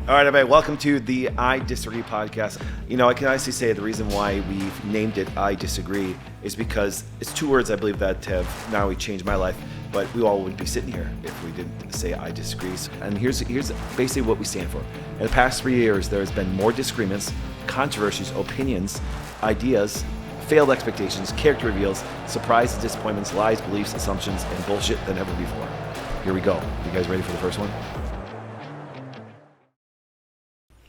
All right, everybody, welcome to the I Disagree podcast. You know, I can honestly say the reason why we've named it I Disagree is because it's two words I believe that have not only changed my life, but we all wouldn't be sitting here if we didn't say I disagree. And here's basically what we stand for. In the past 3 years, there has been more disagreements, controversies, opinions, ideas, failed expectations, character reveals, surprises, disappointments, lies, beliefs, assumptions, and bullshit than ever before. Here we go. You guys ready for the first one?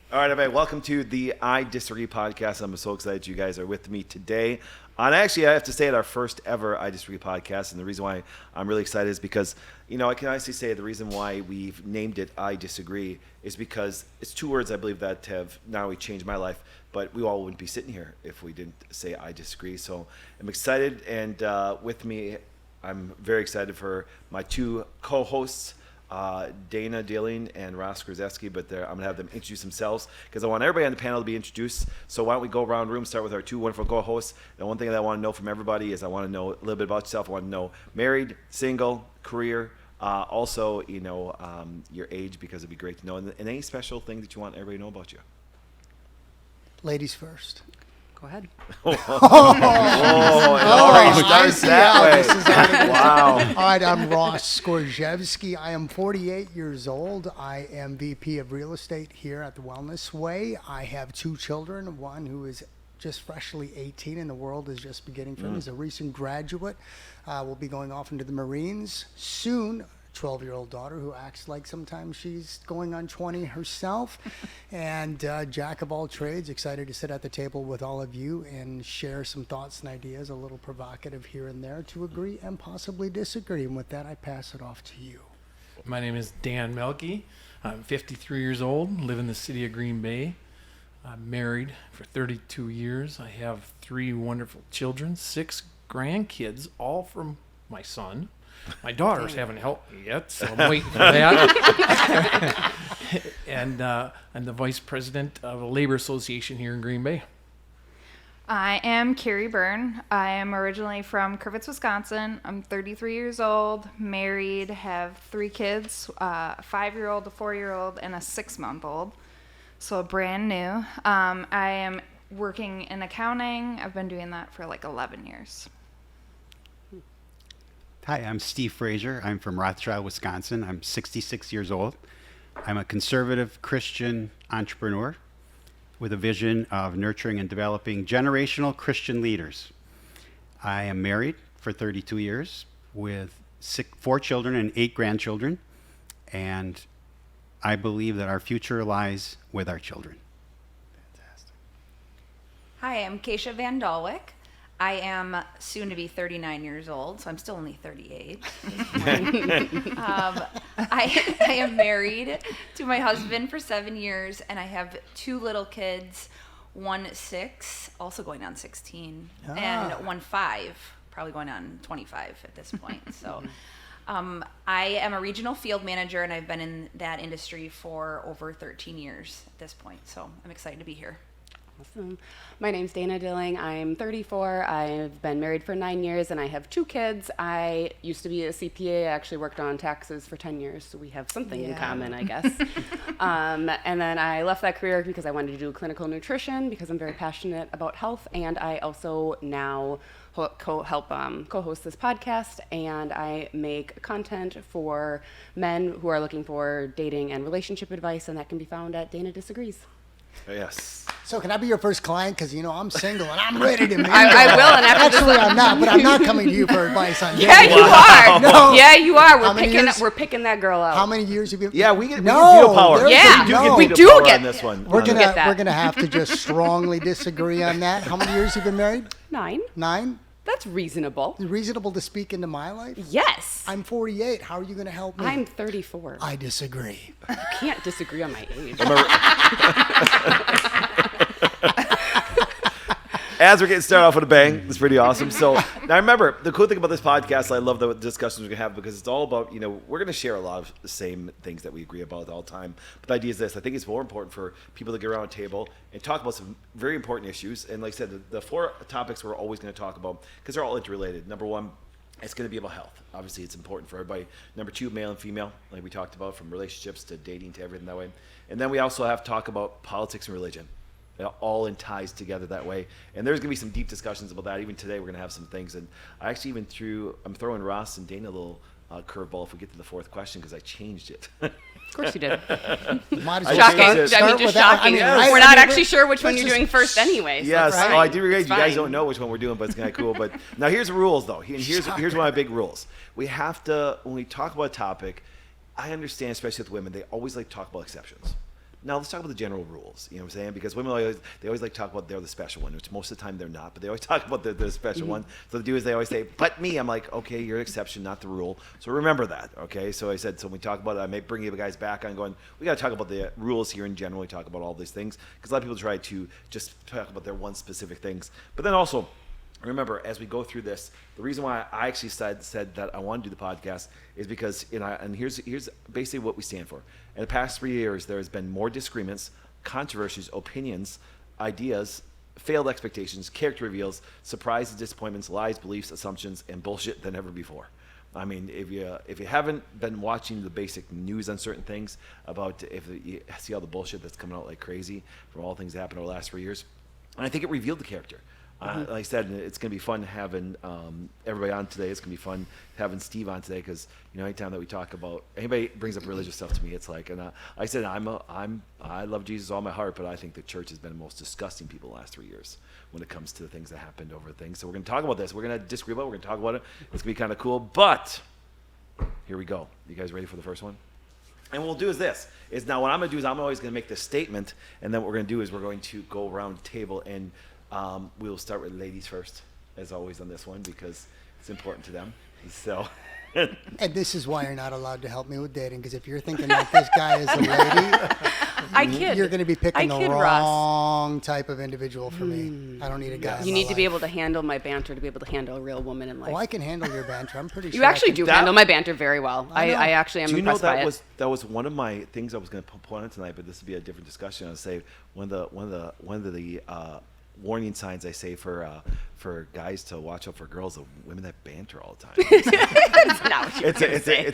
All right, everybody, welcome to the I Disagree podcast. I'm so excited you guys are with me today. And actually, I have to say, our first ever I Disagree podcast. And the reason why I'm really excited is because, you know, I can honestly say the reason why we've named it I Disagree is because it's two words I believe that have not only changed my life, but we all wouldn't be sitting here if we didn't say I disagree. So I'm excited, and with me, I'm very excited for my two co-hosts, Dana Dilling and Ross Krzyzewski, but I'm going to have them introduce themselves because I want everybody on the panel to be introduced. So why don't we go around the room, start with our two wonderful co-hosts. The one thing that I want to know from everybody is I want to know a little bit about yourself. I want to know married, single, career, also, you know, your age, because it'd be great to know. And any special thing that you want everybody to know about you. Ladies first. Go ahead. It already starts that way. Wow. All right, I'm Ross Skorzewski. I am 48 years old. I am VP of Real Estate here at the Wellness Way. I have two children, one who is just freshly 18 and the world is just beginning for him. He's a recent graduate. Will be going off into the Marines soon. 12-year-old daughter who acts like sometimes she's going on 20 herself, and jack of all trades, excited to sit at the table with all of you and share some thoughts and ideas, a little provocative here and there, to agree and possibly disagree. And with that, I pass it off to you. My name is Dan Melke. I'm 53 years old, live in the city of Green Bay. I'm married for 32 years. I have 3 wonderful children, 6 grandkids, all from my son. My daughters haven't helped me yet, so I'm waiting for that. And I'm the vice president of a labor association here in Green Bay. I am Carrie Byrne. I am originally from Crivitz, Wisconsin. I'm 33 years old, married, have 3 kids, a 5-year-old, a 4-year-old, and a 6-month-old. So brand new. I am working in accounting. I've been doing that for like 11 years. Hi, I'm Steve Frazier. I'm from Rothschild, Wisconsin. I'm 66 years old. I'm a conservative Christian entrepreneur with a vision of nurturing and developing generational Christian leaders. I am married for 32 years with 4 children and 8 grandchildren, and I believe that our future lies with our children. Fantastic. Hi, I'm Keisha Van Dalwyk. I am soon to be 39 years old, so I'm still only 38. I am married to my husband for 7 years, and I have 2 little kids, one 6, also going on 16, and one 5, probably going on 25 at this point. So I am a regional field manager, and I've been in that industry for over 13 years at this point, so I'm excited to be here. Awesome. My name's Dana Dilling. I'm 34. I've been married for 9 years, and I have 2 kids. I used to be a CPA. I actually worked on taxes for 10 years, so we have something in common, I guess. And then I left that career because I wanted to do clinical nutrition because I'm very passionate about health, and I also now co-host this podcast, and I make content for men who are looking for dating and relationship advice, and that can be found at Dana Disagrees. Yes. So can I be your first client? Because, you know, I'm single and I'm ready to mingle. I will, and after Actually, I'm not, but I'm not coming to you for advice on dating. Yeah, you are. No. Yeah, you are. How We're picking that girl out. How many years have you been? Yeah, we get No, veto power. there's Yeah, a- we veto do power get on this one. We're get that. gonna have to just strongly disagree on that. How many years have you been married? 9. 9? That's reasonable. Is it reasonable to speak into my life? Yes. I'm 48. How are you going to help me? I'm 34. I disagree. You can't disagree on my age. As we're getting started off with a bang, it's pretty awesome. So now remember, the cool thing about this podcast, I love the discussions we're going to have because it's all about, you know, we're going to share a lot of the same things that we agree about all the time. But the idea is this. I think it's more important for people to get around a table and talk about some very important issues. And like I said, the 4 topics we're always going to talk about, because they're all interrelated. Number 1, it's going to be about health. Obviously, it's important for everybody. Number 2, male and female, like we talked about, from relationships to dating to everything that way. And then we also have to talk about politics and religion. They're all in ties together that way. And there's going to be some deep discussions about that. Even today, we're going to have some things. And I actually I'm throwing Ross and Dana a little curveball if we get to the 4th question, because I changed it. Of course you did. Might as I well Shocking. changed it. start I mean, just with that. shocking. yes. We're not actually sure which one let's you're doing first anyway. So Yes, it's fine. I do realize It's you guys fine. don't know which one we're doing, but it's kind of cool. But now here's the rules, though. And here's one of my big rules. We have to, when we talk about a topic, I understand, especially with women, they always like to talk about exceptions. Now let's talk about the general rules. You know what I'm saying? Because women they always like to talk about they're the special one, which most of the time they're not. But they always talk about the special one. So the do is they always say, "But me." I'm like, okay, you're an exception, not the rule. So remember that. Okay. So I said, so when we talk about it, I may bring you guys back on going. We got to talk about the rules here in general. We talk about all these things because a lot of people try to just talk about their one specific things. But then also, remember, as we go through this, the reason why I actually said that I want to do the podcast is because, and here's basically what we stand for. In the past 3 years, there has been more disagreements, controversies, opinions, ideas, failed expectations, character reveals, surprises, disappointments, lies, beliefs, assumptions, and bullshit than ever before. I mean, if you haven't been watching the basic news on certain things about if you see all the bullshit that's coming out like crazy from all things that happened over the last 3 years, and I think it revealed the character. Like I said, it's going to be fun having everybody on today. It's going to be fun having Steve on today because, you know, anytime that we talk about, anybody brings up religious stuff to me, it's like, and I said, I love Jesus with all my heart, but I think the church has been the most disgusting people the last 3 years when it comes to the things that happened over things. So we're going to talk about this. We're going to disagree about it. We're going to talk about it. It's going to be kind of cool, but here we go. You guys ready for the first one? And what we'll do is this. Now what I'm going to do is I'm always going to make this statement, and then what we're going to do is we're going to go around the table and we'll start with ladies first, as always on this one, because it's important to them. So, And this is why you're not allowed to help me with dating, because if you're thinking that this guy is a lady, you're going to be picking the wrong type of individual for me. I don't need a guy. You need to be able to handle my banter to be able to handle a real woman in life. Oh, I can handle your banter. I'm pretty sure. You actually I do can. handle my banter very well. I actually am do you know impressed by that it. that was one of my things I was going to point on tonight, but this would be a different discussion. I would say one of the warning signs I say for guys to watch out for girls are women that banter all the time. That's not what you were gonna say.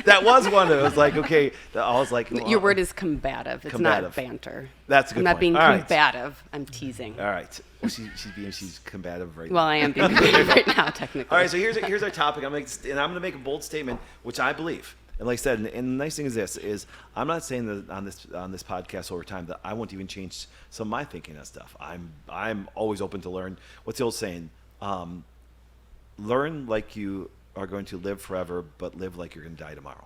That was one that was like, okay, I was like, Your word is combative. It's Combative. not banter. That's a good I'm not point. being All right. combative. I'm teasing. All right. Well, she's combative right Well, now. I am being combative right now, technically. All right, so here's our topic. I'm going to make a bold statement, which I believe. And like I said, and the nice thing is this, is I'm not saying that on this podcast over time that I won't even change some of my thinking on stuff. I'm always open to learn. What's the old saying? Learn like you are going to live forever, but live like you're going to die tomorrow.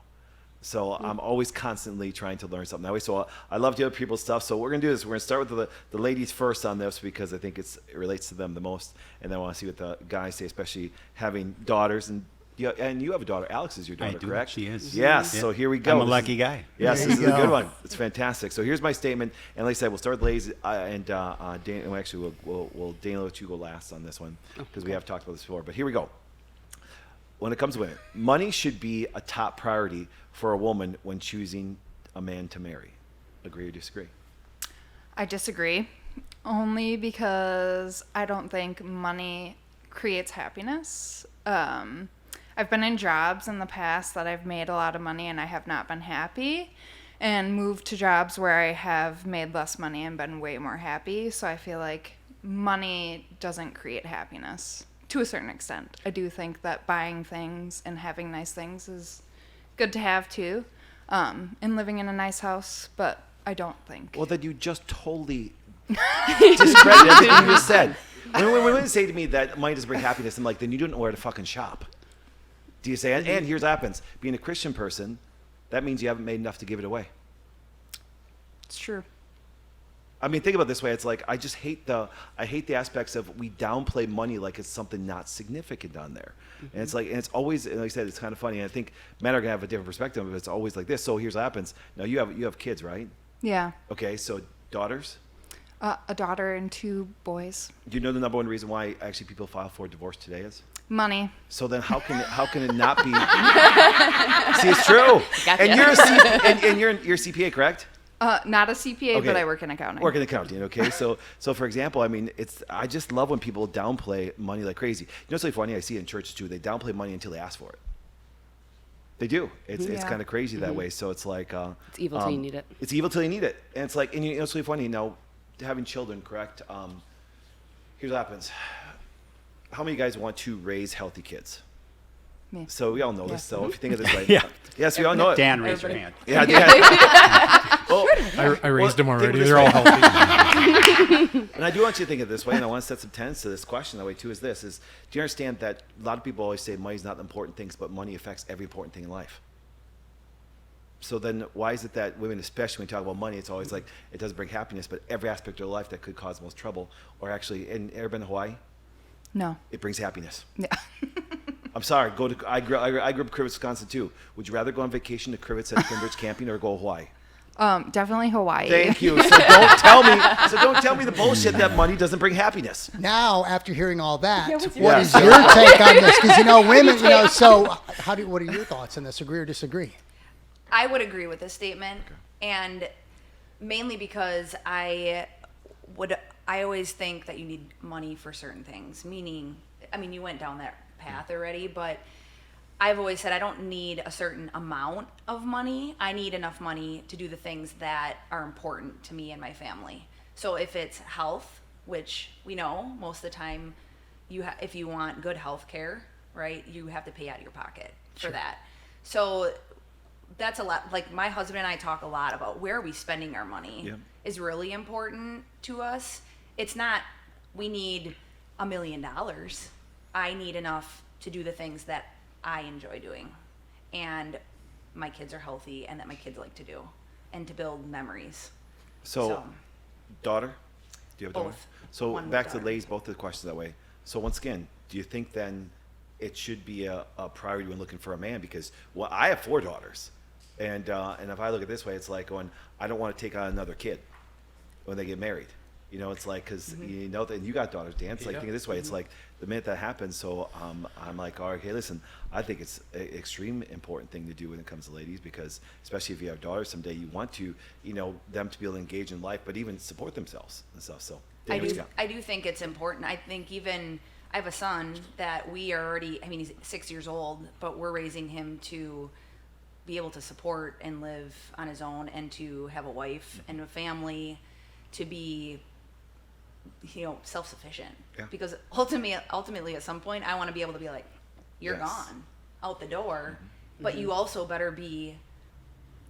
So I'm always constantly trying to learn something that way. So I love the other people's stuff. So what we're going to do is we're going to start with the ladies first on this because I think it relates to them the most. And then I want to see what the guys say, especially having daughters. And you have a daughter. Alex is your daughter, I do. correct? She is. Yes. Yeah. So here we go. I'm a lucky guy. Yes, There this you is a good go. one. It's fantastic. So here's my statement. And like I said, we'll start with ladies. And Dana, actually, we'll Dana, let you go last on this one because we have talked about this before. But here we go. When it comes to women, money should be a top priority for a woman when choosing a man to marry. Agree or disagree? I disagree, only because I don't think money creates happiness. I've been in jobs in the past that I've made a lot of money and I have not been happy, and moved to jobs where I have made less money and been way more happy. So I feel like money doesn't create happiness to a certain extent. I do think that buying things and having nice things is good to have too, and living in a nice house, but I don't think. Well, then you just totally discredit everything you just said. When women say to me that money doesn't bring happiness, I'm like, then you don't know where to fucking shop. Do you say? And here's what happens. Being a Christian person, that means you haven't made enough to give it away. It's true. I mean, think about it this way. It's like I hate the aspects of we downplay money like it's something not significant on there. And it's like, and it's always, and like I said, it's kind of funny. And I think men are gonna have a different perspective, but it's always like this. So here's what happens. Now you have kids, right? Yeah. Okay, so daughters. A daughter and 2 boys. Do you know the number one reason why actually people file for divorce today is? Money. So then how can it not be? See, it's true. Gotcha. And you're a CPA, correct? Not a CPA, Okay. but I work in accounting. Work in accounting, okay? So for example, I mean, I just love when people downplay money like crazy. You know, it's like funny. I see it in churches too. They downplay money until they ask for it. They do. It's Yeah. kind of crazy that way. So it's like It's evil till you need it. It's evil till you need it, and it's like, and you know, it's really funny. Now, having children, correct? Here's what happens. How many guys want to raise healthy kids? Me. So we all know this. So if you think of it this way, Yeah. yes, we all know it. Dan, raise your hand. Yeah, Dan. Well, I raised them think already. this They're all way. healthy. And I do want you to think of it this way, and I want to set some tenets to this question that way too. Do you understand that a lot of people always say money is not the important things, but money affects every important thing in life? So then why is it that women, especially when we talk about money, it's always like it doesn't bring happiness, but every aspect of their life that could cause the most trouble, or actually, ever been to Hawaii? No. It brings happiness. Yeah. I'm sorry. I grew up in Crivets, Wisconsin too. Would you rather go on vacation to Crivets at Cambridge camping or go to Hawaii? Definitely Hawaii. Thank you. So don't tell me the bullshit that money doesn't bring happiness. Now, after hearing all that, what's what your is your take on this? Because, you know, women, you know, so what are your thoughts on this? Agree or disagree? I would agree with this statement, and mainly because I always think that you need money for certain things. Meaning, I mean, you went down that path already, but I've always said I don't need a certain amount of money. I need enough money to do the things that are important to me and my family. So if it's health, which we know most of the time, if you want good health care, right, you have to pay out of your pocket for that. So that's a lot. Like my husband and I talk a lot about where are we spending our money is really important to us. It's not we need $1 million. I need enough to do the things that I enjoy doing, and my kids are healthy, and that my kids like to do, and to build memories. So, daughter? Do you have a daughter? Both. So One back to daughter. ladies, both of the questions that way. So once again, do you think then it should be a priority when looking for a man? Because, well, I have 4 daughters. And if I look at it this way, it's like going, I don't want to take on another kid when they get married. You know, it's like, because you know that you got daughters, Dan. It's like, Yeah. think of it this way. It's like the minute that happens, so I'm like, all right, hey, listen, I think it's an extreme important thing to do when it comes to ladies, because especially if you have daughters someday, you want to, you know, them to be able to engage in life, but even support themselves and stuff. So I do think it's important. I think even I have a son that we are already, I mean, he's 6 years old, but we're raising him to be able to support and live on his own, and to have a wife and a family, to be, you know, self-sufficient. Yeah. Because ultimately at some point I want to be able to be like, you're Yes. gone out the door, but you also better be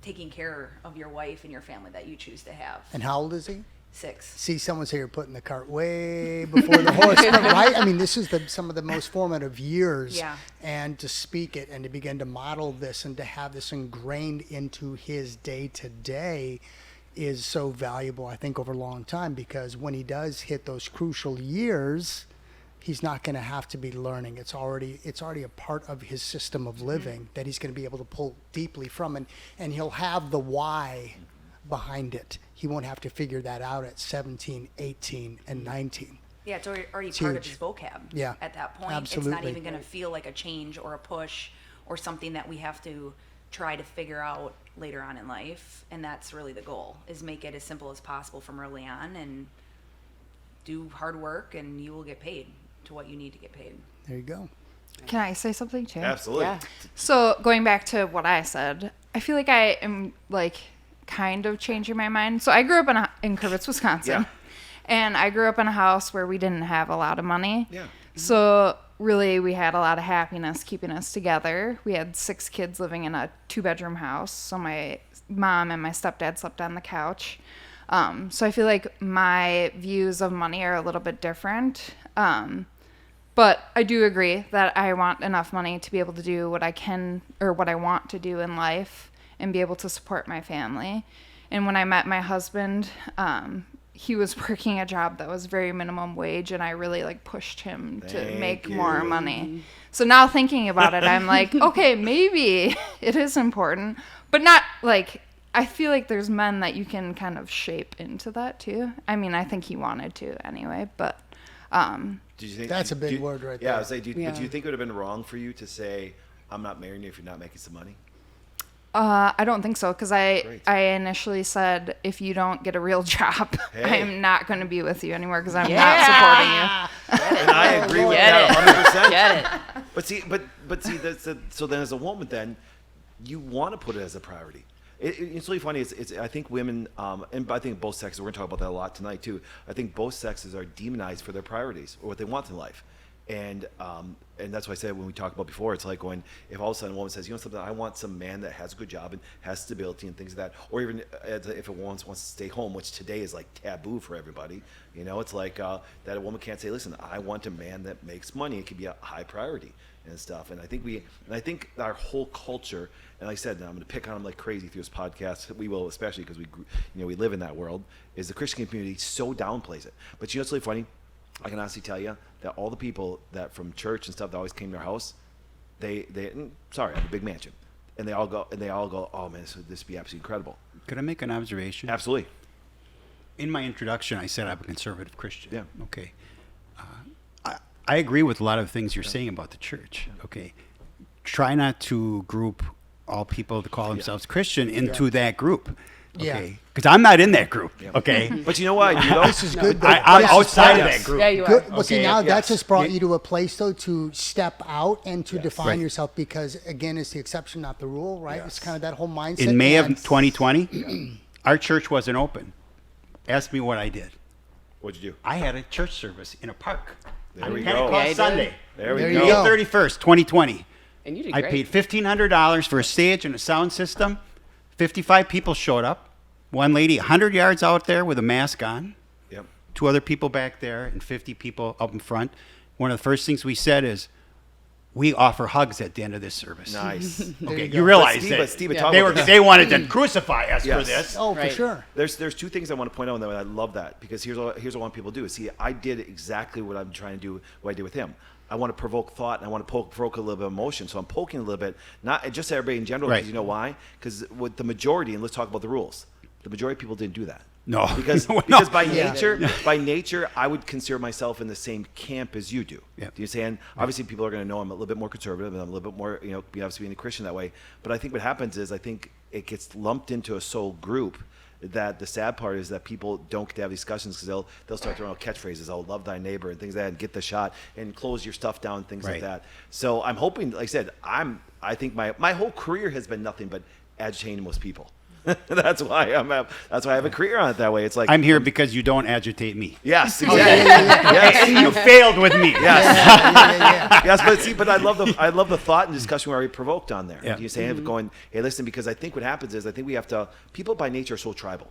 taking care of your wife and your family that you choose to have. And how old is he? 6. See, someone's here putting the cart way before the horse, but right? I mean, this is some of the most formative years. Yeah. And to speak it and to begin to model this and to have this ingrained into his day-to-day is so valuable, I think, over a long time, because when he does hit those crucial years, he's not going to have to be learning. It's already a part of his system of living that he's going to be able to pull deeply from, and he'll have the why behind it. He won't have to figure that out at 17, 18, and 19. Yeah, it's already part huge. of his vocab. Yeah, At that point, it's absolutely. not even going to feel like a change or a push or something that we have to try to figure out later on in life. And that's really the goal: is make it as simple as possible from early on, and do hard work, and you will get paid to what you need to get paid. There you go. Can I say something too? Absolutely. Yeah. So going back to what I said, I feel like I am like kind of changing my mind. So I grew up in Crivets, Wisconsin. Yeah. And I grew up in a house where we didn't have a lot of money. Yeah. So really we had a lot of happiness keeping us together. We had 6 kids living in a 2-bedroom house. So my mom and my stepdad slept on the couch. So I feel like my views of money are a little bit different. But I do agree that I want enough money to be able to do what I can or what I want to do in life and be able to support my family. And when I met my husband, he was working a job that was very minimum wage, and I really like pushed him to Thank make you. more money. So now thinking about it, I'm like, okay, maybe it is important, but not like, I feel like there's men that you can kind of shape into that too. I mean, I think he wanted to anyway, but Did you think, That's a big word right Yeah, I there. was like, but do Yeah. you think it would have been wrong for you to say, I'm not marrying you if you're not making some money? I don't think so, because Great. I initially said, if you don't get a real job, Hey. I'm not going to be with you anymore because I'm Yeah. not supporting you. And I agree with Get that 100%. Get it. But see, so then as a woman, then you want to put it as a priority. It's really funny. It's I think women, and I think both sexes. We're gonna talk about that a lot tonight too. I think both sexes are demonized for their priorities or what they want in life, and that's why I said when we talked about before, it's like going if all of a sudden a woman says, you know something, I want some man that has a good job and has stability and things like that, or even if a woman wants to stay home, which today is like taboo for everybody. You know, it's like that a woman can't say, listen, I want a man that makes money. It could be a high priority and stuff. And I think our whole culture, and like I said, and I'm going to pick on them like crazy through this podcast. We will, especially because we live in that world. Is the Christian community so downplays it? But you know what's really funny? I can honestly tell you that all the people that from church and stuff that always came to our house, I have a big mansion, and they all go, oh man, this would be absolutely incredible. Could I make an observation? Absolutely. In my introduction, I said I'm a conservative Christian. Yeah. Okay. I agree with a lot of the things you're saying about the church. Okay. Try not to group all people that call themselves Christian into that group. Yeah. Okay. Because I'm not in that group. Okay. But you know what? You know, This is good. though. I'm This is outside of Yes. that group. Yeah, you are. Good. Well, see, Okay, now that yes. just brought you to a place, though, to step out and to define Right. yourself because, again, it's the exception, not the rule, right? It's Yes. kind of that whole mindset. In May of and- 2020, our church wasn't open. Ask me what I did. what'd you do? I had a church service in a park There on we Pentecost go. Yeah, you did. Sunday. There we There go. you go. May 31st, 2020. And you did I great. paid $1,500 for a stage and a sound system. 55 people showed up. One lady 100 yards out there with a mask on. Yep. 2 other people back there and 50 people up in front. One of the first things we said is, we offer hugs at the end of this service. Nice. Okay, you go. you realize But that Steve, Yeah. talk they about were this. they wanted to crucify us for Yes. this. Oh, for Right. sure. There's two things I want to point out, and I love that because here's what I want people to do. See, I did exactly what I'm trying to do. What I did with him. I want to provoke thought, and I want to provoke a little bit of emotion. So I'm poking a little bit, not just everybody in general. Right. Because you know why? Because with the majority, and let's talk about the rules. The majority of people didn't do that. No. Because No. because by Yeah. nature, I would consider myself in the same camp as you do. Yeah. Do you understand? Obviously, people are going to know I'm a little bit more conservative, and I'm a little bit more, obviously being a Christian that way. But I think what happens is I think it gets lumped into a sole group. That the sad part is that people don't get to have discussions because they'll start throwing out catchphrases. Oh, love thy neighbor and things like that, and get the shot and close your stuff down, things like Right. that. So I'm hoping, like I said, I think my whole career has been nothing but agitating most people. That's why I have a career on it that way. It's like I'm here because you don't agitate me. yes, exactly. Yes. And you failed with me. Yes. Yes, but I love the thought and discussion we already provoked on there. Yeah. You say going, hey, listen, because I think what happens is I think we have to. People by nature are so tribal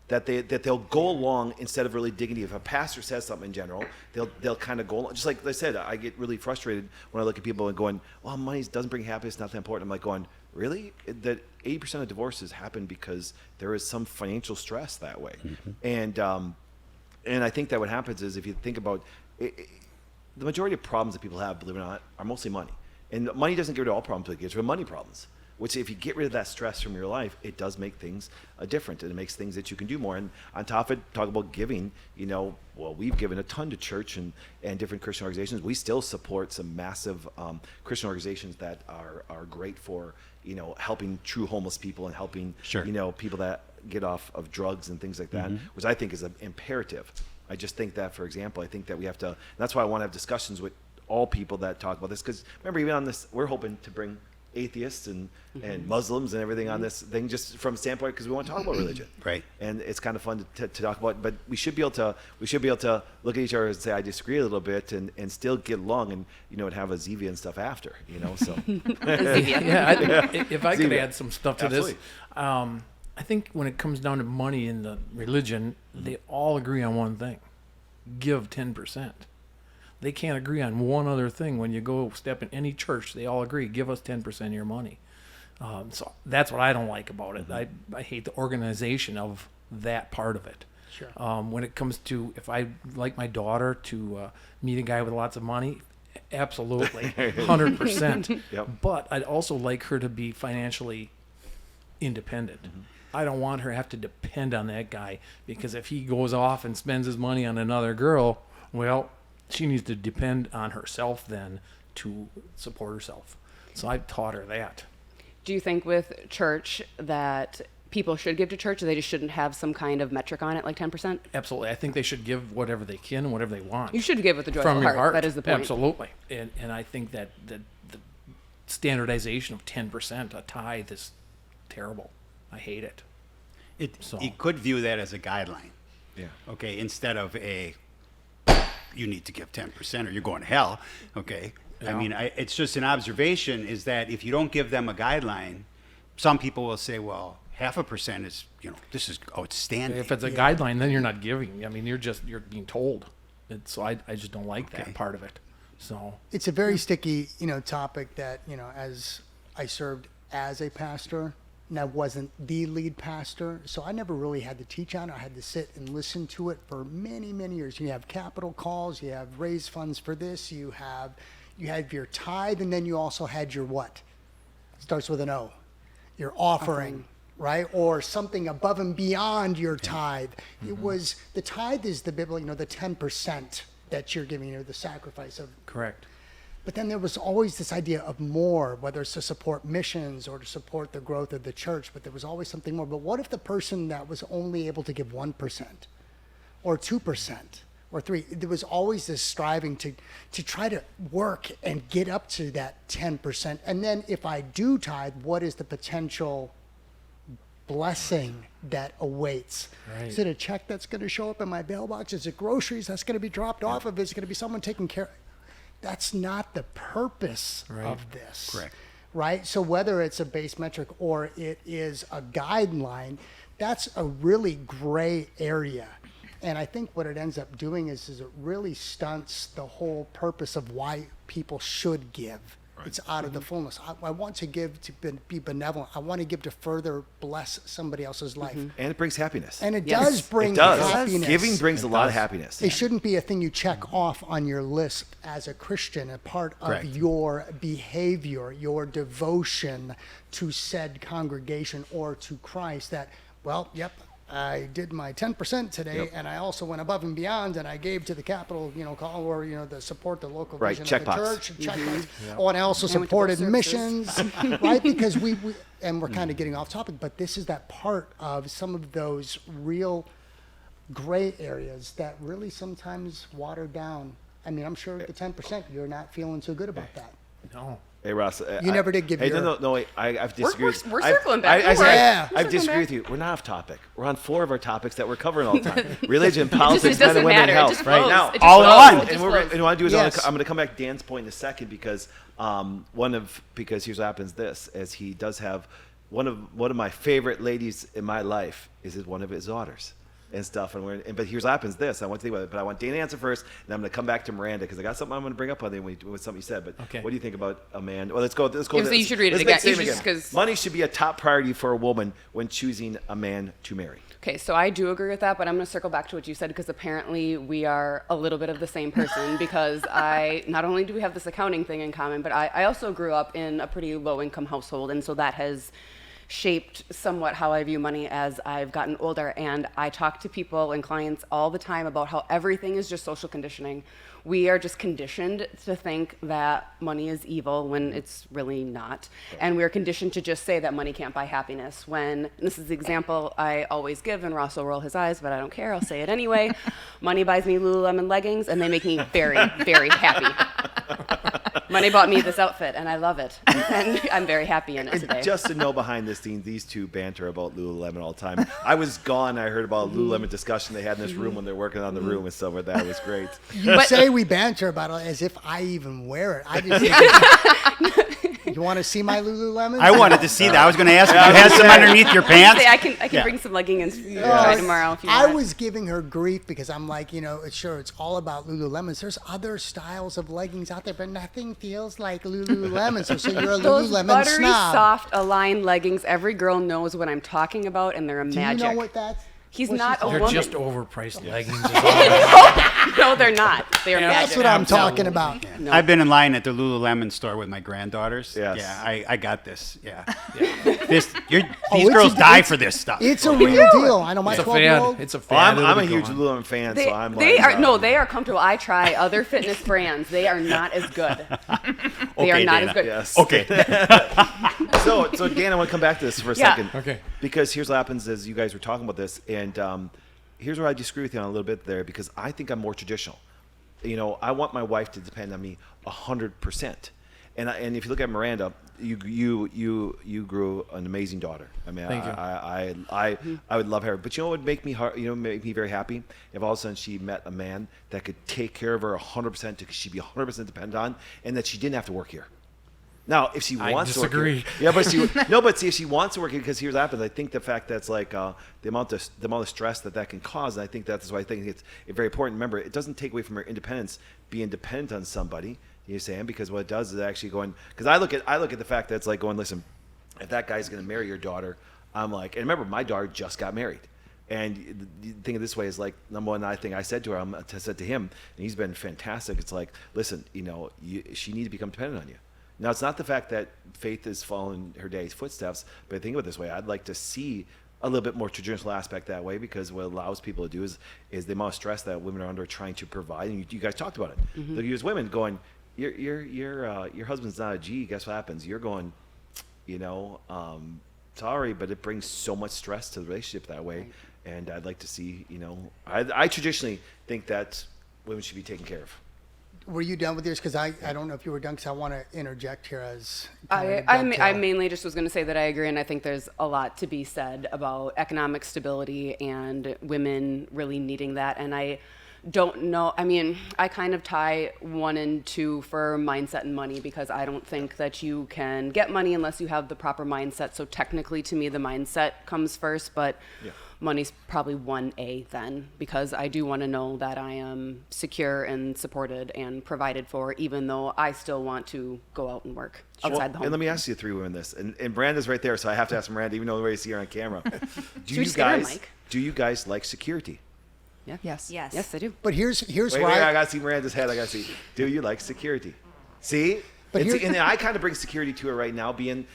that they'll go along instead of really digging deep. If a pastor says something in general, they'll kind of go along. Just like I said, I get really frustrated when I look at people and going, well, money doesn't bring happiness, not that important. I'm like going, really? That 80% of divorces happen because there is some financial stress that way, and I think that what happens is if you think about the majority of problems that people have, believe it or not, are mostly money. And money doesn't get rid of all problems, it gets rid of money problems. Which, if you get rid of that stress from your life, it does make things different, and it makes things that you can do more. And on top of it, talk about giving, we've given a ton to church and different Christian organizations. We still support some massive Christian organizations that are great for, helping true homeless people and helping, Sure. people that get off of drugs and things like that, which I think is an imperative. I just think that, for example, I think that we have to, and that's why I want to have discussions with all people that talk about this, because remember, even on this, we're hoping to bring atheists and Muslims and everything on this thing, just from a standpoint, because we want to talk about religion, Right. And it's kind of fun to talk about, but we should be able to look at each other and say, I disagree a little bit, and still get along, and and have a Zevia and stuff after, so Yeah, if I could Zevia. add some stuff to Absolutely. this, I think when it comes down to money in the religion, they all agree on one thing: give 10%. They can't agree on one other thing. When you go step in any church, they all agree, give us 10% of your money. So that's what I don't like about it. I hate the organization of that part of it. Sure. When it comes to, if I like my daughter to meet a guy with lots of money, absolutely, 100%. Yep. But I'd also like her to be financially independent. I don't want her to have to depend on that guy, because if he goes off and spends his money on another girl, well, she needs to depend on herself then to support herself. So I've taught her that. Do you think with church that people should give to church, or they just shouldn't have some kind of metric on it, like 10%? Absolutely. I think they should give whatever they can and whatever they want. You should give with a joyful from your heart. That is the point. Absolutely. And I think that the standardization of 10%, a tithe, is terrible. I hate it. You could view that as a guideline. Yeah. Okay, instead of you need to give 10% or you're going to hell. Okay. Yeah. I mean, it's just an observation is that if you don't give them a guideline, some people will say, well, 0.5% is, this is outstanding. If it's a guideline, then you're not giving. I mean, you're being told. So I just don't like that part of it. So It's a very sticky, topic that, as I served as a pastor, and I wasn't the lead pastor, so I never really had to teach on it. I had to sit and listen to it for many, many years. You have capital calls, you have raise funds for this, you have your tithe, and then you also had your what? Starts with an O. Your offering, right? Or something above and beyond your tithe. It was, the tithe is the biblical, the 10% that you're giving, the sacrifice of. correct. But then there was always this idea of more, whether it's to support missions or to support the growth of the church, but there was always something more. But what if the person that was only able to give 1% or 2% or 3%, there was always this striving to try to work and get up to that 10%. And then if I do tithe, what is the potential blessing that awaits? Right. Is it a check that's going to show up in my mailbox? Is it groceries that's going to be dropped off of? Is it going to be someone taking care? That's not the purpose of this. Correct. Right? So whether it's a base metric or it is a guideline, that's a really gray area. And I think what it ends up doing is it really stunts the whole purpose of why people should give. Right. It's out of the fullness. I want to give to be benevolent. I want to give to further bless somebody else's life. And it brings happiness. And it does bring It does. happiness. Giving brings a lot of happiness. It shouldn't be a thing you check off on your list as a Christian, a part of Correct. your behavior, your devotion to said congregation or to Christ that, well, yep, I did my 10% today, and I also went above and beyond, and I gave to the capital, call or the support the local vision of the checkbox. church. Checkbox. Oh, and I also supported missions, right? Because we and we're kind of getting off topic, but this is that part of some of those real gray areas that really sometimes water down. I mean, I'm sure the 10%, you're not feeling so good about that. No. Hey, Ross. You never did give your... No, wait. I've disagreed. We're circling back. Don't worry. I've disagreed with you. We're not off topic. We're on 4 of our topics that we're covering all the time. Religion, politics, it men doesn't and women, and matter. It health. just Right flows. now, It just all in flows. one. It And just what flows. I want to do is Yes. I'm going to come back to Dan's point in a second because here's what happens. As he does have one of my favorite ladies in my life is one of his daughters. And stuff, but here's what happens. I want to think about it, but I want Dana to answer first, and I'm going to come back to Miranda because I got something I'm going to bring up on there with something you said. But Okay. what do you think about a man? Well, let's go. Yeah, so you should read it let's again. make same You should just- 'cause- Money should be a top priority for a woman when choosing a man to marry. Okay, so I do agree with that, but I'm going to circle back to what you said because apparently we are a little bit of the same person because not only do we have this accounting thing in common, but I also grew up in a pretty low-income household, and so that has shaped somewhat how I view money as I've gotten older. And I talk to people and clients all the time about how everything is just social conditioning. We are just conditioned to think that money is evil when it's really not. And we are conditioned to just say that money can't buy happiness when, and this is the example I always give, and Ross will roll his eyes, but I don't care, I'll say it anyway. Money buys me Lululemon leggings and they make me very, very happy. Money bought me this outfit, and I love it. And I'm very happy in it today. Just to know behind the scenes, these two banter about Lululemon all the time. I was gone. I heard about a Lululemon discussion they had in this room when they're working on the room and stuff like that. It was great. You say we banter about it as if I even wear it. I just think you want to see my Lululemon? I wanted to see that. I was going to ask if you had some underneath your pants. I can bring some leggings try tomorrow if you I want. was giving her grief because I'm like, it's all about Lululemons. There's other styles of leggings out there, but nothing feels like Lululemon. So you're a Those Lululemon buttery, snob. soft, aligned leggings, every girl knows what I'm talking about, and they're a Do magic. you know what that's? He's Well, not a They're woman. just overpriced leggings. Is all. No, they're not. They are That's magic. what I'm talking about. No. I've been in line at the Lululemon store with my granddaughters. Yes. Yeah, I got this. Yeah. Yeah. These it's girls a- die it's- for this stuff. It's a real deal. I know my It's a 12-year-old. fad. It's a Oh, fad. I'm a It'll be huge gone. Lululemon fan, They, so I'm they like, are no, they are comfortable. I try other fitness brands. They are not as good. They are Okay, not Dana. as good. Yes. Okay. So Dan, I want to come back to this for a Yeah. second. Okay. Because here's what happens as you guys were talking about this, and here's where I disagree with you on a little bit there, because I think I'm more traditional. You know, I want my wife to depend on me 100%. And if you look at Miranda, you grew an amazing daughter. I mean, Thank you. I would love her. But you know what would make me make me very happy? If all of a sudden she met a man that could take care of her 100%, because she'd be 100% dependent on, and that she didn't have to work here. Now, if she I wants to work disagree. here, yeah, but see, if she wants to work here, because here's what happens. I think the fact that's like the amount of stress that can cause, and I think that's why I think it's very important. Remember, it doesn't take away from her independence being dependent on somebody. You're saying, because what it does is actually going, because I look at the fact that it's like going, listen, if that guy's going to marry your daughter, I'm like, and remember, my daughter just got married. And the thing of this way is like, number one, I think I said to her, I said to him, and he's been fantastic. It's like, listen, she needs to become dependent on you. Now, it's not the fact that Faith is following her daddy's footsteps, but think of it this way. I'd like to see a little bit more traditional aspect that way, because what it allows people to do is the amount of stress that women are under trying to provide. And you guys talked about it. Mm-hmm. Look, you as women going, your husband's not a G. Guess what happens? You're going, sorry, but it brings so much stress to the relationship that way. Right. And I'd like to see, I traditionally think that women should be taken care of. Were you done with yours? Because I don't know if you were done, because I want to interject here as I mainly just was going to say that I agree, and I think there's a lot to be said about economic stability and women really needing that. And I don't know. I mean, I kind of tie 1 and 2 for mindset and money, because I don't think that you can get money unless you have the proper mindset. So technically, to me, the mindset comes first, but money's probably 1A then, because I do want to know that I am secure and supported and provided for, even though I still want to go out and work outside the home. And let me ask you 3 women this, and Miranda's right there, so I have to ask Miranda, even though we see her on camera. Do you guys like security? Yeah. Yes. Yes, I do. But here's Wait, why I gotta see Miranda's head. I gotta see. Do you like security? See, But and I kind of bring security to her right now, being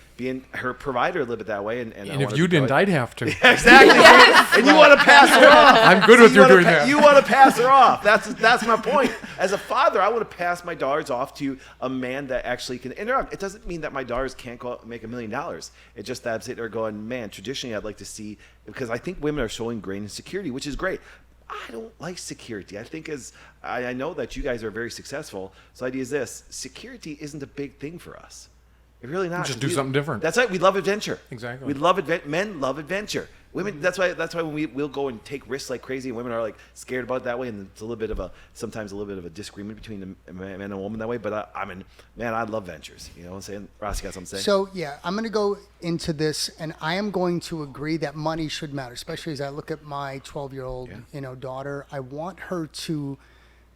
her provider a little bit that way. And And if you didn't, I'd have to. exactly. And you want to pass her off. I'm good with you doing that. You want to pass her off. That's my point. As a father, I want to pass my daughters off to a man that actually can interact. It doesn't mean that my daughters can't go out and make $1 million. It's just that I'm sitting there going, man, traditionally I'd like to see, because I think women are so ingrained in security, which is great. I don't like security. I think I know that you guys are very successful. So the idea is this: security isn't a big thing for us. It's really not. Just do something different. That's right. We love adventure. Exactly. We love men love adventure. Women. That's why when we'll go and take risks like crazy, and women are like scared about it that way, and it's sometimes a little bit of a disagreement between the man and a woman that way. But I love ventures. You know what I'm saying? Ross, you got something to say? So yeah, I'm going to go into this, and I am going to agree that money should matter, especially as I look at my 12-year-old, daughter. I want her to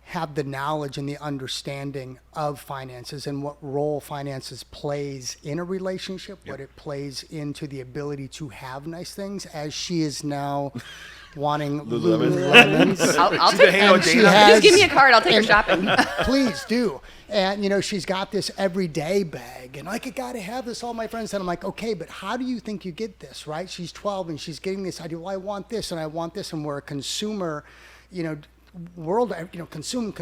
have the knowledge and the understanding of finances and what role finances plays in a relationship, what it plays into the ability to have nice things, as she is now wanting Lululemons. I'll take And she Just has- give me a card. I'll take her shopping. Please do. And, she's got this everyday bag. And I got to have this. All my friends said, I'm like, okay, but how do you think you get this, right? She's 12 and she's getting this idea. Well, I want this and I want this. And we're a consumer, world, consume.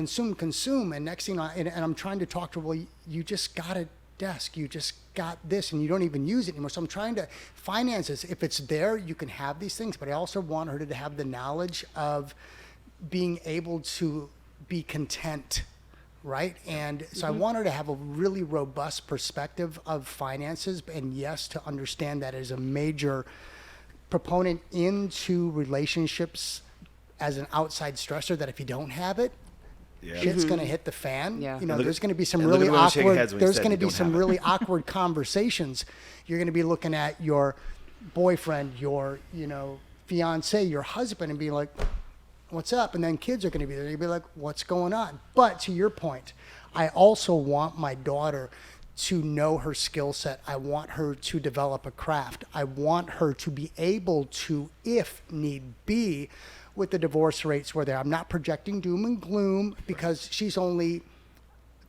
And next thing, and I'm trying to talk to her, well, you just got a desk. You just got this and you don't even use it anymore. So I'm trying to, finances, if it's there, you can have these things. But I also want her to have the knowledge of being able to be content. Right. And so I want her to have a really robust perspective of finances, and yes, to understand that as a major proponent into relationships as an outside stressor, that if you don't have it, shit's going to hit the fan. Yeah. There's going to be some and look really at the women shaking awkward, heads when you there's said going to you be don't some have it. really awkward conversations. You're going to be looking at your boyfriend, your, fiance, your husband, and be like, what's up? And then kids are going to be there. You'll be like, what's going on? But to your point, I also want my daughter to know her skill set. I want her to develop a craft. I want her to be able to, if need be, with the divorce rates where I'm not projecting doom and gloom, because she's only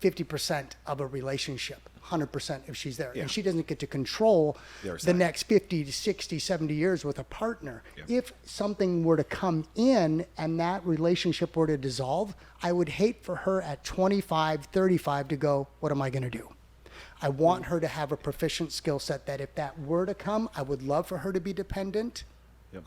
50% of a relationship, 100% if she's there. Yeah. And she doesn't get to control The other the side. next 50 to 60, 70 years with a partner. Yeah. If something were to come in and that relationship were to dissolve, I would hate for her at 25, 35 to go, what am I going to do? I want her to have a proficient skill set that if that were to come, I would love for her to be dependent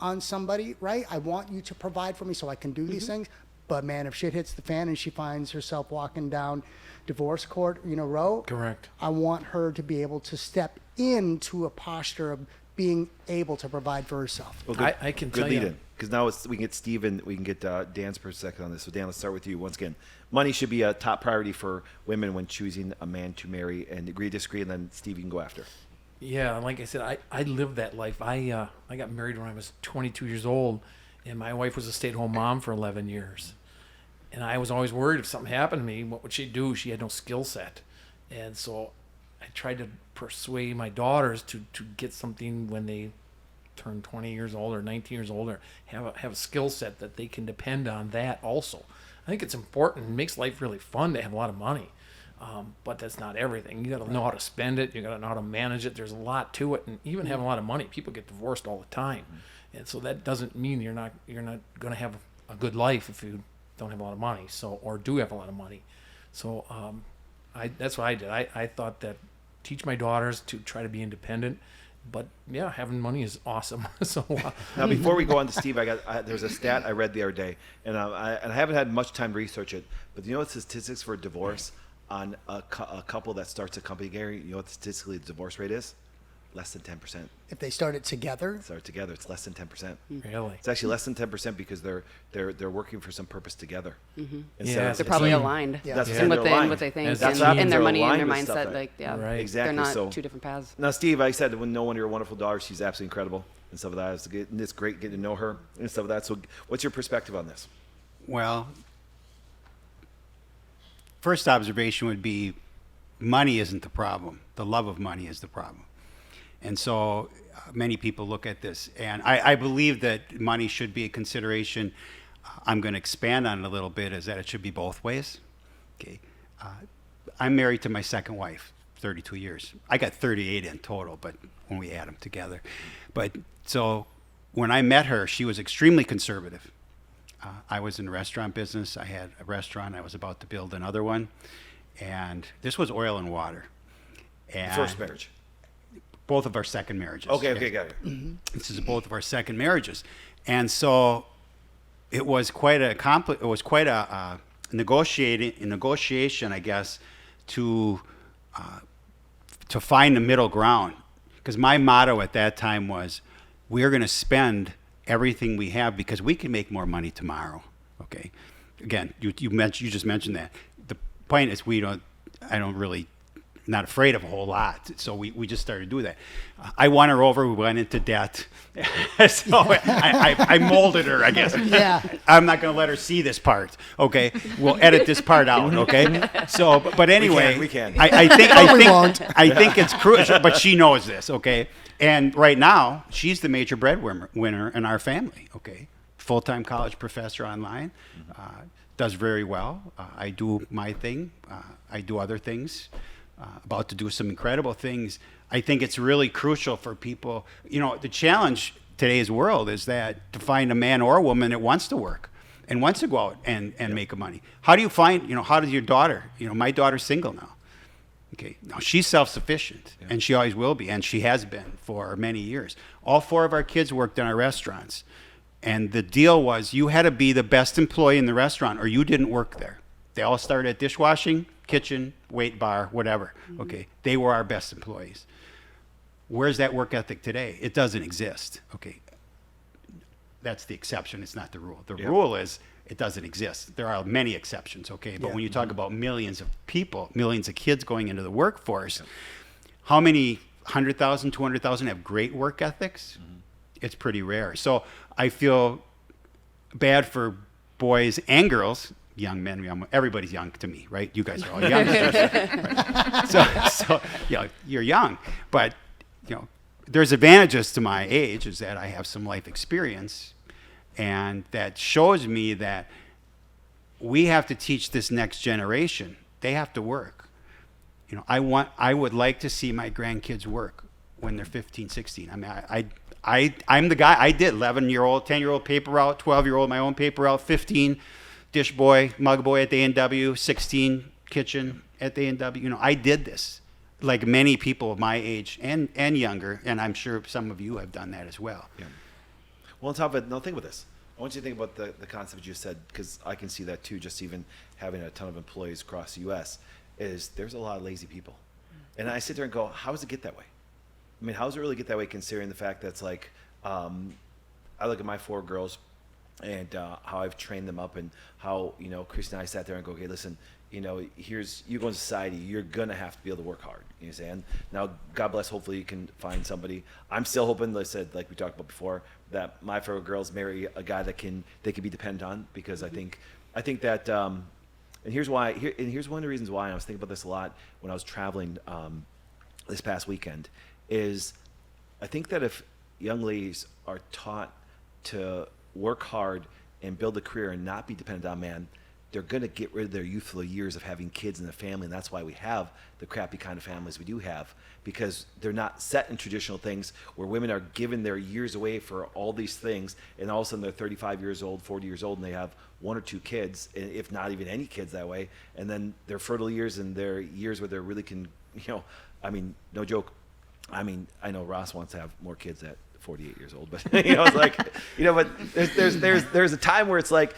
on somebody, right? I want you to provide for me so I can do these things. But man, if shit hits the fan and she finds herself walking down divorce court, row, Correct. I want her to be able to step into a posture of being able to provide for herself. Well, good, I can good tell lead you- in, because now we can get Steven, we can get Dan's perspective on this. So Dan, let's start with you once again. Money should be a top priority for women when choosing a man to marry, and agree, disagree, and then Steve, you can go after. Yeah, like I said, I lived that life. I got married when I was 22 years old, and my wife was a stay-at-home mom for 11 years. And I was always worried if something happened to me, what would she do? She had no skill set. And so I tried to persuade my daughters to get something when they turn 20 years old or 19 years old, or have a skill set that they can depend on that also. I think it's important. It makes life really fun to have a lot of money. But that's not everything. You got to know how to spend it. You got to know how to manage it. There's a lot to it, and even having a lot of money, people get divorced all the time, and so that doesn't mean you're not going to have a good life if you don't have a lot of money. So, or do have a lot of money. So that's what I did. I thought that teach my daughters to try to be independent. But yeah, having money is awesome. So Now, before we go on to Steve, there's a stat I read the other day, and I haven't had much time to research it. But you know what statistics for divorce on a couple that starts a company, Gary? You know what statistically the divorce rate is? Less than 10%. If they start it together, Start together, it's less than 10%. really, It's actually less than 10% because they're working for some purpose together. Yeah, They're it's probably team. aligned Yeah. That's in they're aligned. what they think, That's and what happens, in their they're money and their aligned with stuff mindset. that- Like, yeah, Right. Exactly. they're not So two different paths. now, Steve, I said when no one of your wonderful daughters, she's absolutely incredible and stuff like that. It's great getting to know her and stuff like that. So, what's your perspective on this? Well, first observation would be money isn't the problem. The love of money is the problem. And so many people look at this, and I believe that money should be a consideration. I'm going to expand on it a little bit, is that it should be both ways. Okay. I'm married to my second wife, 32 years. I got 38 in total, but when we add them together. But so when I met her, she was extremely conservative. I was in the restaurant business. I had a restaurant. I was about to build another one. And this was oil and water. And First marriage. both of our second marriages. Okay, got it. This is both of our second marriages. And so it was quite a negotiation, I guess, to find the middle ground. Because my motto at that time was, we're going to spend everything we have because we can make more money tomorrow. Okay. Again, you just mentioned that. The point is not afraid of a whole lot. So we just started doing that. I won her over. We went into debt. So I molded her, I guess. Yeah. I'm not going to let her see this part. Okay. We'll edit this part out. Okay. So, but anyway, We can. I think it's crucial, but she knows this. Okay. And right now, she's the major breadwinner in our family. Okay. Full-time college professor online. Does very well. I do my thing. I do other things. About to do some incredible things. I think it's really crucial for people. The challenge today's world is that to find a man or a woman that wants to work and wants to go out and make a money. How do you find, how does your daughter, my daughter's single now. Okay, now she's self-sufficient and she always will be, and she has been for many years. All 4 of our kids worked in our restaurants. And the deal was you had to be the best employee in the restaurant or you didn't work there. They all started at dishwashing, kitchen, wait bar, whatever. Okay, they were our best employees. Where's that work ethic today? It doesn't exist. Okay, that's the exception. It's not the rule. The rule is it doesn't exist. There are many exceptions. Okay, but when you talk about millions of people, millions of kids going into the workforce, how many 100,000, 200,000 have great work ethics? It's pretty rare. So I feel bad for boys and girls young men. Everybody's young to me, right? You guys are all youngsters. Right? So you're young, but there's advantages to my age is that I have some life experience, and that shows me that we have to teach this next generation. They have to work. I would like to see my grandkids work when they're 15, 16. I mean, I'm the guy. I did 11-year-old, 10-year-old paper route, 12-year-old my own paper route, 15 dish boy, mug boy at the A&W, 16 kitchen at the A&W. I did this like many people of my age and younger, and I'm sure some of you have done that as well. Yeah. Well, on top of it, now think about this. I want you to think about the concept you said, because I can see that too, just even having a ton of employees across the U.S., is there's a lot of lazy people. And I sit there and go, how does it get that way? I mean, how does it really get that way considering the fact that it's like, I look at my 4 girls and how I've trained them up, and how, Chris and I sat there and go, okay, listen, you go in society, you're going to have to be able to work hard. You know what I'm saying? Now, God bless, hopefully you can find somebody. I'm still hoping, like I said, like we talked about before, that my 4 girls marry a guy that they can be dependent on, because I think that, and here's why, here's one of the reasons why I was thinking about this a lot when I was traveling this past weekend, is I think that if young ladies are taught to work hard and build a career and not be dependent on man, they're going to get rid of their youthful years of having kids in the family. And that's why we have the crappy kind of families we do have, because they're not set in traditional things where women are giving their years away for all these things. And all of a sudden they're 35 years old, 40 years old, and they have 1 or 2 kids, if not even any kids that way. And then their fertile years and their years where they really can, I mean, no joke. I mean, I know Ross wants to have more kids at 48 years old, but it's like, but there's a time where it's like,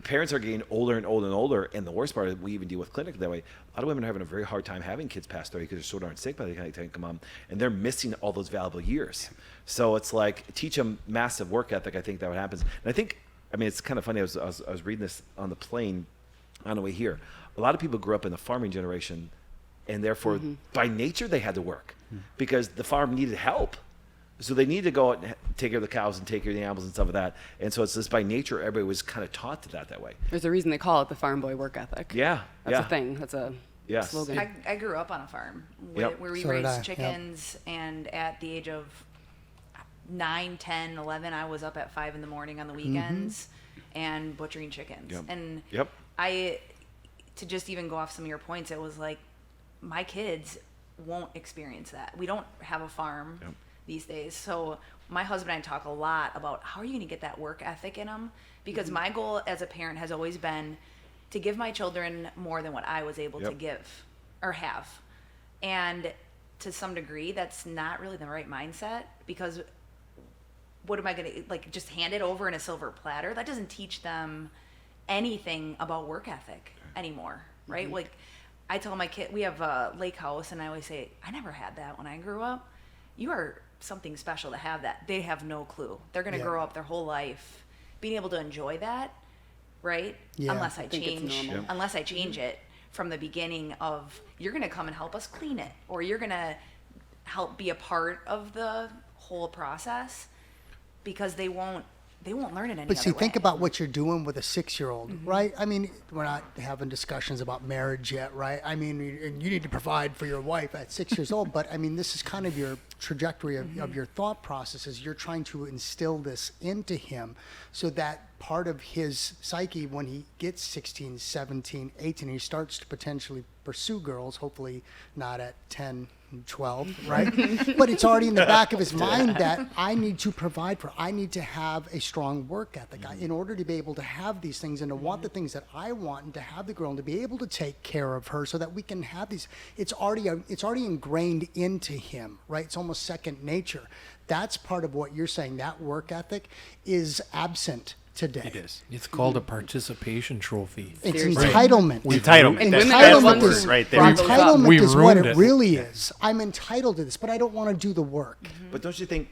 parents are getting older and older and older, and the worst part is we even deal with clinic that way. A lot of women are having a very hard time having kids past 30 because they're so darn sick by the time they come on, and they're missing all those valuable years. So it's like, teach them massive work ethic. I think that what happens, and I think, it's kind of funny. I was reading this on the plane on the way here. A lot of people grew up in the farming generation, and therefore by nature they had to work because the farm needed help. So they need to go out and take care of the cows and take care of the animals and stuff like that. And so it's just by nature, everybody was kind of taught to that way. There's a reason they call it the farm boy work ethic. Yeah. That's a thing. That's a slogan. I grew up on a farm where we So did I. raised chickens, and at the age of 9, 10, 11, I was up at 5 in the morning on the weekends and butchering chickens. Yep. And Yep. to just even go off some of your points, it was like, my kids won't experience that. We don't have a farm these days. So my husband and I talk a lot about how are you going to get that work ethic in them? Because my goal as a parent has always been to give my children more than what I was able to give or have. And to some degree, that's not really the right mindset, because what am I going to, just hand it over in a silver platter? That doesn't teach them anything about work ethic anymore, right? Like, I tell my kid, we have a lake house, and I always say, I never had that when I grew up. You are something special to have that. They have no clue. They're going to grow up their whole life being able to enjoy that, right? Yeah. Unless I think it's change, normal. unless I change it from the beginning of, you're going to come and help us clean it, or you're going to help be a part of the whole process, because they won't learn it any But see, other think way. about what you're doing with a 6-year-old, right? I mean, we're not having discussions about marriage yet, right? I mean, and you need to provide for your wife at 6 years old, but I mean, this is kind of your trajectory of your thought processes. You're trying to instill this into him so that part of his psyche, when he gets 16, 17, 18, he starts to potentially pursue girls, hopefully not at 10, 12, right? But it's already in the back of his mind that I need to provide for, I need to have a strong work ethic in order to be able to have these things and to want the things that I want, and to have the girl and to be able to take care of her so that we can have these. It's already ingrained into him, right? It's almost second nature. That's part of what you're saying. That work ethic is absent today. It is. It's called a participation trophy. It's Seriously. entitlement. Entitlement. And That's women that's are the ones word who right brought there. those up. Entitlement We is what ruined it it. really is. I'm entitled to this, but I don't want to do the work. But don't you think,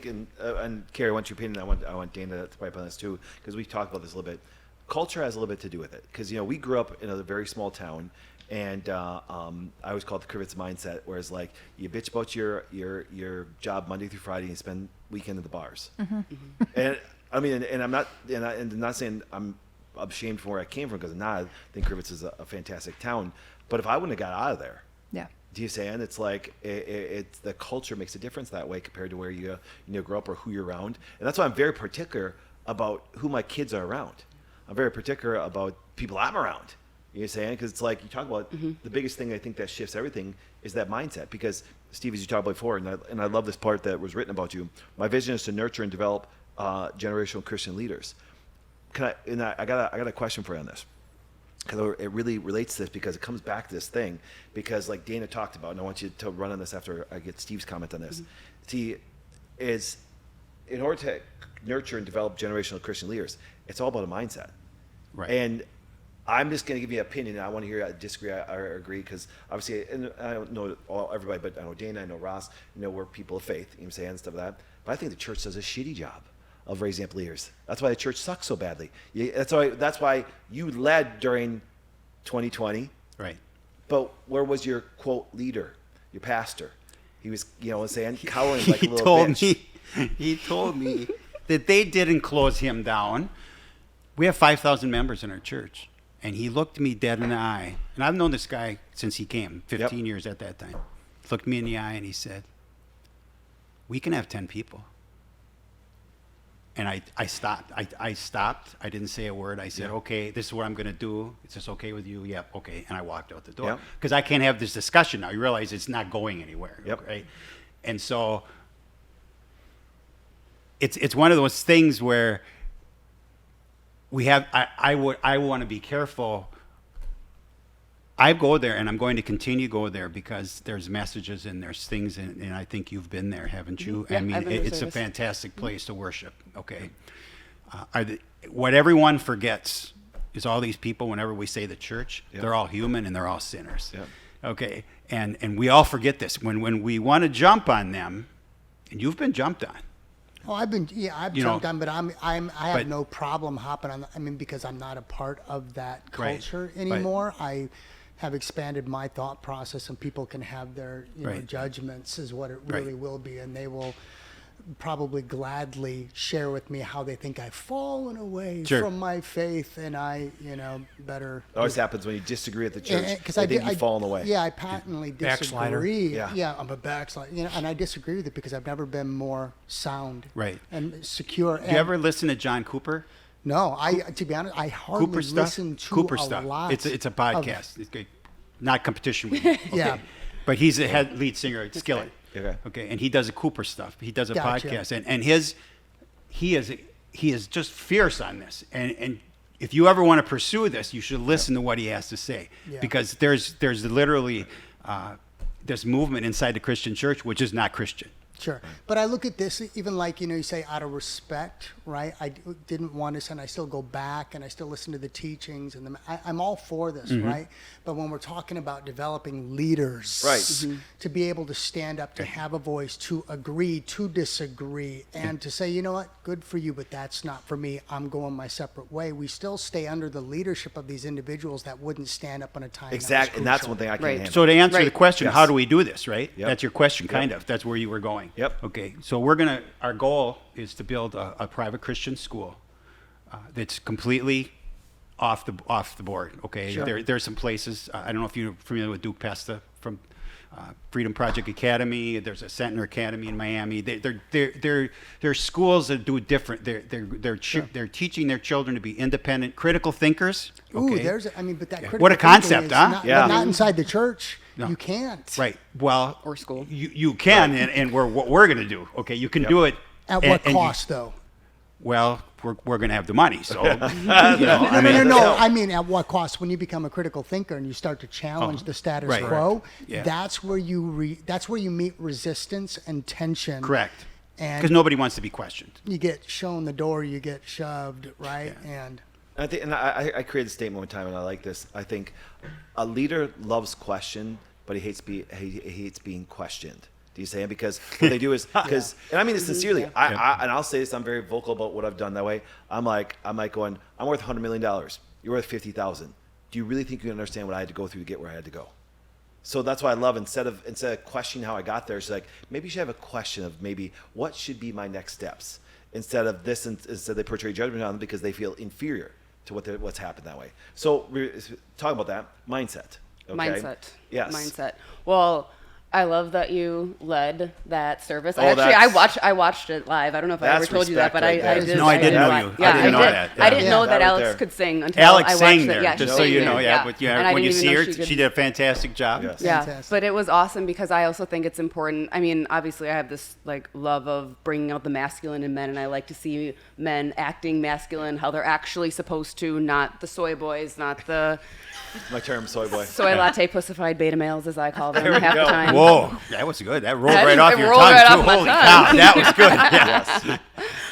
and Carrie, I want your opinion. I want Dana to pipe on this too, because we talked about this a little bit. Culture has a little bit to do with it, because we grew up in a very small town, and I always call it the Krivitz mindset, whereas like you bitch about your job Monday through Friday and you spend weekend at the bars. And I mean, and I'm not, and I'm not saying I'm ashamed from where I came from because I'm not. I think Crivets is a fantastic town. But if I wouldn't have got out of there, Yeah. do you saying it's like it's the culture makes a difference that way compared to where you grow up or who you're around, and that's why I'm very particular about who my kids are around. I'm very particular about people I'm around. You know what I'm saying? Because it's like you talk about the biggest thing I think that shifts everything is that mindset. Because Steve, as you talked about before, and I love this part that was written about you. My vision is to nurture and develop generational Christian leaders. I got a question for you on this. Because it really relates to this because it comes back to this thing because like Dana talked about, and I want you to run on this after I get Steve's comment on this. See, is in order to nurture and develop generational Christian leaders, it's all about a mindset. Right. And I'm just going to give you an opinion. I want to hear I disagree or agree because obviously, and I don't know everybody, but I know Dana, I know Ross, we're people of faith, you know what I'm saying, and stuff like that. But I think the church does a shitty job of raising up leaders. That's why the church sucks so badly. That's why you led during 2020. Right. But where was your quote leader, your pastor? He was, saying, cowering like a He little told bitch. he told me that they didn't close him down. We have 5,000 members in our church. And he looked me dead in the eye. And I've known this guy since he came, 15 years at that time. He looked me in the eye and he said, we can have 10 people. And I stopped. I stopped. I didn't say a word. I said, okay, this is what I'm going to do. Is this okay with you? Yep, okay. And I walked out the door. Yep. Because I can't have this discussion now. You realize it's not going anywhere. Yep. Right? And so it's one of those things where we have, I want to be careful. I go there, and I'm going to continue to go there because there's messages and there's things, and I think you've been there, haven't you? Yeah, I mean, I've been to it's a service. fantastic place to worship, okay? What everyone forgets is all these people, whenever we say the church, they're all human and they're all sinners, okay? And we all forget this. When we want to jump on them, and you've been jumped on. Oh, I've jumped on, but I have but- no problem hopping on. Because I'm not a part of that Right, culture right. anymore. I have expanded my thought process, and people can have their Right. judgments, is what it Right. really will be, and they will probably gladly share with me how they think I've fallen away Sure. from my faith, and I, better. It always happens when you disagree at the church. Because They think you've fallen away. Yeah, I patently Backslider. disagree. Yeah. I'm a backslider. And I disagree with it because I've never been more sound Right. and secure. Do you ever listen to John Cooper? No, to be honest, I hardly Cooper stuff? listen to Cooper a stuff. lot. It's a of- podcast. It's good. Not competition with you. Okay. Yeah. But he's the head lead singer at Skillet. Okay. Okay. And he does a Cooper stuff. He does a Gotcha. podcast. And he is just fierce on this. And if you ever want to pursue this, you should listen to what he has to say. Yeah. Because there's literally this movement inside the Christian church which is not Christian. Sure. But I look at this, even like, you say out of respect, right? I didn't want this, and I still go back and I still listen to the teachings, and I'm all for this, right? But when we're talking about developing leaders, Right. to be able to stand up, to have a voice, to agree, to disagree, and to say, you know what, good for you, but that's not for me. I'm going my separate way. We still stay under the leadership of these individuals that wouldn't stand up in a time. Exactly. And that's crucial. one thing I can't Right. handle. So to answer Right. the question, Yes. how do we do this, right? Yep. That's your question, Yep. kind of. That's where you were going. Yep. Okay. So our goal is to build a private Christian school that's completely off the board. Okay. Sure. There's some places. I don't know if you're familiar with Duke Pesta from Freedom Project Academy. There's a Center Academy in Miami. They're schools that do different. They're teaching their children to be independent, critical thinkers. Ooh, Okay? but that critical What a thinking concept, is huh? Not, Yeah. but not inside the church. No. You can't. Right. Well, Or school. You can, and what we're going to do. Okay, you can do it. At and- what and you- cost, though? well, we're going to have the money. So, No, I mean, at what cost? When you become a critical thinker and you start to challenge the status right. quo, Yeah. that's where you meet resistance and tension. correct. And Because nobody wants to be questioned. you get shown the door, you get shoved, right? And I think, and I created a statement one time, and I like this. I think a leader loves question, but he hates being questioned. Do you say it? Because what they do is because, and I mean this sincerely. And I'll say this. I'm very vocal about what I've done that way. I'm like going. I'm worth $100 million. You're worth 50,000. Do you really think you understand what I had to go through to get where I had to go? So that's why I love instead of questioning how I got there, it's like maybe you should have a question of maybe what should be my next steps instead of this. Instead they portray judgment on them because they feel inferior to what's happened that way. So we're talking about that mindset. Okay? Mindset. Yes. Mindset. Well, I love that you led that service. Oh, I watched it live. I don't know if I ever That's told you that, but respect right I there. did. No, I didn't know live. you. Yeah, I didn't know did. that. I didn't Yeah. know That that right Alex there. could sing until Alex I watched sang it. there, Yeah, just she so you sang know. there, Yeah, but And I when you didn't see even her, know she did a fantastic job. Yes. Yeah, Fantastic. but it was awesome because I also think it's important. I mean, obviously, I have this like love of bringing out the masculine in men, and I like to see men acting masculine, how they're actually supposed to, not the soy boys, not the My term, soy boy. soy latte pussified beta males, as I call them There we half go. the time. Whoa, that was good. That rolled That- right off it your rolled tongue, right too. off my Holy tongue. cow, that was good. Yeah. Yes.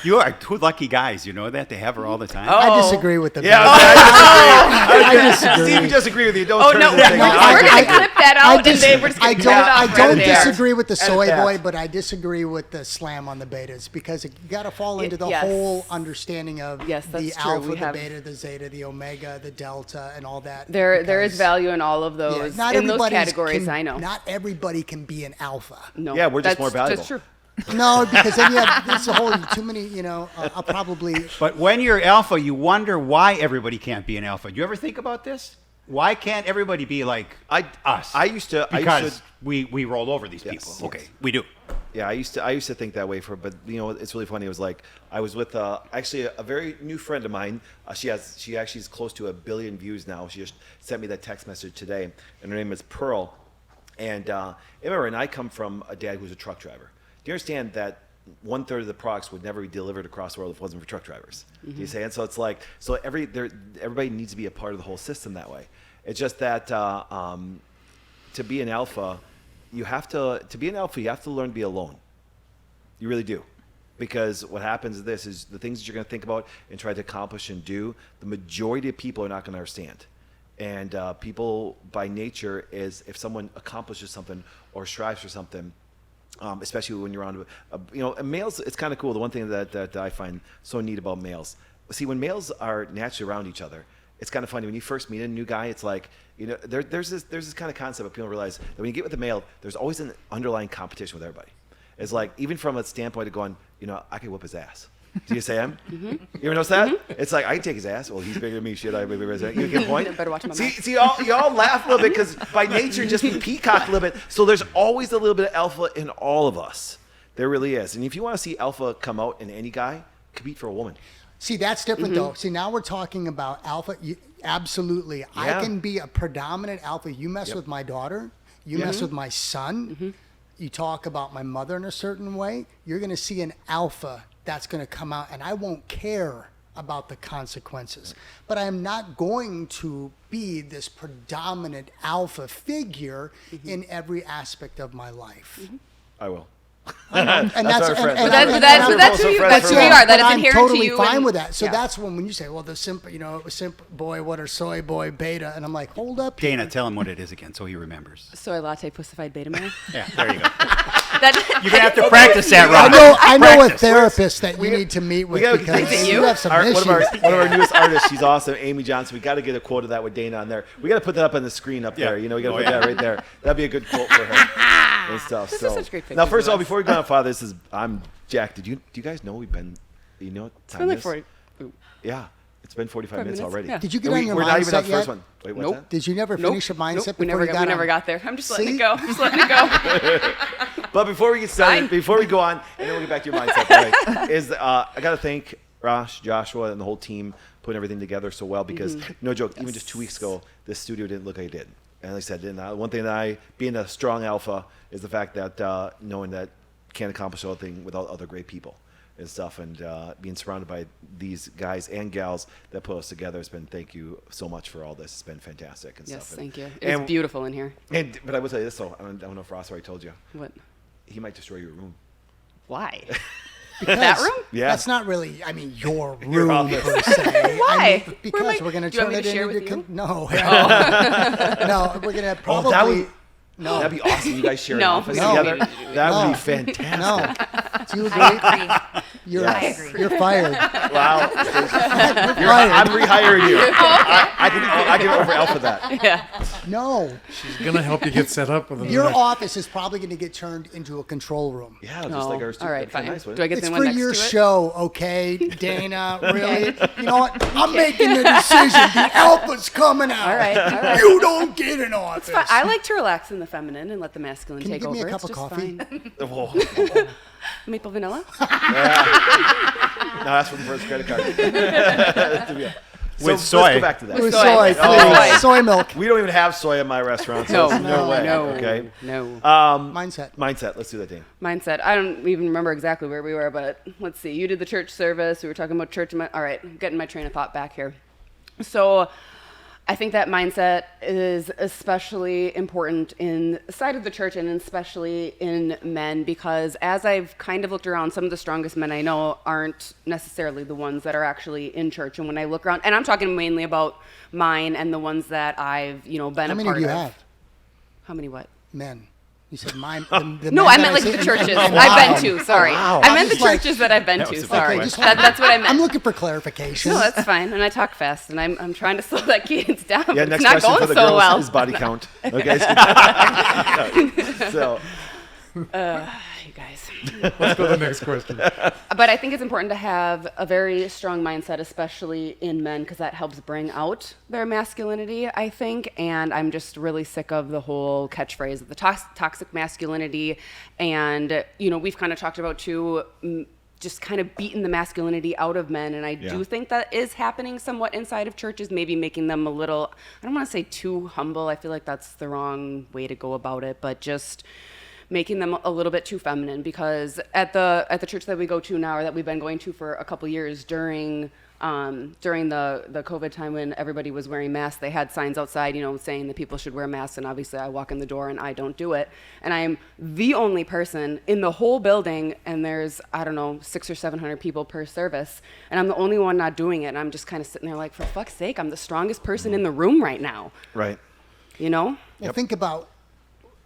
You are two lucky guys. You know that? They have her all the time. Oh. I disagree with the Yeah, I disagree. Steve, we disagree with you. Don't Oh turn no, this thing we're off. gonna clip that out, and then we're just I gonna don't, cut it off I right don't there. disagree with the soy that. boy, but I disagree with the slam on the betas because you got to fall into the Yes. whole understanding of Yes, the that's true. alpha, We the have- beta, the zeta, the omega, the delta, and all that. There is because, value in all of yeah, those. not in those everybody's categories, can- I know. Not everybody can be an alpha. No, Yeah, we're just more valuable. That's true. No, because then you have this whole too many. I'll probably. But when you're alpha, you wonder why everybody can't be an alpha. Do you ever think about this? Why can't everybody be like us? I used to Because we roll over these Yes. people. Yes. Okay, we do. Yeah, I used to think that way but it's really funny. It was like I was with actually a very new friend of mine. She actually is close to 1 billion views now. She just sent me that text message today, and her name is Pearl. And remember, and I come from a dad who's a truck driver. Do you understand that 1/3 of the products would never be delivered across the world if it wasn't for truck drivers? Do you say? And so it's like everybody needs to be a part of the whole system that way. It's just that to be an alpha, you have to learn to be alone. You really do. Because what happens is the things that you're going to think about and try to accomplish and do, the majority of people are not going to understand. And people by nature is if someone accomplishes something or strives for something, especially when you're around, males, it's kind of cool. The one thing that I find so neat about males, see, when males are naturally around each other, it's kind of funny when you first meet a new guy. It's like there's this kind of concept that people realize that when you get with a male, there's always an underlying competition with everybody. It's like even from a standpoint of going, I could whip his ass. Do you say him? You ever notice that? It's like I can take his ass. Well, he's bigger than me. Shit, I bigger than him. You get the point? Better watch my mouth. See, y'all laugh a little bit because by nature, just we peacock a little bit. So there's always a little bit of alpha in all of us. There really is. And if you want to see alpha come out in any guy, compete for a woman. See, that's different though. See, now we're talking about alpha. Absolutely. Yeah. I can be a predominant alpha. You mess with my daughter, you mess with my son, you talk about my mother in a certain way, you're going to see an alpha that's going to come out, and I won't care about the consequences. But I am not going to be this predominant alpha figure in every aspect of my life. I will. And That's our friend. That's who we are. That but is I'm inherent totally to you. fine and- with that. So yeah. that's when you say, well, the simp boy, what are soy boy, beta? And I'm like, hold up. Dana, tell him what it is again so he remembers. Soy latte pussified beta male. Yeah, there you go. That, You're going to have to practice that, I Ron. know a Practice. therapist that you need to meet with gotta- because Is it you have some One issues. of our newest artists, she's awesome, Amy Johnson. We got to get a quote of that with Dana on there. We got to put that up on the screen up there. We got to put that right there. That'd be a good quote for her and stuff. This so is such great now, pictures first of all, of us. before we go on, Father, I'm Jack. Do you guys know we've been? You know what it's time been like it is? 40. Yeah, it's been 45 minutes already. yeah. Did you get And on your we're not even on mindset the first yet? one. Wait, what's Nope. that? Did you never finish your mindset We before you got we never on? got there. I'm just letting See? it go. I'm just letting it go. But before we get started, Fine. before we go on, and then we'll get back to your mindset, right, I got to thank Rosh, Joshua, and the whole team putting everything together so well because, no joke, even just 2 weeks ago, this studio didn't look like it did. And like I said, one thing that being a strong alpha, is the fact that knowing that can't accomplish anything without other great people and stuff, and being surrounded by these guys and gals that put us together has been, thank you so much for all this. It's been fantastic and Yes, stuff. thank you. And- It's beautiful in here. But I will tell you this, though. I don't know if Ross already told you. What? He might destroy your room. Why? Because That room? Yeah. That's not really, your Your room office. per se. Why? Because we're going to Do you want turn me it to share into with you? No. No, we're going to Oh, probably. No. That'd be awesome. You guys share an No. office No. together. That would No. be fantastic. No. Do you agree? I agree. I agree. You're fired. Wow. I'm rehiring you. I can over alpha that. Yeah. No, She's gonna help you get set up with a your office is probably going to get turned into a control room. Yeah, just No. like ours. All right, fine. Nice, Do I get It's the for one next your to it? show, okay, Dana? Really? You know what? I'm making the decision. The alpha's coming out. All right. You don't get an office. But I like to relax in the feminine and let the masculine Can you take give over. me a cup It's of just coffee? fine. Whoa. Maple vanilla? No, that's from the first credit card. With So soy. Let's go back to that. With Soy. soy, please. Oh. Soy milk. We don't even have soy in my restaurant, so there's no way. no, Okay. no. Mindset. Mindset. Let's do that, Dane. Mindset. I don't even remember exactly where we were, but let's see. You did the church service. We were talking about church. All right, getting my train of thought back here. So I think that mindset is especially important inside of the church and especially in men, because as I've kind of looked around, some of the strongest men I know aren't necessarily the ones that are actually in church. And when I look around, and I'm talking mainly about mine and the ones that I've, been How a part of. many do you have? How many what? Men. You said mine. No, I meant like the churches I've been to. Sorry, Wow. I meant the Just like- churches that I've been to. was a Sorry, big question. that's what I meant. I'm looking for clarification. No, that's fine. And I talk fast, and I'm trying to slow that cadence down. Yeah, but next it's not question going for the so girls well. is body count. Okay. So, You guys. Let's go to the next question. But I think it's important to have a very strong mindset, especially in men, because that helps bring out their masculinity, I think. And I'm just really sick of the whole catchphrase of the toxic masculinity. And, we've kind of talked about, too, just kind of beating the masculinity out of men. And I do think that is happening somewhat inside of churches, maybe making them a little, I don't want to say too humble. I feel like that's the wrong way to go about it, but just making them a little bit too feminine, because at the church that we go to now, or that we've been going to for a couple years during the COVID time when everybody was wearing masks, they had signs outside, saying that people should wear masks. And obviously I walk in the door and I don't do it. And I'm the only person in the whole building, and there's, 600 or 700 people per service. And I'm the only one not doing it. And I'm just kind of sitting there like, for fuck's sake, I'm the strongest person in the room right now. right. Well, think about,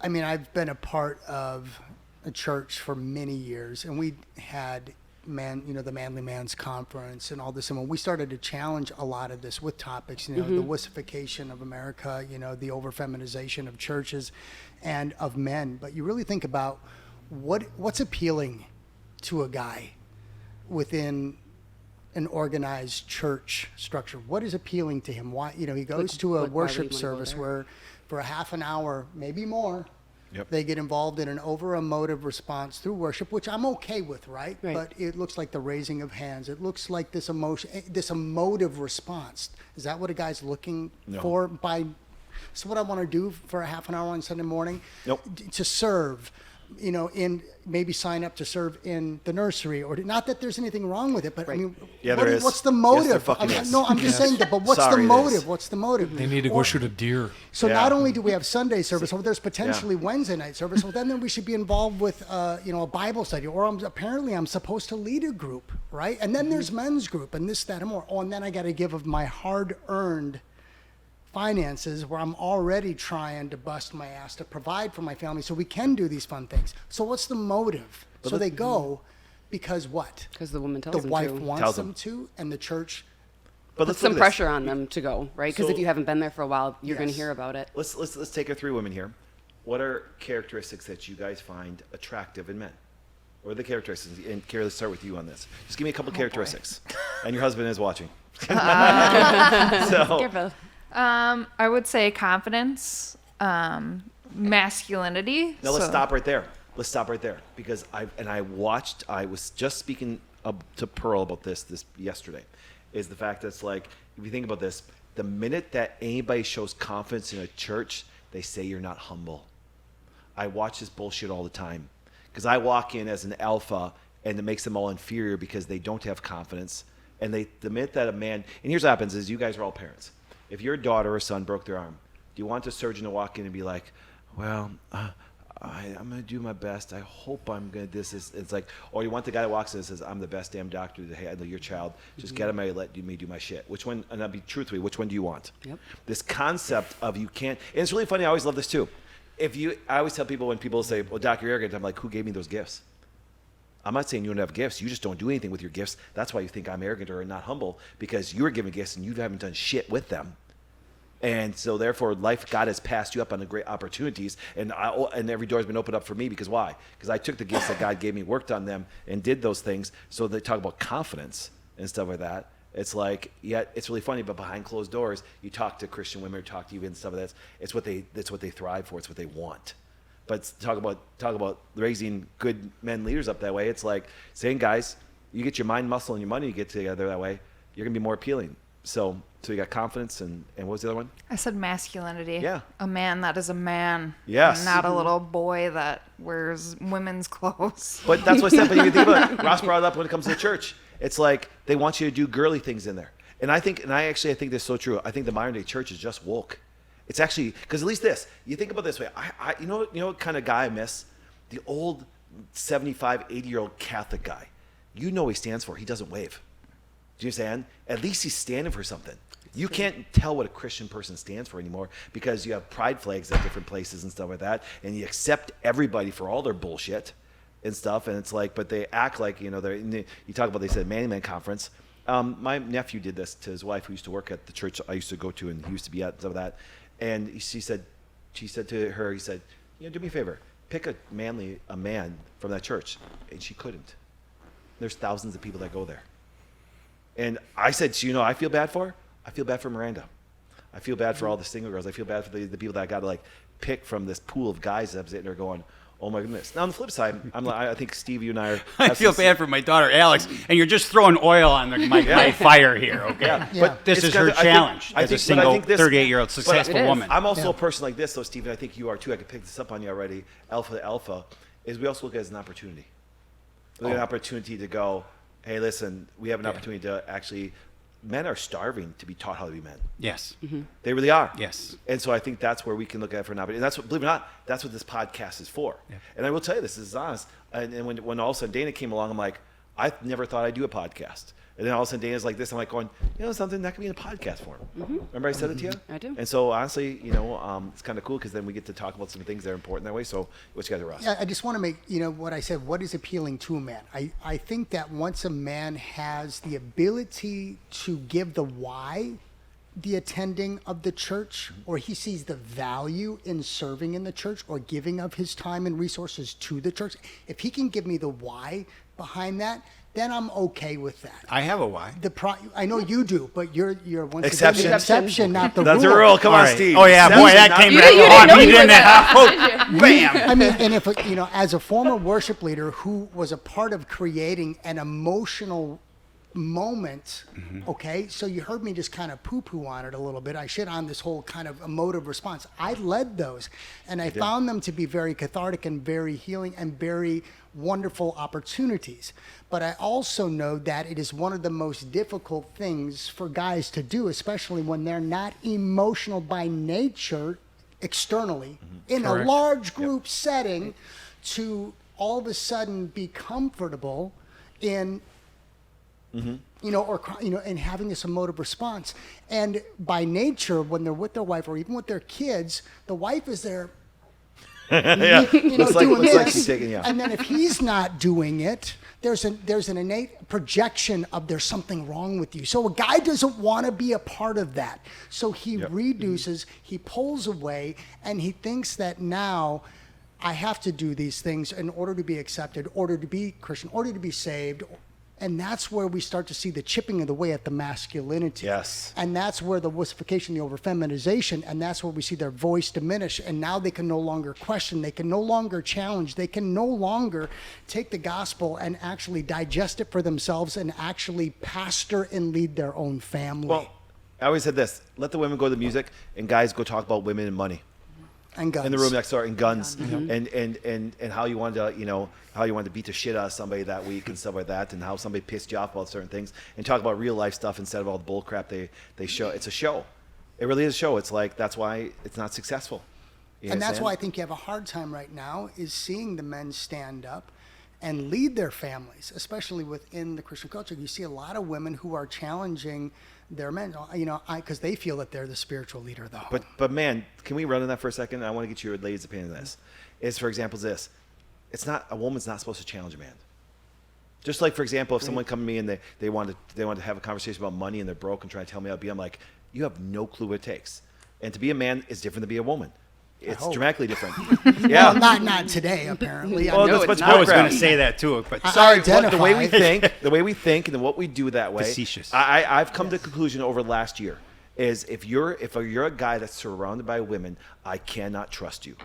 I've been a part of a church for many years, and we had the Manly Man's Conference and all this. And when we started to challenge a lot of this with topics, the wussification of America, the over-feminization of churches and of men. But you really think about what's appealing to a guy within an organized church structure. What is appealing to him? Why, he goes to a why would worship he wanna go service there? where for a half an hour, maybe more, Yep. they get involved in an over-emotive response through worship, which I'm okay with, right? Right. But it looks like the raising of hands. It looks like this emotive response. Is that what a guy's looking for? So what I want to do for a half an hour on Sunday morning? Nope. To serve, in maybe sign up to serve in the nursery, or not that there's anything wrong with it, but Right. Yeah, there is. what's the Yes, motive? there fucking is. No, I'm just saying that. But what's Sorry, the it motive? is. What's the motive? They need to go shoot a deer. So Yeah. not only do we have Sunday service, well, there's potentially Wednesday night service. Well, then we should be involved with, a Bible study, or apparently I'm supposed to lead a group, right? And then there's men's group, and this, that, and more. Oh, and then I got to give of my hard-earned finances, where I'm already trying to bust my ass to provide for my family, so we can do these fun things. So what's the motive? So they go because what? Because the woman tells The them wife to. wants Tells them them. to, and the church. But Put let's some look at this. pressure on them to go, right? Because So- if you haven't been there for a while, you're going to Yes. hear about it. Let's take our three women here. What are characteristics that you guys find attractive in men? What are the characteristics? And Carrie, let's start with you on this. Just give me a couple characteristics. And your husband is watching. So, Careful. I would say confidence, masculinity. now let's So- stop right there. Let's stop right there, because I was just speaking to Pearl about this yesterday, is the fact that it's like, if you think about this, the minute that anybody shows confidence in a church, they say you're not humble. I watch this bullshit all the time, because I walk in as an alpha, and it makes them all inferior because they don't have confidence. And the minute that a man, and here's what happens is, you guys are all parents. If your daughter or son broke their arm, do you want the surgeon to walk in and be like, well, I'm going to do my best. I hope I'm going to it's like, or you want the guy that walks in and says, I'm the best damn doctor to handle your child. Just get him and let me do my shit. Which one, and I'll be truthfully, which one do you want? Yep. This concept of you can't, and it's really funny, I always love this too. I always tell people, when people say, well, Doc, you're arrogant, I'm like, who gave me those gifts? I'm not saying you don't have gifts. You just don't do anything with your gifts. That's why you think I'm arrogant or not humble, because you're given gifts and you haven't done shit with them. And so therefore God has passed you up on the great opportunities, and every door's been opened up for me, because why? Because I took the gifts that God gave me, worked on them, and did those things. So they talk about confidence and stuff like that. It's like, yeah, it's really funny, but behind closed doors, you talk to Christian women or talk to you and stuff like that. It's what they thrive for. It's what they want. But talk about raising good men leaders up that way. It's like saying, guys, you get your mind, muscle, and your money to get together that way, you're gonna be more appealing. So you got confidence, and what was the other one? I said masculinity. Yeah. A man that is a man. Yes. Not a little boy that wears women's clothes. But that's what I said. But you think about it, Ross brought it up when it comes to the church. It's like they want you to do girly things in there. And I think this is so true. I think the modern day church is just woke. It's actually, because at least this, you think about it this way. You know what kind of guy I miss? The old 75, 80-year-old Catholic guy. You know what he stands for. He doesn't wave. Do you understand? At least he's standing for something. You can't tell what a Christian person stands for anymore, because you have pride flags at different places and stuff like that, and you accept everybody for all their bullshit and stuff. And it's like, but they act like, you talk about, they said Man Conference. My nephew did this to his wife, who used to work at the church I used to go to, and he used to be at some of that. And she said to her, he said, do me a favor, pick a man from that church. And she couldn't. There's thousands of people that go there. And I said, I feel bad for her. I feel bad for Miranda. I feel bad for all the single girls. I feel bad for the people that I got to pick from this pool of guys that I'm sitting there going, oh my goodness. Now on the flip side, I think Steve, you and I are. I feel bad for my daughter Alex, and you're just throwing oil on my fire here. Okay, yeah. But this is her challenge as a single 38-year-old successful woman. I'm also a person like this, though, Steve. I think you are too. I could pick this up on you already. Alpha to alpha is we also look at it as an opportunity. We look at an opportunity to go, hey, listen, we have an opportunity to actually. Men are starving to be taught how to be men. Yes. Mm-hmm. They really are. Yes. And so I think that's where we can look at it for an opportunity. And that's what, believe it or not, that's what this podcast is for. Yeah. And I will tell you this is honest. And when all of a sudden Dana came along, I'm like, I never thought I'd do a podcast. And then all of a sudden Dana's like this. I'm like going, something that could be in a podcast form. Mm-hmm. Remember I said it to you? I do. And so honestly, it's kind of cool, because then we get to talk about some things that are important that way. So what you guys are, Ross? Yeah, I just want to make, what I said, what is appealing to a man? I think that once a man has the ability to give the why, the attending of the church, or he sees the value in serving in the church or giving of his time and resources to the church, if he can give me the why behind that, then I'm okay with that. I have a why. I know you do, but you're once Exception. again the exception, not the That's rule. a rule. Come on, right. Steve. Oh yeah, boy, that came back on. He didn't have. Bam. I mean, and if as a former worship leader who was a part of creating an emotional moment, okay, so you heard me just kind of poo-poo on it a little bit. I shit on this whole kind of emotive response. I led those, and I found them to be very cathartic and very healing and very wonderful opportunities. But I also know that it is one of the most difficult things for guys to do, especially when they're not emotional by nature externally in Correct. a large group setting, to all of a sudden be comfortable in and having this emotive response. And by nature, when they're with their wife or even with their kids, the wife is there doing looks this. like she's taking, yeah. And then if he's not doing it, there's an innate projection of there's something wrong with you. So a guy doesn't want to be a part of that. So he reduces, he pulls away, and he thinks that now I have to do these things in order to be accepted, order to be Christian, order to be saved. And that's where we start to see the chipping of the way at the masculinity. Yes. And that's where the wussification, the over-feminization, and that's where we see their voice diminish. And now they can no longer question. They can no longer challenge. They can no longer take the gospel and actually digest it for themselves and actually pastor and lead their own family. Well, I always said this: let the women go to music, and guys go talk about women and money. And guns. In the room next door, and guns, and how you wanted to beat the shit out of somebody that week and stuff like that, and how somebody pissed you off about certain things, and talk about real life stuff instead of all the bull crap they show. It's a show. It really is a show. It's like, that's why it's not successful. And that's why I think you have a hard time right now is seeing the men stand up and lead their families, especially within the Christian culture. You see a lot of women who are challenging their men, because they feel that they're the spiritual leader of the home. But man, can we run on that for a second? I want to get your ladies' opinion on this. Is, for example, this: a woman's not supposed to challenge a man. Just like, for example, if someone come to me and they want to have a conversation about money and they're broke and trying to tell me how to be, I'm like, you have no clue what it takes. And to be a man is different than to be a woman. It's dramatically different. Yeah. Well, not today, apparently. Well, No, that's it's much not. more I was going crap. to say that too, but Sorry, Identify. the way we think, and what we do that way. Facetious. I've come to the conclusion over the last year is if you're a guy that's surrounded by women, I cannot trust you.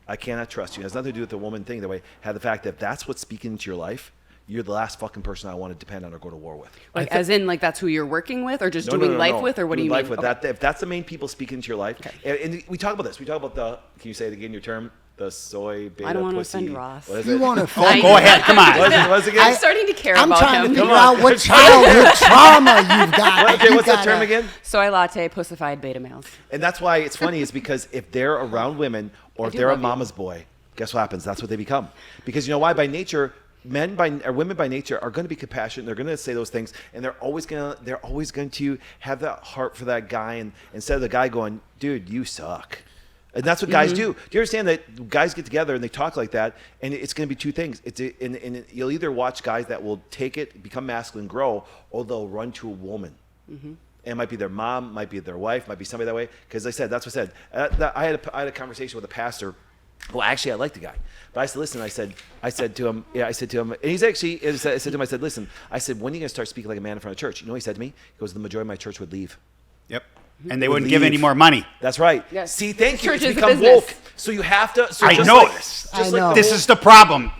I cannot trust you. It has nothing to do with the woman thing. The way had the fact that if that's what's speaking into your life, you're the last fucking person I want to depend on or go to war with. Like, as in, like, that's who you're working with, or just No, doing no, life no. with, or what do Doing you life mean? with Okay. that? If that's the main people speaking into your life, and we talk about this. We talk about can you say it again? Your term, the soy beta. I don't want to pussy. offend Ross. What is You it? want to go ahead. Come on. What is it again? I'm starting to care I'm about trying him. to figure out what childhood trauma you've got. Okay, You what's that gotta- term again? Soy latte, pussified beta males. And that's why it's funny is because if they're around women or I if do they're a love you. mama's boy, guess what happens? That's what they become. Because you know why? By nature, women by nature are going to be compassionate. They're going to say those things, and they're always going to have that heart for that guy. And instead of the guy going, "Dude, you suck," and that's what guys do. Do you understand that guys get together and they talk like that? And it's going to be two things. And you'll either watch guys that will take it, become masculine, grow, or they'll run to a woman. And it might be their mom, might be their wife, might be somebody that way. Because that's what I said. I had a conversation with a pastor. Well, actually, I like the guy, but I said, listen. I said to him, and he's actually. I said to him, I said, listen. I said, when are you going to start speaking like a man in front of church? You know what he said to me? He goes, the majority of my church would leave. Yep. And they Would wouldn't give leave. any more money. That's right. Yes. See, thank you. Church It's is a become business. woke. So you have to. So I just know like, this. I know. the This whole- is the problem.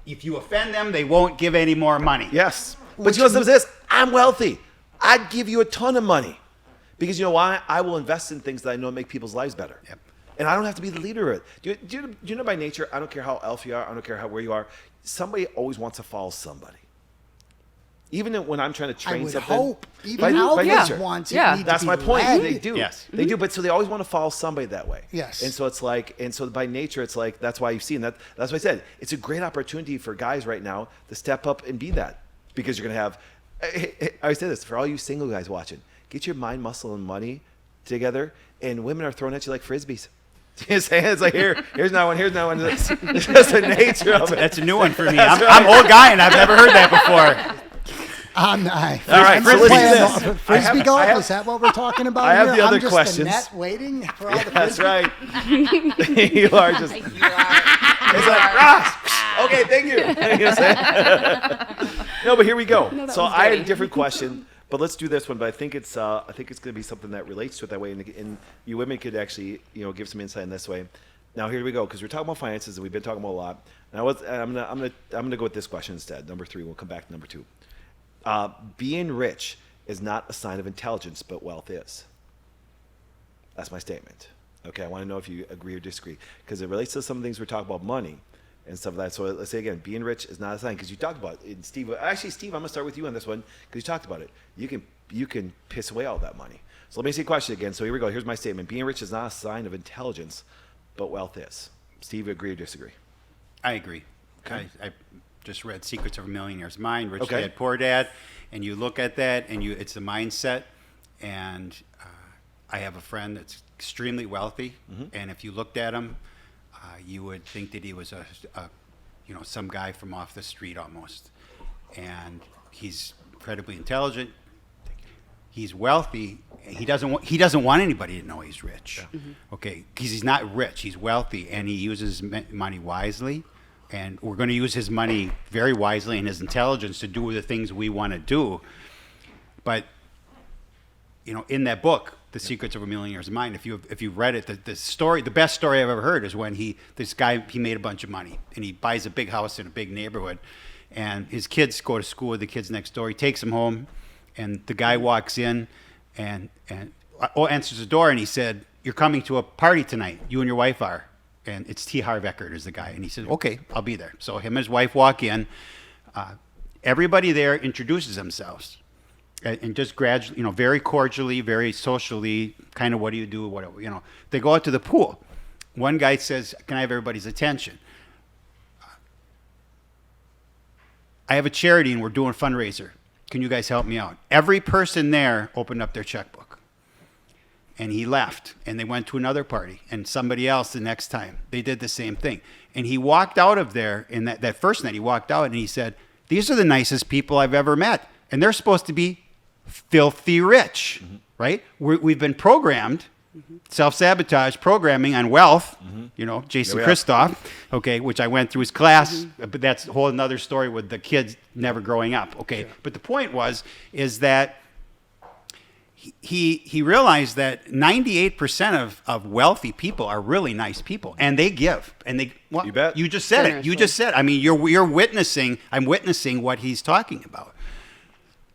If you offend them, they won't give any more money. Yes. But you know what's this? I'm wealthy. I'd give you a ton of money. Because you know why? I will invest in things that I know make people's lives better. Yep. And I don't have to be the leader of it. Do you know by nature, I don't care how elf you are, I don't care where you are, somebody always wants to follow somebody. Even when I'm trying to train I would something. hope. by- Even by nature. alphas want Yeah. to need That's to my be point. led. They do. Yes. They do. But so they always want to follow somebody that way. Yes. And so it's like, and so by nature, it's like, that's why you've seen that. That's why I said, it's a great opportunity for guys right now to step up and be that. Because you're going to have, I always say this, for all you single guys watching, get your mind, muscle, and money together, and women are thrown at you like Frisbees. You know what I'm saying? It's like, here's not one, here's not one. It's just the nature of it. That's a new one for me. That's I'm old guy and I've never heard that before. All right, so I'm listen to playing this. Frisbee golf. I have- Is that what we're talking about I have here? the other I'm just questions. a net waiting for all the That's Frisbee. right. You are just. You are. It's like, Ross, okay, thank you. You know what I'm saying? No, but here we go. No, that So was I had a dirty. different question, but let's do this one. But I think it's going to be something that relates to it that way, and you women could actually give some insight in this way. Now here we go, because we're talking about finances and we've been talking about a lot. And I'm gonna go with this question instead. Number 3. We'll come back to number 2. Being rich is not a sign of intelligence, but wealth is. That's my statement. Okay, I want to know if you agree or disagree, because it relates to some of the things we're talking about, money and stuff like that. So let's say again, being rich is not a sign, because you talked about it. And Steve, I'm gonna start with you on this one, because you talked about it. You can piss away all that money. So let me see the question again. So here we go. Here's my statement: being rich is not a sign of intelligence, but wealth is. Steve, agree or disagree? I agree. I just read Secrets of a Millionaire's Mind, Rich Okay. Dad, Poor Dad, and you look at that, and it's a mindset. And I have a friend that's extremely wealthy, and if you looked at him, you would think that he was some guy from off the street almost. And he's incredibly intelligent. He's wealthy. He doesn't want anybody to know he's rich. Okay, because he's not rich. He's wealthy, and he uses money wisely. And we're going to use his money very wisely and his intelligence to do the things we want to do. But in that book, The Secrets of a Millionaire's Mind, if you read it, the best story I've ever heard is when this guy made a bunch of money and he buys a big house in a big neighborhood, and his kids go to school with the kids next door. He takes them home, and the guy walks in and answers the door, and he said, "You're coming to a party tonight. You and your wife are." And it's T. Harv Eckert is the guy. And he said, "Okay, I'll be there." So him and his wife walk in. Everybody there introduces themselves. And just gradually, very cordially, very socially, kind of, what do you do, whatever, They go out to the pool. One guy says, "Can I have everybody's attention? I have a charity and we're doing a fundraiser. Can you guys help me out?" Every person there opened up their checkbook. And he left, and they went to another party, and somebody else the next time. They did the same thing. And he walked out of there, and that first night he walked out, and he said, these are the nicest people I've ever met. And they're supposed to be filthy rich, right? We've been programmed, self-sabotage programming on wealth, Jason Yeah, we are. Christoph, okay, which I went through his class, but that's a whole another story with the kids never growing up, okay? But the point is that he realized that 98% of wealthy people are really nice people, and they give, and they. Well, You bet. You just said it. You just said. I mean, you're witnessing. I'm witnessing what he's talking about.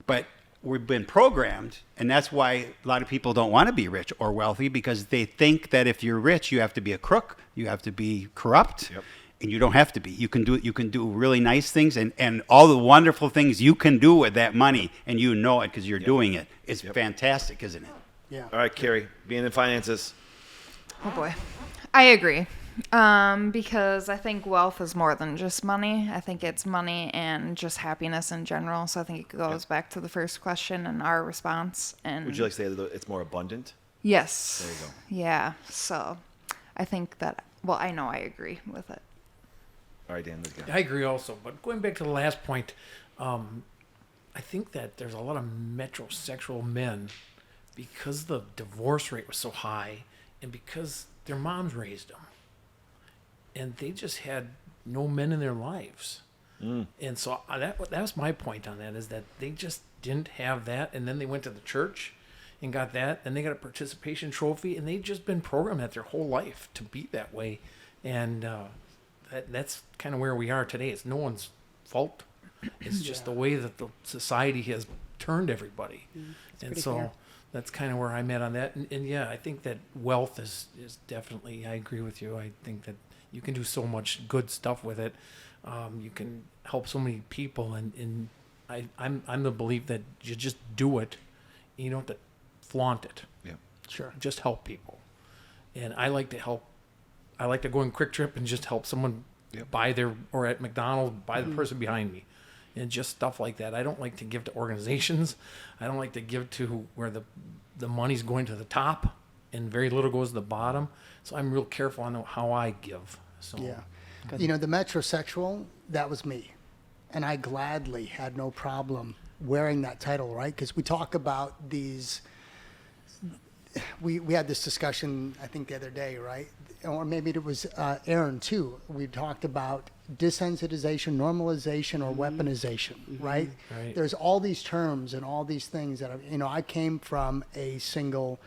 But we've been programmed, and that's why a lot of people don't want to be rich or wealthy, because they think that if you're rich, you have to be a crook, you have to be corrupt. Yep. And you don't have to be. You can do it. You can do really nice things, and all the wonderful things you can do with that money, and you know it because you're doing it. It's fantastic, isn't it? Yeah. All right, Carrie, being in finances. Oh boy. I agree. Because I think wealth is more than just money. I think it's money and just happiness in general. So I think it goes back to the first question and our response. And Would you like to say that it's more abundant? yes. There you go. Yeah. So I think that, well, I know I agree with it. All right, Dan, let's go. I agree also, but going back to the last point, I think that there's a lot of metrosexual men, because the divorce rate was so high and because their moms raised them and they just had no men in their lives. And so that was my point on that, is that they just didn't have that, and then they went to the church and got that, and they got a participation trophy, and they've just been programmed that their whole life to be that way. And that's kind of where we are today. It's no one's fault. It's just the way that the society has turned everybody. And so fair. that's kind of where I'm at on that. And yeah, I think that wealth is definitely, I agree with you. I think that you can do so much good stuff with it. You can help so many people. And I'm the belief that you just do it. You don't have to flaunt it. Yeah. Sure. Just help people. And I like to help. I like to go in Quick Trip and just help someone buy or at McDonald's, buy the person behind me. And just stuff like that. I don't like to give to organizations. I don't like to give to where the money's going to the top and very little goes to the bottom. So I'm real careful on how I give. So Yeah. The metrosexual, that was me. And I gladly had no problem wearing that title, right? Because we talk about these, we had this discussion, I think, the other day, right? Or maybe it was Aaron, too. We talked about desensitization, normalization, or weaponization, right? Right. There's all these terms and all these things that, I came from a single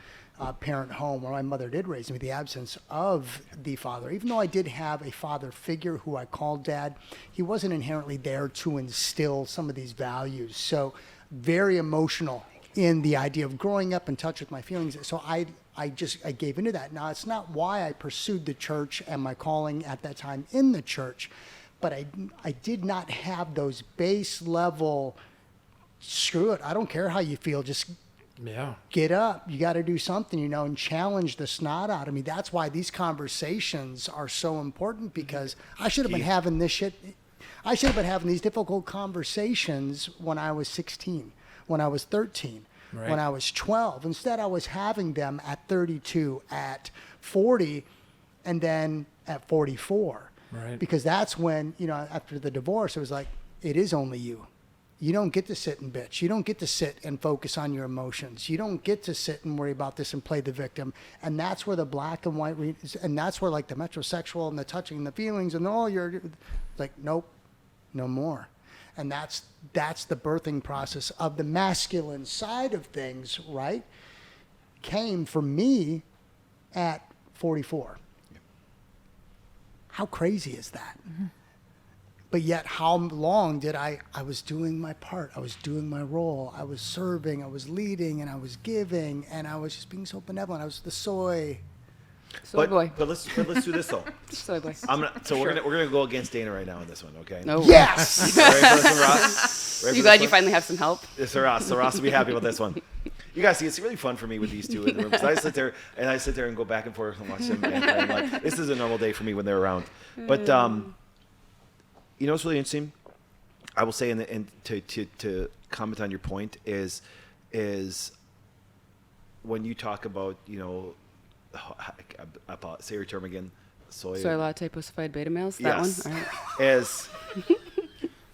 parent home where my mother did raise me, the absence of the father. Even though I did have a father figure who I called dad, he wasn't inherently there to instill some of these values. So very emotional in the idea of growing up in touch with my feelings. So I gave into that. Now, it's not why I pursued the church and my calling at that time in the church, but I did not have those base level, screw it, I don't care how you feel, just get up. You got to do something, and challenge the snot out of me. That's why these conversations are so important, because I should have been having this shit. I should have been having these difficult conversations when I was 16, when I was 13, when I was 12. Instead, I was having them at 32, at 40, and then at 44. Right. Because that's when, after the divorce, it was like, it is only you. You don't get to sit and bitch. You don't get to sit and focus on your emotions. You don't get to sit and worry about this and play the victim. And that's where the black and white, and that's where like the metrosexual and the touching and the feelings and you're like, nope, no more. And that's the birthing process of the masculine side of things, right? Came for me at 44. How crazy is that? Mm-hmm. But yet, how long did I was doing my part. I was doing my role. I was serving. I was leading, and I was giving, and I was just being so benevolent. I was the soy boy. But let's do this though. Soy boy. We're gonna go against Dana right now in this one, okay? No. Yes. Ready for this one, Ross? Ready You for glad this you one? finally have some help? So Ross will be happy with this one. You guys see, it's really fun for me with these two in the room, because I sit there and go back and forth and watch them. And like, this is a normal day for me when they're around. But what's really interesting? I will say, and to comment on your point is when you talk about, say your term again, soy Soy latte pussified beta males. That Yes. one. All right. is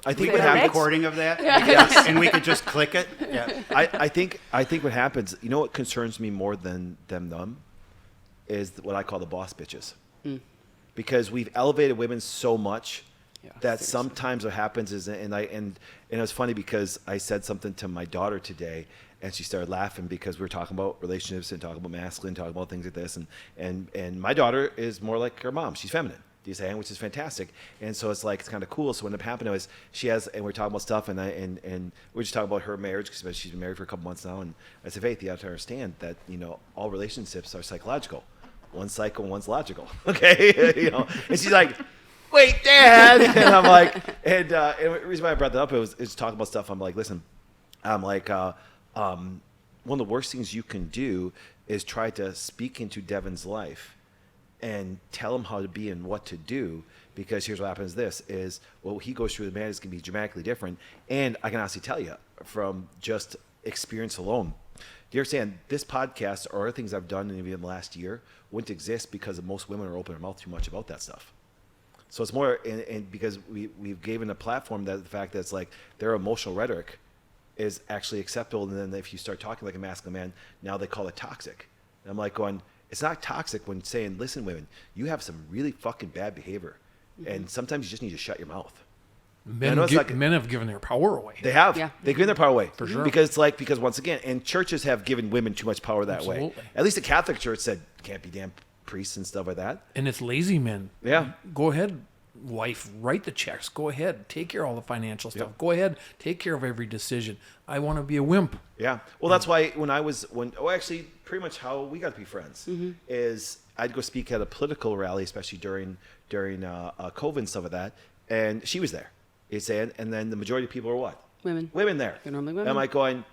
I think we what have a happens. recording of that, and we could just click it. Yeah. I think what happens. You know what concerns me more than them is what I call the boss bitches, because we've elevated women so much that seriously. sometimes what happens is, and it was funny because I said something to my daughter today, and she started laughing because we were talking about relationships and talking about masculine, talking about things like this, and my daughter is more like her mom. She's feminine. Do you say, which is fantastic, and so it's kind of cool. So what ended up happening was she has, and we're talking about stuff, and we're just talking about her marriage because she's been married for a couple months now, and I said, Faith, you have to understand that all relationships are psychological. One's psycho, and one's logical. Okay, and she's like, wait, Dad, and I'm like, and the reason why I brought that up is talking about stuff. I'm like, listen, I'm like, one of the worst things you can do is try to speak into Devin's life and tell him how to be and what to do, because here's what happens. This is what he goes through. The man is going to be dramatically different, and I can honestly tell you from just experience alone. Do you understand? This podcast or other things I've done in the last year wouldn't exist because most women are opening their mouth too much about that stuff. So it's more, and because we've given a platform that the fact that it's like their emotional rhetoric is actually acceptable, and then if you start talking like a masculine man, now they call it toxic. And I'm like going, it's not toxic when saying, listen, women, you have some really fucking bad behavior, and sometimes you just need to shut your mouth. Men have given their power away. They have. Yeah. They've given their power away. For sure. Because once again, and churches have given women too much power that way. Absolutely. At least the Catholic Church said, can't be damn priests and stuff like that. And it's lazy men. Yeah. Go ahead, wife, write the checks. Go ahead, take care of all the financial stuff. Yep. Go ahead, take care of every decision. I want to be a wimp. Yeah. Well, that's why actually pretty much how we got to be friends is I'd go speak at a political rally, especially during COVID and stuff like that. And she was there. You saying, and then the majority of people are what? Women there. They're normally women. Am I going,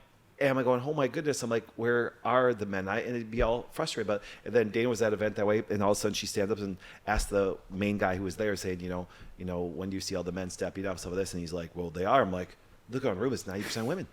oh my goodness. I'm like, where are the men? And it'd be all frustrated. But and then Dana was at that event that way, and all of a sudden she stands up and asked the main guy who was there, saying, when do you see all the men stepping up, some of this? And he's like, well, they are. I'm like, look on room, it's 90% women.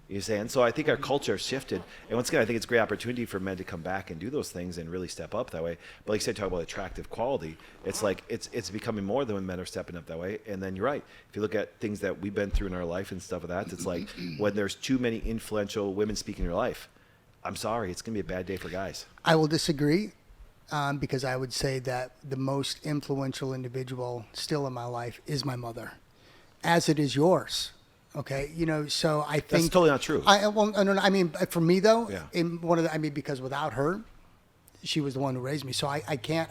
You're saying? So I think our culture shifted. And once again, I think it's a great opportunity for men to come back and do those things and really step up that way. But like you said, talk about attractive quality. It's like it's becoming more than when men are stepping up that way. And then you're right. If you look at things that we've been through in our life and stuff like that, it's like when there's too many influential women speaking in your life, I'm sorry, it's going to be a bad day for guys. I will disagree because I would say that the most influential individual still in my life is my mother, as it is yours. Okay, so I think That's totally not true. I mean, for me though, Yeah. because without her, she was the one who raised me. So I can't.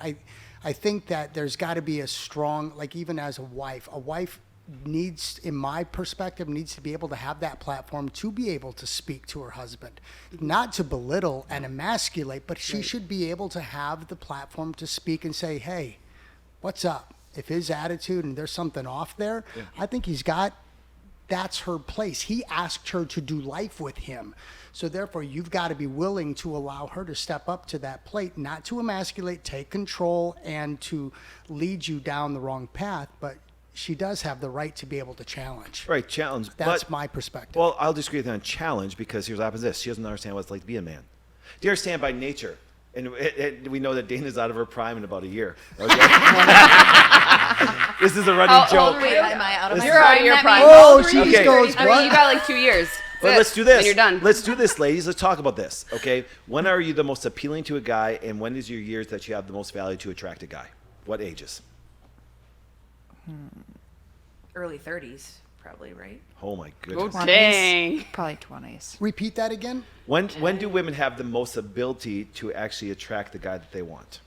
I think that there's got to be a strong, like even as a wife needs, in my perspective, needs to be able to have that platform to be able to speak to her husband, not to belittle and emasculate, but she should be able to have the platform to speak and say, hey, what's up? If his attitude and there's something off there, I think that's her place. He asked her to do life with him. So therefore, you've got to be willing to allow her to step up to that plate, not to emasculate, take control, and to lead you down the wrong path. But she does have the right to be able to challenge. Right, challenge. That's my perspective. Well, I'll disagree with you on challenge because here's what happens this. She doesn't understand what it's like to be a man. Do you understand by nature? And we know that Dana's out of her prime in about a year. Okay? This is a running joke. Wait, am I out of my You're out of your That prime. means- Oh, Okay. she goes, I mean, you got like 2 years. But let's do this. Then you're done. Let's do this, ladies. Let's talk about this, okay? When are you the most appealing to a guy, and when is your years that you have the most value to attract a guy? What ages? Early 30s, probably, right? Oh, my goodness. Oh, dang. Probably 20s. repeat that again. When do women have the most ability to actually attract the guy that they want?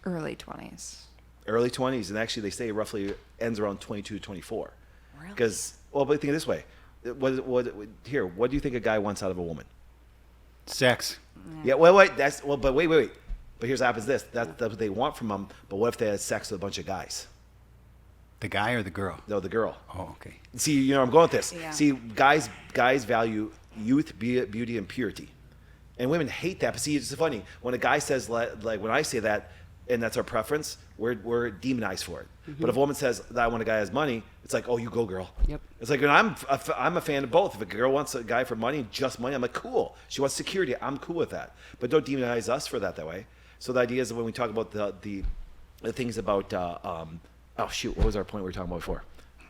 Early 20s. Early 20s, and actually they say it roughly ends around 22 to 24. Really? Because, well, but think of it this way. What do you think a guy wants out of a woman? Sex. Yeah, wait. But wait. But here's what happens this. That's what they want from them. But what if they had sex with a bunch of guys? The guy or the girl? No, the girl. Oh, okay. See, I'm going with this. Yeah. See, guys value youth, beauty, and purity. And women hate that. But see, it's funny. When a guy says, like when I say that, and that's our preference, we're demonized for it. But if a woman says that I want a guy who has money, it's like, oh, you go, girl. Yep. It's like, and I'm a fan of both. If a girl wants a guy for money, just money, I'm like, cool. She wants security. I'm cool with that. But don't demonize us for that way. So the idea is that when we talk about the things about, oh shoot, what was our point we were talking about before?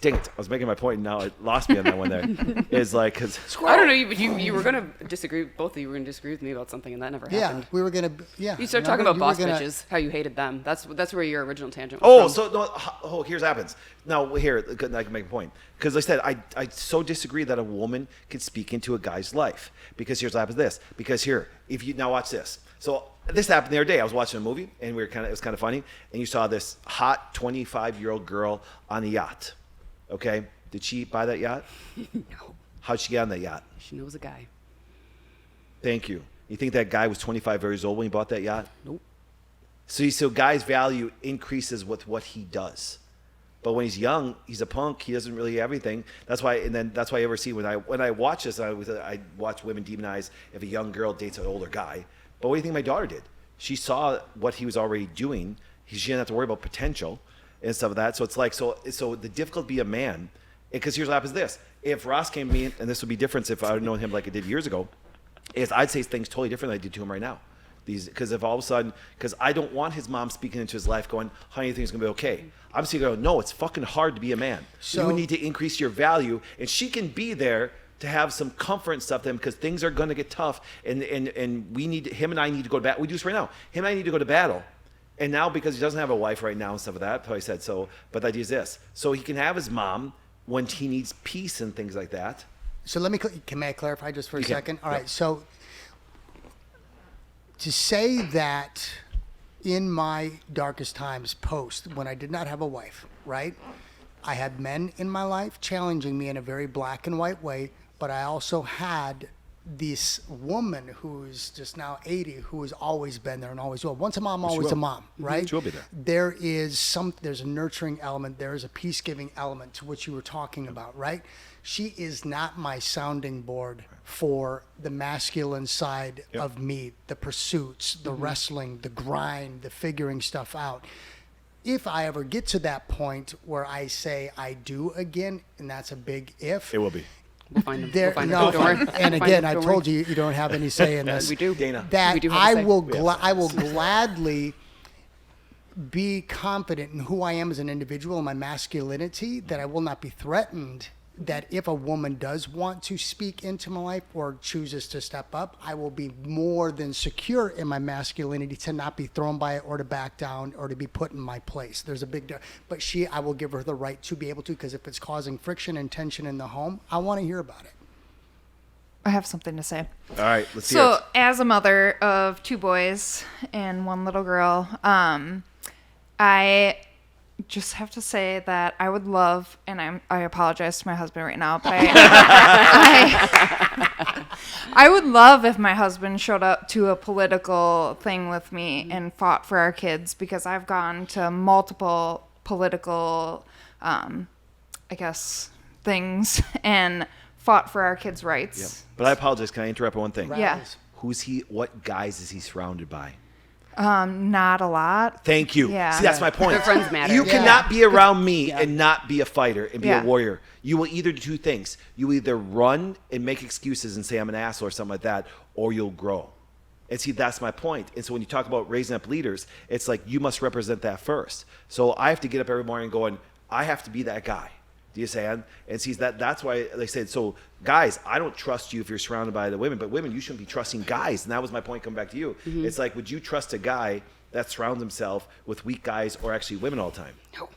dang it, I was making my point and now it lost me on that one there. Is like, because I don't know. You were gonna disagree. Both of you were gonna disagree with me about something, and that never happened. we were gonna. Yeah. You started talking about boss bitches, how you hated them. That's where your original tangent was from. here's what happens. Now here, I can make a point because like I said I so disagree that a woman can speak into a guy's life because here's what happens. Because here, if you now watch this. So this happened the other day. I was watching a movie and it was kind of funny, and you saw this hot 25-year-old girl on a yacht. Okay, did she buy that yacht? No. How'd she get on that yacht? She knows a guy. Thank you. You think that guy was 25 years old when he bought that yacht? Nope. So guy's value increases with what he does. But when he's young, he's a punk. He doesn't really have everything. That's why I ever see when I watch this, I watch women demonize if a young girl dates an older guy. But what do you think my daughter did? She saw what he was already doing. She didn't have to worry about potential and stuff like that. So it's like, so the difficulty of a man, because here's what happens this. If Ross came to me, and this would be different if I had known him like I did years ago, is I'd say things totally different than I did to him right now. Because if all of a sudden, because I don't want his mom speaking into his life going, honey, you think it's going to be okay? I'm sitting going, no, it's fucking hard to be a man. So you need to increase your value. And she can be there to have some comfort and stuff then because things are going to get tough. And we need, him and I need to go to battle. We do this right now. Him and I need to go to battle. And now because he doesn't have a wife right now and stuff like that, probably said so. But the idea is this. So he can have his mom when he needs peace and things like that. So may I clarify just for a second? All Yeah. right. So to say that in my darkest times post, when I did not have a wife, right? I had men in my life challenging me in a very black and white way, but I also had this woman who's just now 80, who has always been there and always will. Once a mom, always a mom, right? She will be there. There's a nurturing element. There's a peace-giving element to what you were talking about, right? She is not my sounding board for the masculine side of me, the pursuits, the wrestling, the grind, the figuring stuff out. If I ever get to that point where I say I do again, and that's a big if. It will be. We'll find them. And again, I told you you don't have any say in this. We do. Dana. That We do have I a say. will gladly be confident in who I am as an individual and my masculinity, that I will not be threatened, that if a woman does want to speak into my life or chooses to step up, I will be more than secure in my masculinity to not be thrown by it or to back down or to be put in my place. There's a big difference. But I will give her the right to be able to, because if it's causing friction and tension in the home, I want to hear about it. I have something to say. All right, let's hear So, it. as a mother of 2 boys and 1 little girl, I just have to say that I would love, and I apologize to my husband right now, but I would love if my husband showed up to a political thing with me and fought for our kids, because I've gone to multiple political, things and fought for our kids' rights. Yep. But I apologize. Can I interrupt one thing? Yeah. What guys is he surrounded by? Not a lot. Thank you. Yeah. See, that's my point. Their friends matter. You Yeah. cannot be around me and not be a fighter and be Yeah. a warrior. You will either do 2 things. You will either run and make excuses and say I'm an asshole or something like that, or you'll grow. And see, that's my point. And so when you talk about raising up leaders, it's like you must represent that first. So I have to get up every morning going, I have to be that guy. Do you understand? And see, that's why they said, so guys, I don't trust you if you're surrounded by the women, but women, you shouldn't be trusting guys. And that was my point coming back to you. Mm-hmm. It's like, would you trust a guy that surrounds himself with weak guys or actually women all the time? No,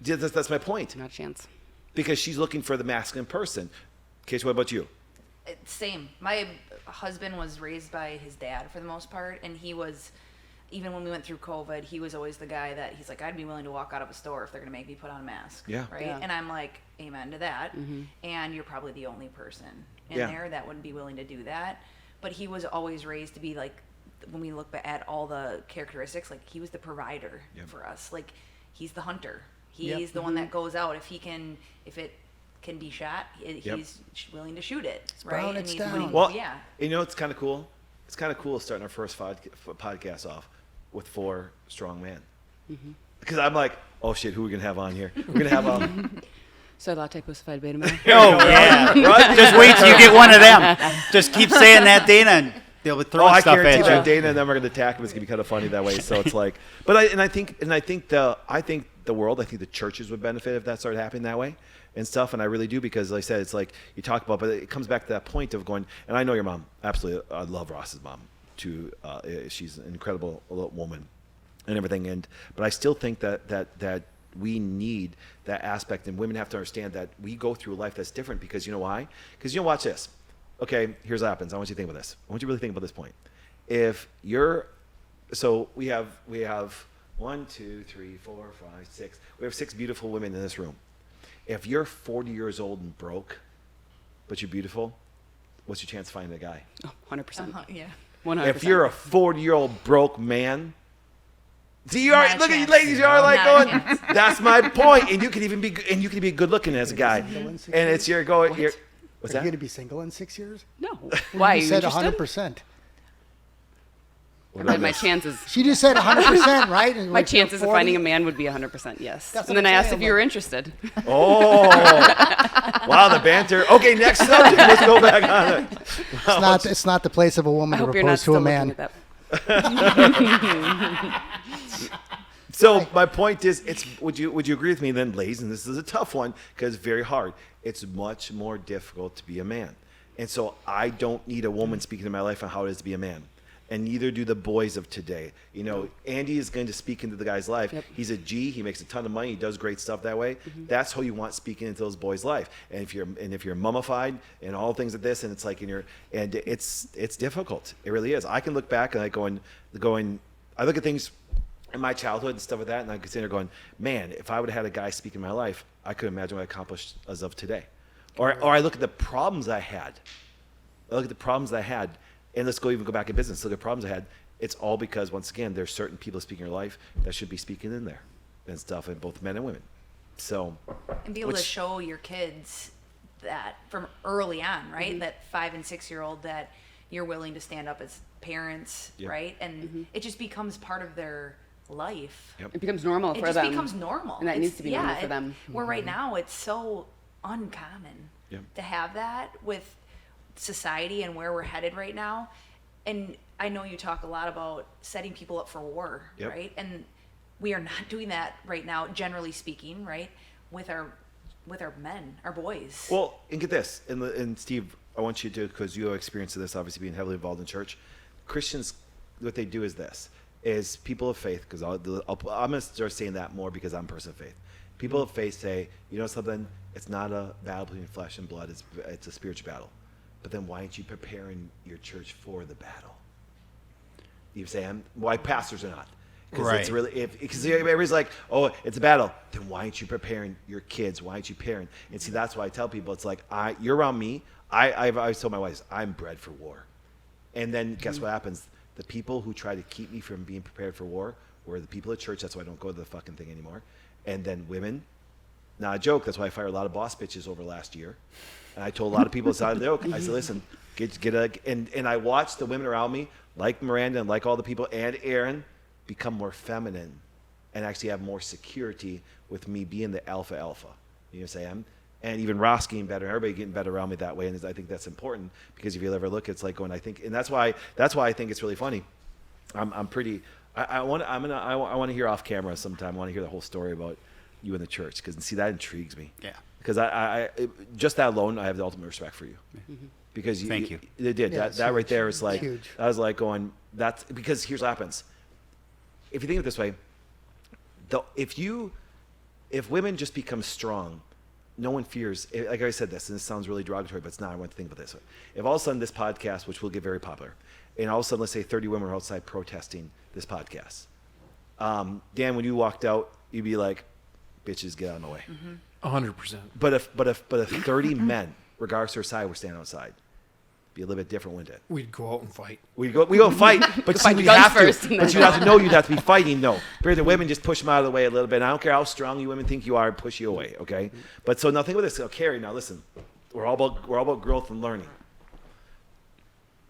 Yeah, that's my point. not a chance. Because she's looking for the masculine person. Case, what about you? Same. My husband was raised by his dad for the most part, and he was, even when we went through COVID, he was always the guy that he's like, I'd be willing to walk out of a store if they're going to make me put on a mask. Yeah. Right? Yeah. And I'm like, amen to that. And you're probably the only person in Yeah. there that would be willing to do that. But he was always raised to be like, when we look at all the characteristics, like he was the provider for us. Like he's the hunter. He's the one that goes out. If it can be shot, he's willing to shoot it. Brown, right? it's and he's down. willing, Well, yeah. you know, it's kind of cool. It's kind of cool starting our first podcast off with 4 strong men. Because I'm like, oh shit, who are we going to have on here? We're going to have So latte pussified beta male. Oh, yeah. Just wait till you get one of them. Just keep saying that, Dana, and they'll throw I stuff guarantee at that you. Dana and them are going to attack him. It's going to be kind of funny that way. So it's like, but I think the world. I think the churches would benefit if that started happening that way and stuff. And I really do, because like I said, it's like you talk about, but it comes back to that point of going, and I know your mom, absolutely. I love Ross's mom too. She's an incredible woman and everything. But I still think that we need that aspect, and women have to understand that we go through a life that's different, because you know why? Because watch this. Okay, here's what happens. I want you to think about this. I want you to really think about this point. If you're, so we have 1, 2, 3, 4, 5, 6. We have 6 beautiful women in this room. If you're 40 years old and broke, but you're beautiful, what's your chance of finding a guy? Oh, 100%. Yeah. 100%. If you're a 40-year-old broke man, see, you are, Not a look at you chance. ladies, you are like Not a going, chance. that's my point. And you can even be good looking as a guy. And it's your going, what's Are you that? going to be single in 6 years? No. Why? Are You you said interested? 100%. What did I And my miss? chances. She just said 100%, right? And My like you're chances of 40? finding a man would be 100% yes. That's And what then I I'm asked saying, if you were like- interested. Oh, wow, the banter. Okay, next subject. Let's go back on it. It's not the place of a woman I to hope you're not propose to still a looking man. at that. So my point is, would you agree with me then, ladies? And this is a tough one because it's very hard. It's much more difficult to be a man, and so I don't need a woman speaking in my life on how it is to be a man, and neither do the boys of today. You know, Andy is going to speak into the guy's life. Yep. He's a G. He makes a ton of money. He does great stuff that way. That's how you want speaking into those boys' life. And if you're mummified and all things like this, and it's like it's difficult. It really is. I can look back and I going. I look at things in my childhood and stuff like that, and I consider going, man, if I would have had a guy speak in my life, I could imagine what I accomplished as of today. Or I look at the problems I had. And let's go back in business. Look at problems I had. It's all because, once again, there's certain people speaking in your life that should be speaking in there and stuff, and both men and women. So, And be able to show your kids that from early on, right? That 5 and 6 year old that you're willing to stand up as parents, Yep. right? And it just becomes part of their life. Yep. It becomes normal It for just them. becomes normal. And that needs to be normal for them. Where right now it's so uncommon Yep. to have that with society and where we're headed right now. And I know you talk a lot about setting people up for war, Yep. right? And we are not doing that right now, generally speaking, right? With our men, our boys. well, and get this, and Steve, I want you to, because you have experience of this, obviously being heavily involved in church. Christians, what they do is people of faith, because I'm going to start saying that more because I'm a person of faith. People of faith say, you know something, it's not a battle between flesh and blood, it's a spiritual battle. But then why aren't you preparing your church for the battle? You say, why pastors are not? Because it's Right. really, because everybody's like, oh, it's a battle. Then why aren't you preparing your kids? Why aren't you preparing? And see, that's why I tell people, it's like, you're around me. I've always told my wife, I'm bred for war. And then guess what happens? The people who try to keep me from being prepared for war were the people at church. That's why I don't go to the fucking thing anymore. And then women, not a joke. That's why I fired a lot of boss bitches over last year. And I told a lot of people inside the joke. I said, listen, and I watched the women around me, like Miranda and like all the people and Aaron, become more feminine and actually have more security with me being the alpha. You know what I'm saying? And even Ross getting better, everybody getting better around me that way. And I think that's important because if you ever look, it's like going, I think, and that's why I think it's really funny. I want to hear off camera sometime. I want to hear the whole story about you in the church because see, that intrigues me. Yeah. Because just that alone, I have the ultimate respect for you. Because Thank you. It did. Yeah, that right huge. there is like, Huge. I was like going, that's because here's what happens. If you think of it this way, if women just become strong, no one fears, like I said this, and this sounds really derogatory, but it's not. I want to think about this. If all of a sudden this podcast, which will get very popular, and all of a sudden, let's say 30 women are outside protesting this podcast, Dan, when you walked out, you'd be like, bitches, get out of my way. 100%. But if 30 men, regardless of their side, were standing outside, be a little bit different, wouldn't it? We'd go out and fight. We go fight, but see, fight we guns have to. first and But then you have to know you'd have to be fighting. No, but the women just push them out of the way a little bit. And I don't care how strong you women think you are, push you away. Okay, but so now think about this. So, Carrie, now listen, we're all about growth and learning.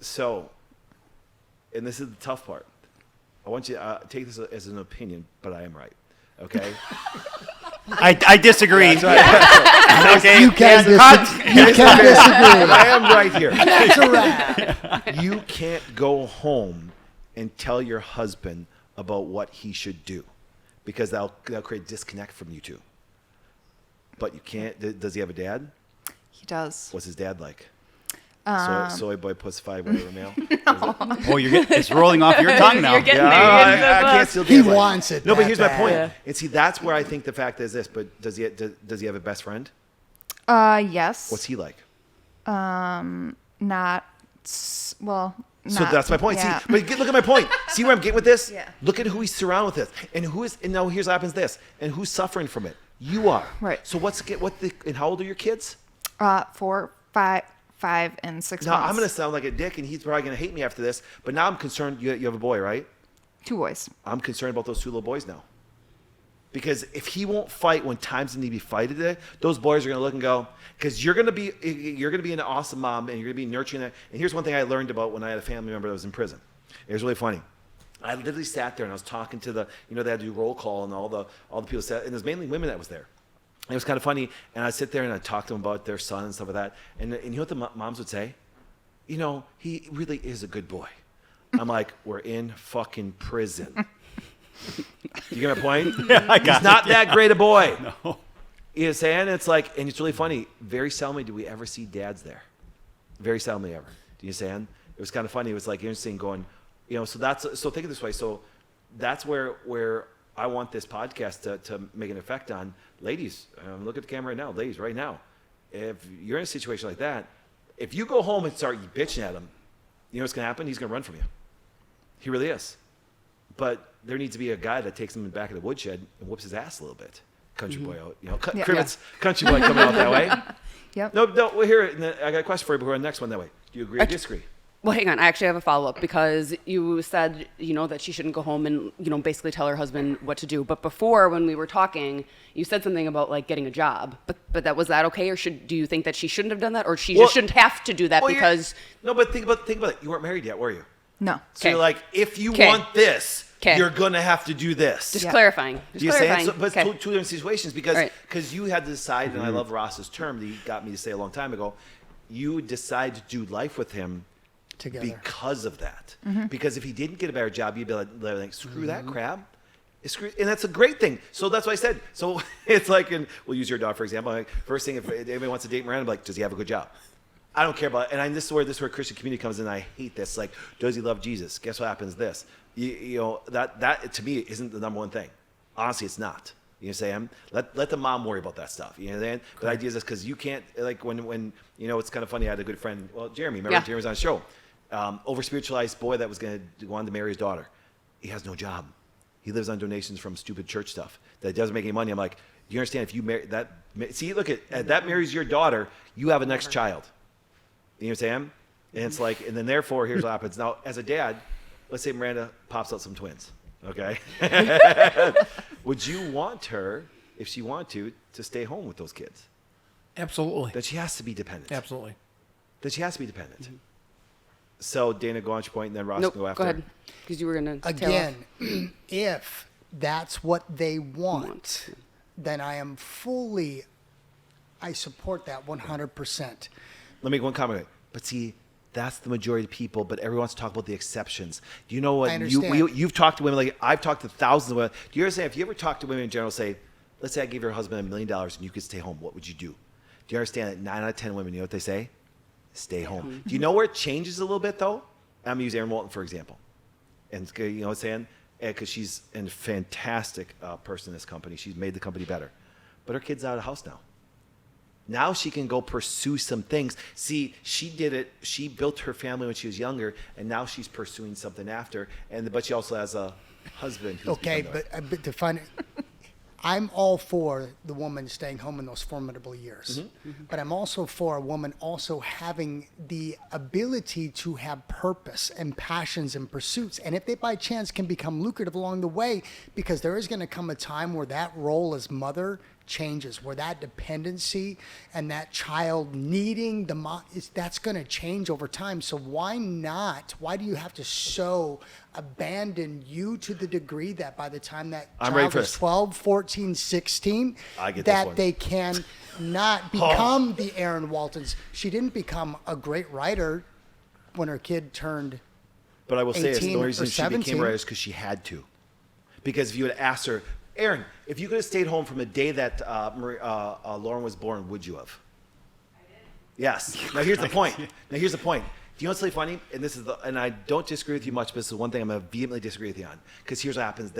So, and this is the tough part. I want you to take this as an opinion, but I am right. Okay. I disagree. That's right. Okay. You can disagree. I am right here. It's a wrap. You can't go home and tell your husband about what he should do because that'll create disconnect from you two. But you can't. Does he have a dad? He does. What's his dad like? Soy boy, pussified, whatever male. Oh, it's rolling off your tongue now. You're getting Yeah, there. I can't steal He dad's like- wants it. No, but that here's my bad. point. Yeah. And see, that's where I think the fact is this. But does he have a best friend? Yes. What's he like? Not. Well. So not- that's my point. Yeah. See, but look at my point. See where I'm getting with this? Yeah. Look at who he's surrounded with, and now here's what happens. This, and who's suffering from it? You are. Right. So and how old are your kids? 4, 5, and 6 Now months. I'm gonna sound like a dick, and he's probably gonna hate me after this. But now I'm concerned. You have a boy, right? 2 boys. I'm concerned about those 2 little boys now. Because if he won't fight when times need to be fighted, those boys are going to look and go, because you're going to be an awesome mom and you're going to be nurturing that. And here's one thing I learned about when I had a family member that was in prison. It was really funny. I literally sat there and I was talking to they had to do roll call and all the people sat, and it was mainly women that was there. And it was kind of funny. And I'd sit there and I'd talk to them about their son and stuff like that. And you know what the moms would say? He really is a good boy. I'm like, we're in fucking prison. You get my point? Yeah, I got He's not it. that great a boy. No. You know what I'm saying? It's like, and it's really funny. Very seldomly do we ever see dads there. Very seldomly ever. Do you understand? It was kind of funny. It was like interesting going, so think of it this way. So that's where I want this podcast to make an effect on ladies. Look at the camera right now. Ladies, right now. If you're in a situation like that, if you go home and start bitching at him, you know what's going to happen? He's going to run from you. He really is. But there needs to be a guy that takes him in the back of the woodshed and whoops his ass a little bit. Country boy out, Yeah. Crivet's country boy coming out that way. Yep. No, we'll hear it. I got a question for you before the next one that way. Do you agree or disagree? Well, hang on. I actually have a follow-up because you said, that she shouldn't go home and, basically tell her husband what to do. But before, when we were talking, you said something about, like, getting a job. But was that okay? Or do you think that she shouldn't have done that? Or she just shouldn't have to do that because... No, but think about it. You weren't married yet, were you? No. So you're like, if you 'Kay. want this, 'Kay. you're going to have to do this. Just Yeah. clarifying. Do you say it? But Okay. it's two different situations because Right. you had to decide, and I love Ross's term that he got me to say a long time ago, you decide to do life with him Together. because of that. Because if he didn't get a better job, you'd be like screw that crap. And that's a great thing. So that's what I said. So it's like, and we'll use your dog for example. Like, first thing, if anybody wants to date Miranda, I'm like, does he have a good job? I don't care about it. And this is where Christian community comes in. I hate this. Like, does he love Jesus? Guess what happens? This. That to me isn't the number one thing. Honestly, it's not. You know what I'm saying? Let the mom worry about that stuff. You know what I'm saying? The idea is this because you can't, like, when it's kind of funny. I had a good friend, Jeremy. Remember, Yeah. Jeremy was on the show. Over spiritualized boy that wanted to marry his daughter. He has no job. He lives on donations from stupid church stuff that doesn't make any money. I'm like, do you understand? If you marry that, see, look at that marries your daughter, you have a next child. You know what I'm saying? And it's like, and then therefore, here's what happens. Now, as a dad, let's say Miranda pops out some twins. Okay. Would you want her, if she wanted to stay home with those kids? Absolutely. That she has to be dependent. Absolutely. That she has to be dependent. So Dana, go on your point, and then Ross Nope, can go after. go ahead. Because you were going to Again, if that's what they want, then I support that 100%. Let me make one comment. But see, that's the majority of people, but everyone wants to talk about the exceptions. Do you know what? I understand. You've talked to women, like I've talked to thousands of women. Do you understand? If you ever talk to women in general, say, let's say I gave your husband $1 million and you could stay home, what would you do? Do you understand that 9 out of 10 women, you know what they say? Stay home. Do you know where it changes a little bit, though? I'm going to use Erin Walton, for example. And you know what I'm saying? Because she's a fantastic person in this company. She's made the company better. But her kid's out of the house now. Now she can go pursue some things. See, she did it. She built her family when she was younger, and now she's pursuing something after. But she also has a husband. Who's Okay, become the- but to find I'm all for the woman staying home in those formidable years. But I'm also for a woman also having the ability to have purpose and passions and pursuits. And if they by chance can become lucrative along the way, because there is going to come a time where that role as mother changes, where that dependency and that child needing the mom, that's going to change over time. So why not? Why do you have to so abandon you to the degree that by the time that I'm ready child for is this. 12, 14, 16, I get this that one. they can not become the Erin Waltons. She didn't become a great writer when her kid turned. But I will say this, the 18 only or reason she 17. became a writer is because she had to. Because if you had asked her, Aaron, if you could have stayed home from the day that Lauren was born, would you have? I did. Yes. Now here's the point. Do you know what's really funny? And and I don't disagree with you much, but this is one thing I'm going to vehemently disagree with you on. Because here's what happens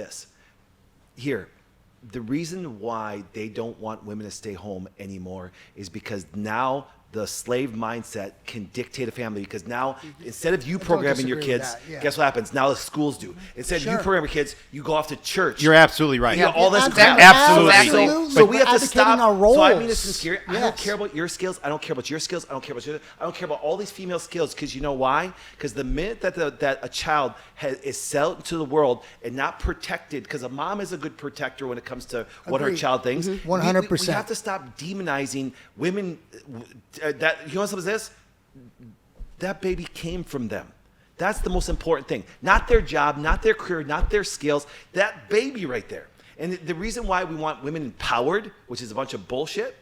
the reason why they don't want women to stay home anymore is because now the slave mindset can dictate a family, because now instead of you programming your disagree with kids, that, yeah. guess what happens? Now the schools do. Instead of you Sure. program your kids, you go off to church. You're absolutely right. You know, all this crap. Absolutely. So we have to Advocating stop. our So I mean roles. this sincerely. I don't Yes. care about your skills. I don't care about your skills. I don't care about your. I don't care about all these female skills, because you know why? Because the minute that a child is sold into the world and not protected, because a mom is a good protector when it comes to what her Agreed. child thinks. 100%. We have to stop demonizing women. That you know what is this? That baby came from them. That's the most important thing. Not their job, not their career, not their skills. That baby right there. And the reason why we want women empowered, which is a bunch of bullshit,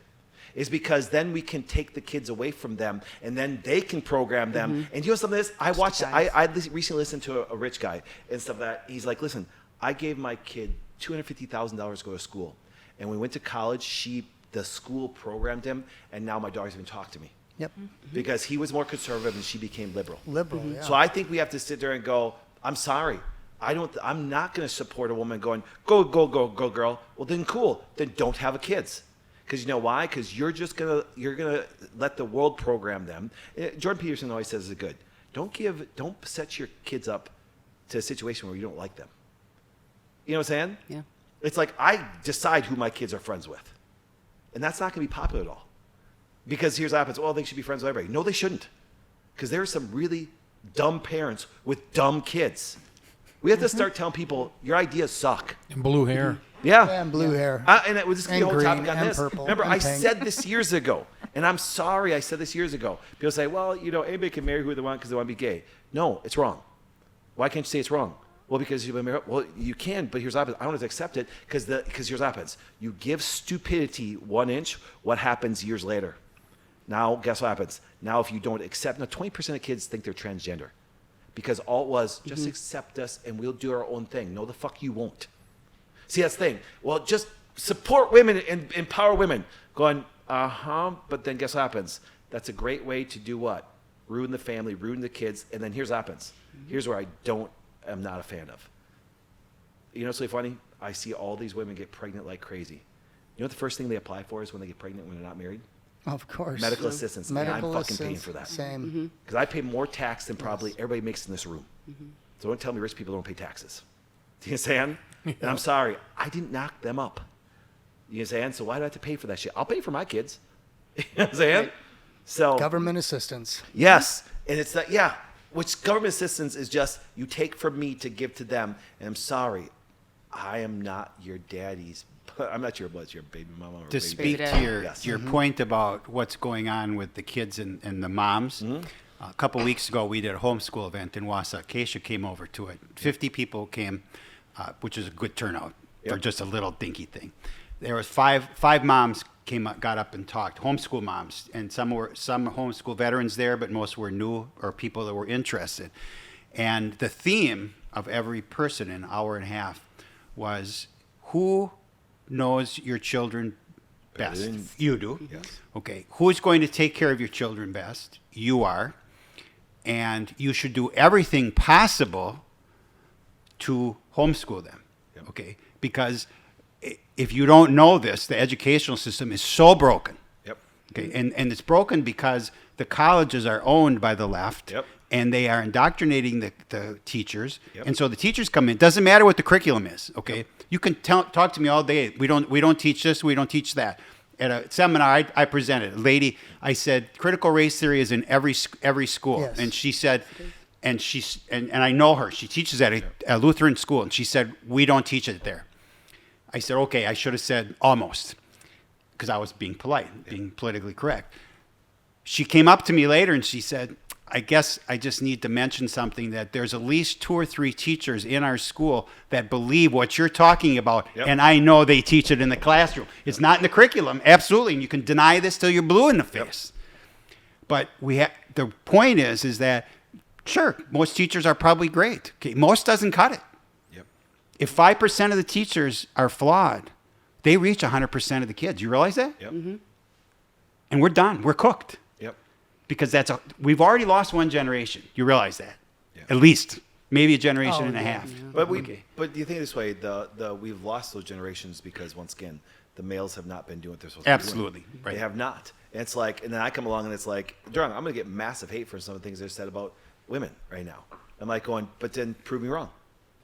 is because then we can take the kids away from them, and then they can program them. And you know something? I recently listened to a rich guy and stuff that he's like, listen, I gave my kid $250,000 to go to school, and when we went to college, the school programmed him, and now my daughter's even talked to me. Yep. Because he was more conservative and she became liberal. Liberal, yeah. So I think we have to sit there and go, I'm sorry. I'm not going to support a woman going, go, girl. Well, then cool. Then don't have kids. Because you know why? Because you're gonna let the world program them. Jordan Peterson always says it good. Don't set your kids up to a situation where you don't like them. You know what I'm saying? Yeah. It's like I decide who my kids are friends with. And that's not going to be popular at all. Because here's what happens. Well, they should be friends with everybody. No, they shouldn't. Because there are some really dumb parents with dumb kids. We have to start telling people, your ideas suck. And blue hair. Yeah. And blue hair. And it was just going And to be a whole topic green on and this. purple Remember, and I pink. said this years ago. And I'm sorry I said this years ago. People say, well, you know, anybody can marry who they want because they want to be gay. No, it's wrong. Why can't you say it's wrong? Well, because you've been married. Well, you can, but here's what happens. I don't have to accept it because here's what happens. You give stupidity 1 inch, what happens years later? Now, guess what happens? Now, if you don't accept, now 20% of kids think they're transgender because all it was, just accept us and we'll do our own thing. No, the fuck you won't. See, that's the thing. Well, just support women and empower women. Going, but then guess what happens? That's a great way to do what? Ruin the family, ruin the kids, and then here's what happens. Here's where I'm not a fan of. You know what's really funny? I see all these women get pregnant like crazy. You know what the first thing they apply for is when they get pregnant when they're not married? Of course. Medical assistance. Medical and I'm fucking paying assistance, for that. Same. Because I pay more tax than probably everybody makes in this room. So don't tell me rich people don't pay taxes. Do you understand? And I'm sorry, I didn't knock them up. You understand? So why do I have to pay for that shit? I'll pay for my kids. You know what I'm saying? So Government assistance. yes, and it's that which government assistance is just you take from me to give to them. And I'm sorry, I am not your daddy's. I'm not your baby mama. Or To baby speak Baby to dad. your, Yes. your point about what's going on with the kids and the moms, a couple weeks ago we did a homeschool event in Wausau. Keisha came over to it. 50 people came, which is a good turnout for Yep. just a little dinky thing. There was five moms got up and talked, homeschool moms, and some homeschool veterans there, but most were new or people that were interested. And the theme of every person in an hour and a half was who knows your children best? You do. Yes. Okay. Who's going to take care of your children best? You are. And you should do everything possible to homeschool them. Yep. Okay? Because if you don't know this, the educational system is so broken. Yep. Okay, and it's broken because the colleges are owned by the left, Yep. and they are indoctrinating the teachers. Yep. And so the teachers come in. It doesn't matter what the curriculum is. Okay, you can talk to me all day. We don't teach this. We don't teach that. At a seminar I presented, a lady, I said critical race theory is in every school, Yes. and she said. And I know her. She teaches at a Lutheran school, and she said we don't teach it there. I said, okay, I should have said almost, because I was being polite, being politically correct. She came up to me later and she said, I guess I just need to mention something, that there's at least 2 or 3 teachers in our school that believe what you're talking about, Yep. and I know they teach it in the classroom. It's not in the curriculum, absolutely, and you can deny this till you're blue in the face. But the point is that, sure, most teachers are probably great. Okay, most doesn't cut it. Yep. If 5% of the teachers are flawed, they reach 100% of the kids. You realize that? Yep. And we're done. We're cooked. Yep. Because we've already lost one generation. You realize that? Yeah. At least. Maybe a generation and a yeah, half. But but you think this way, we've lost those generations because once again, the males have not been doing what they're supposed to be doing. Absolutely. Right. They have not. And it's like, and then I come along and it's like, John, I'm going to get massive hate for some of the things they've said about women right now. I'm like going, but then prove me wrong.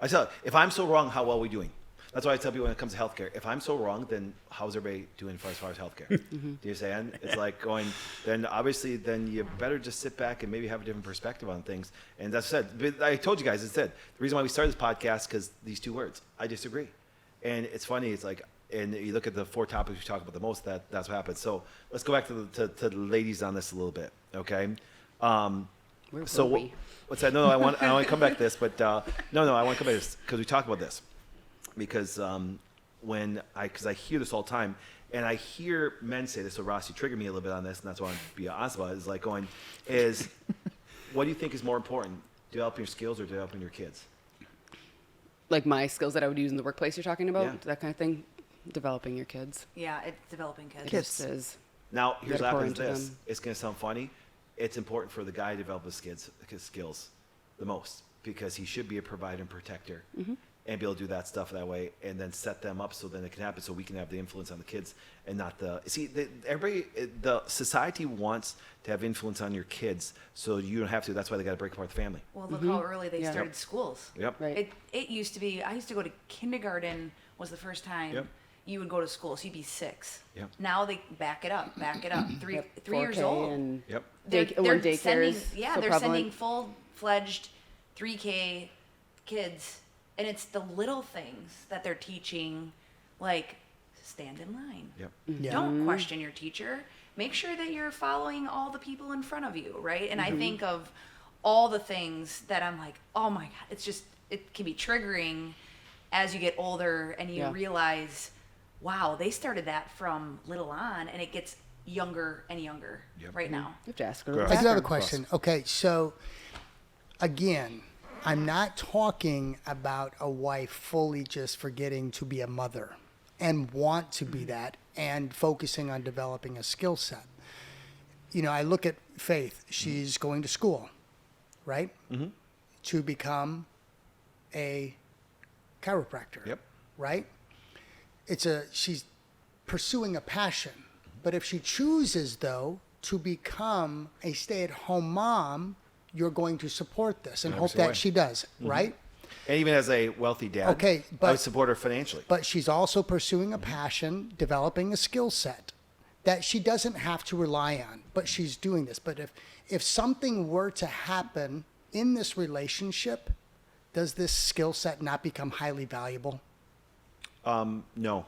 I tell you, if I'm so wrong, how well are we doing? That's why I tell people when it comes to healthcare, if I'm so wrong, then how's everybody doing as far as healthcare? Do you understand? It's like going, then obviously, then you better just sit back and maybe have a different perspective on things. And that's said. But I told you guys, it's said. The reason why we started this podcast because these two words, I disagree. And it's funny. It's like, and you look at the 4 topics we talk about the most. That's what happens. So let's go back to the ladies on this a little bit, okay? Where So were we? what's that? No, I want to come back to this, but no, I want to come back to this because we talk about this. Because because I hear this all the time, and I hear men say this. So Ross, you triggered me a little bit on this, and that's why I want to be honest about it. Is like going, what do you think is more important, developing your skills or developing your kids? Like my skills that I would use in the workplace you're talking about, Yeah. that kind of thing. Developing your kids. Yeah, it's developing kids. It just is. Now, here's gotta what pour happens. into This them. it's going to sound funny. It's important for the guy to develop his skills the most because he should be a provider and protector. And be able to do that stuff that way, and then set them up so then it can happen, so we can have the influence on the kids and not the. See, the society wants to have influence on your kids, so you don't have to. That's why they got to break apart the family. Well, look how early they Yeah. started schools. Yep. Right. It used to be, I used to go to kindergarten was the first time Yep. you would go to school. So you'd be 6. Yep. Now they back it up. Three Yep, 3 years 4K old. And Yep. when daycare sending, is yeah, so they're prevalent. sending full-fledged 3K kids, and it's the little things that they're teaching, like stand in line. Yep. Yeah. Don't question your teacher. Make sure that you're following all the people in front of you, right? And I think of all the things that I'm like, oh my God, it can be triggering as you get older and you Yeah. realize, wow, they started that from little on, and it gets younger and younger right now. You have to ask her. Girl. I do have a Background question. Okay, so again, I'm not talking about a wife fully just forgetting to be a mother and want to be that and focusing on developing a skill set. You know, I look at Faith. She's going to school, right? To become a chiropractor. Yep. Right? She's pursuing a passion. But if she chooses, though, to become a stay-at-home mom, you're going to support this and In every hope single that way. she does, right? And even as a wealthy dad, Okay, I but- would support her financially. But she's also pursuing a passion, developing a skill set that she doesn't have to rely on, but she's doing this. But if something were to happen in this relationship, does this skill set not become highly valuable? No.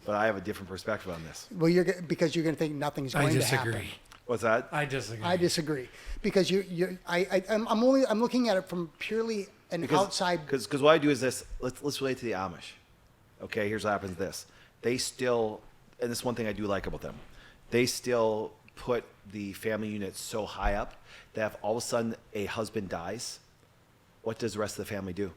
But I have a different perspective on this. Well, because you're going to think nothing's going I to happen. disagree. What's that? I disagree. I disagree because I'm looking at it from purely an outside. Because what I do is this. Let's relate to the Amish. Okay, here's what happens. They still, and this is one thing I do like about them. They still put the family unit so high up that if all of a sudden a husband dies, what does the rest of the family do?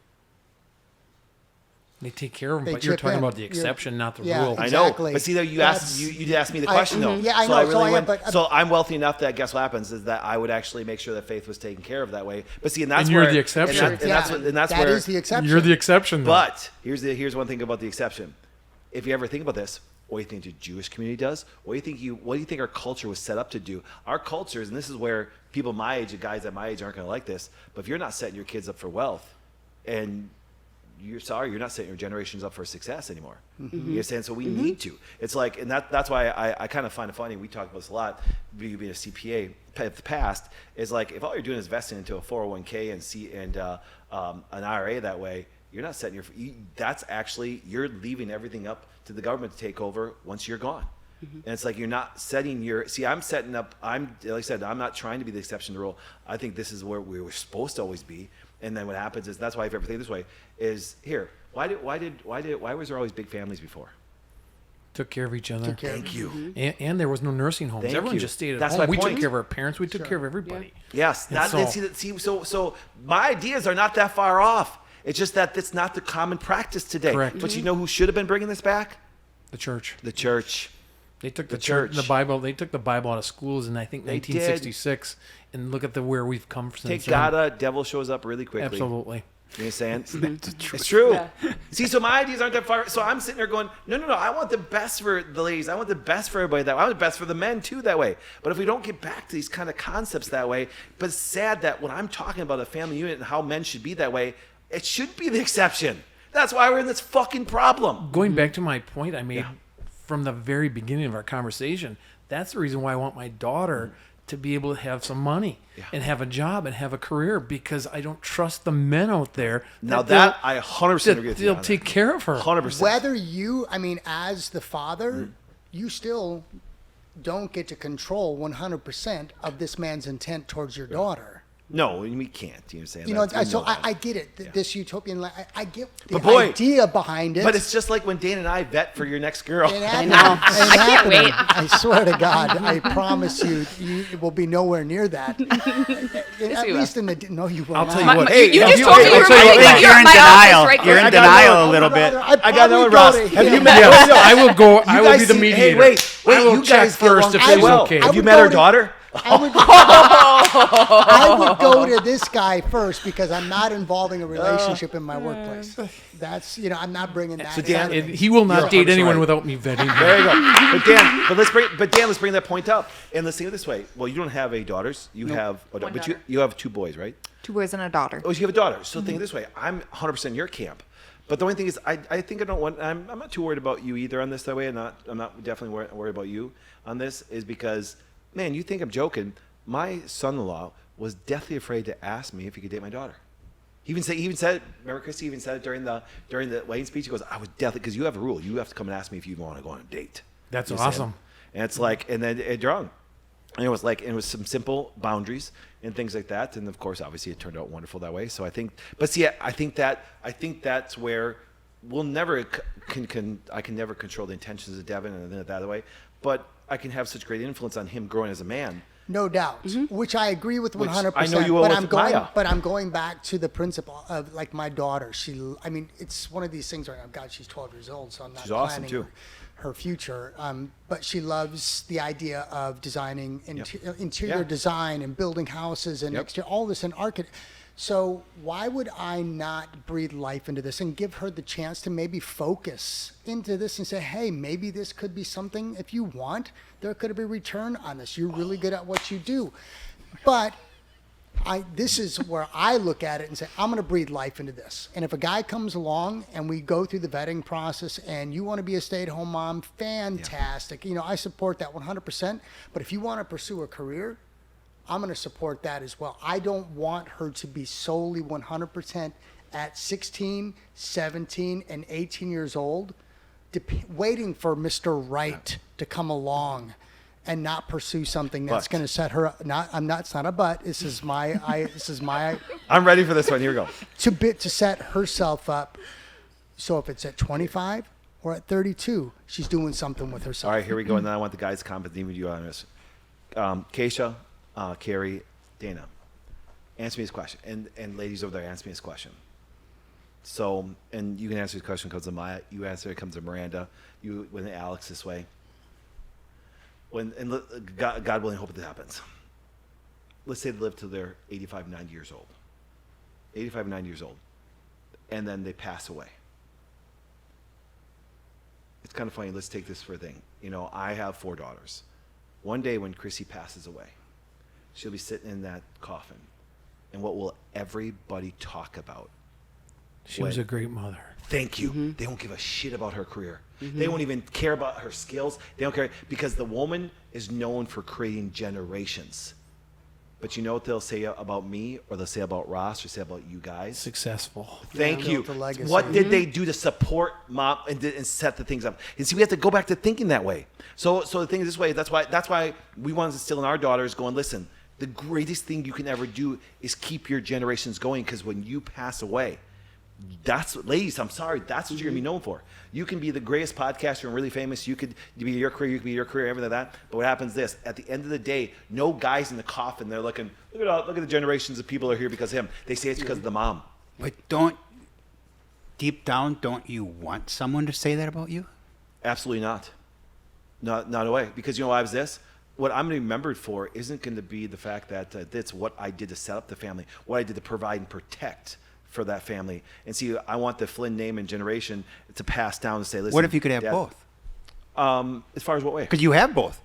They take care of them, They but you're chip talking in. about the You're- exception, not the Yeah, rule. I know, Exactly. but see, though you That's- asked me the question though. Yeah, I So know, I really so I am, went, but- so I'm wealthy enough that guess what happens is that I would actually make sure that Faith was taken care of that way. But see, and that's And you're where the exception. And that's That where is the exception. You're the exception, though. But here's one thing about the exception. If you ever think about this, what do you think the Jewish community does? What do you think our culture was set up to do? Our cultures, and this is where people my age, guys at my age, aren't going to like this. But if you're not setting your kids up for wealth, and you're not setting your generations up for success anymore. You understand? So we need to. It's like, and that's why I kind of find it funny. We talk about this a lot. You being a CPA of the past is like if all you're doing is investing into a 401k and an IRA that way, you're not setting that's actually, you're leaving everything up to the government to take over once you're gone. And it's like you're not setting I'm setting up, like I said, I'm not trying to be the exception to the rule. I think this is where we were supposed to always be. And then what happens is, that's why if you ever think this way, is here, why was there always big families before? Took care of each other. Thank you. And there was no nursing homes. Thank Everyone you. just stayed at That's home. my We point. took care of our parents. We took care of everybody. Yes, And so my ideas are not that far off. It's just that it's not the common practice today. Correct. But you know who should have been bringing this back? The church. The church. They took The the church, church. the Bible. They took the Bible out of schools in I think They did. 1966, and look at where we've come since Take then. gotta, devil shows up really quickly. Absolutely. You know what I'm saying? It's true. Yeah. See, so my ideas aren't that far. So I'm sitting there going, no. I want the best for the ladies. I want the best for everybody that way. I want the best for the men too that way. But if we don't get back to these kind of concepts that way, but it's sad that when I'm talking about a family unit and how men should be that way, it should be the exception. That's why we're in this fucking problem. Going back to my point I made from the very beginning of our conversation, that's the reason why I want my daughter to be able to have some money and have a job and have a career, because I don't trust the men out there. Now they'll- I 100% agree with you. they'll take care of her. 100%. Whether you, I mean, as the father, you still don't get to control 100% of this man's intent towards your daughter. No, we can't. You know what I'm saying? You know, That's- we so know that. I get it. This utopian, I get the But boy- idea behind it. But it's just like when Dan and I vet for your next girl. It happened. know. It I can't happened. wait. I swear to God, I promise you, you will be nowhere near that. At we least in the no, you will I'll not. tell you what. Hey, you have just you- told me I'll you were tell you reminding what, me You're you're in my office denial. right You're in there. denial a little bit. I got another go Ross. to Have you him. met? Yes, no. I will go. I will guys be the see- mediator. Hey, wait. I will You check guys get along first if so she's well. okay. I Have you would met go her to- daughter? I would go to this guy first because I'm not involving a relationship in my workplace. That's, you know, I'm not bringing that. So Dan- side of And it. he will not You're date anyone 100% without me vetting There him. you go. But Dan, let's bring that point up. And let's think of it this way. Well, you don't have any daughters. You have, One but daughter. you have two boys, right? 2 boys and a daughter. Oh, you have a daughter. So think of it this way. I'm 100% in your camp. But the only thing is, I think I don't want. I'm not too worried about you either on this that way. I'm not definitely worried about you on this. Is because, man, you think I'm joking? My son-in-law was deathly afraid to ask me if he could date my daughter. He even said it. Remember, Christy even said it during the wedding speech. He goes, "I would deathly, because you have a rule. You have to come and ask me if you want to go on a date." That's You know what I'm awesome. saying? And it's like, and then it drunk. And it was some simple boundaries and things like that. And of course, obviously, it turned out wonderful that way. So I think, but see, I think that's where we'll never I can never control the intentions of Devin and that way. But I can have such great influence on him growing as a man. No doubt, which I agree with 100%. I know you will with Maya. But I'm going back to the principle of like my daughter. I mean, it's one of these things right now. God, she's 12 years old, so I'm not She's awesome, planning too. her future. But she loves the idea of designing interior Yeah. design and building houses and exterior, all this in architect. So why would I not breathe life into this and give her the chance to maybe focus into this and say, hey, maybe this could be something, if you want, there could be a return on this. You're really good at what you do. But this is where I look at it and say, I'm going to breathe life into this. And if a guy comes along and we go through the vetting process and you want to be a stay-at-home mom, fantastic. You know, I support that 100%. But if you want to pursue a career, I'm going to support that as well. I don't want her to be solely 100% at 16, 17, and 18 years old, waiting for Mr. Right to come along and not pursue something that's But- going to set her up. It's not a but. This is my I'm ready for this one. Here we go. to set herself up. So if it's at 25 or at 32, she's doing something with herself. All right, here we go. And then I want the guys' comment, even you on this. Keisha, Carrie, Dana, answer me this question. And ladies over there, answer me this question. So, and you can answer this question comes to Maya. You answer it comes to Miranda. You when Alex this way. God willing, hope it happens. Let's say they live till they're 85, 90 years old. 85, 90 years old. And then they pass away. It's kind of funny. Let's take this for a thing. You know, I have 4 daughters. One day when Chrissy passes away, she'll be sitting in that coffin. And what will everybody talk about? She was a great mother. Thank you. They don't give a shit about her career. They won't even care about her skills. They don't care because the woman is known for creating generations. But you know what they'll say about me, or they'll say about Ross, or say about you guys? Successful. Thank you. Built a legacy. What did they do to support mom and set the things up? And see, we have to go back to thinking that way. So the thing is this way. That's why we want to instill in our daughters going, listen, the greatest thing you can ever do is keep your generations going, because when you pass away, that's what, ladies, I'm sorry, that's what you're gonna be known for. You can be the greatest podcaster and really famous. You could be your career, everything like that. But what happens is, at the end of the day, no guys in the coffin. They're looking, look at the generations of people are here because of him. They say it's because of the mom. But don't deep down, don't you want someone to say that about you? Absolutely not. Not a way. Because you know why was this? What I'm going to be remembered for isn't going to be the fact that that's what I did to set up the family, what I did to provide and protect for that family. And see, I want the Flynn name and generation to pass down and say, listen. What if you could have Dad, both? As far as what way? Because you have both.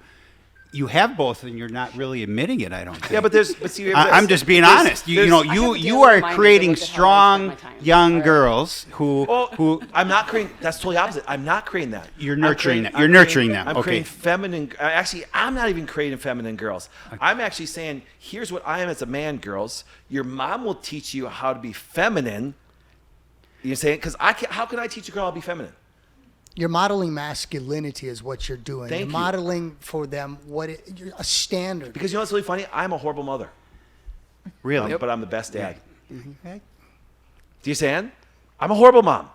You have both, and you're not really admitting it, I don't think. Yeah, but see, I'm just being honest. You I have know, a you daily are reminder creating to look at how I spend strong my time. young All right. girls who I'm not creating. That's totally opposite. I'm not creating that. You're I'm nurturing creating- them. You're nurturing them. I'm Okay. creating feminine. Actually, I'm not even creating feminine girls. I'm actually saying, here's what I am as a man, girls. Your mom will teach you how to be feminine. You're saying, because how can I teach a girl how to be feminine? You're modeling masculinity is what you're doing. Thank you're you. modeling for them you're a standard. Because you know what's really funny? I'm a horrible mother. Really? But I'm the best dad. Okay? Do you understand? I'm a horrible mom.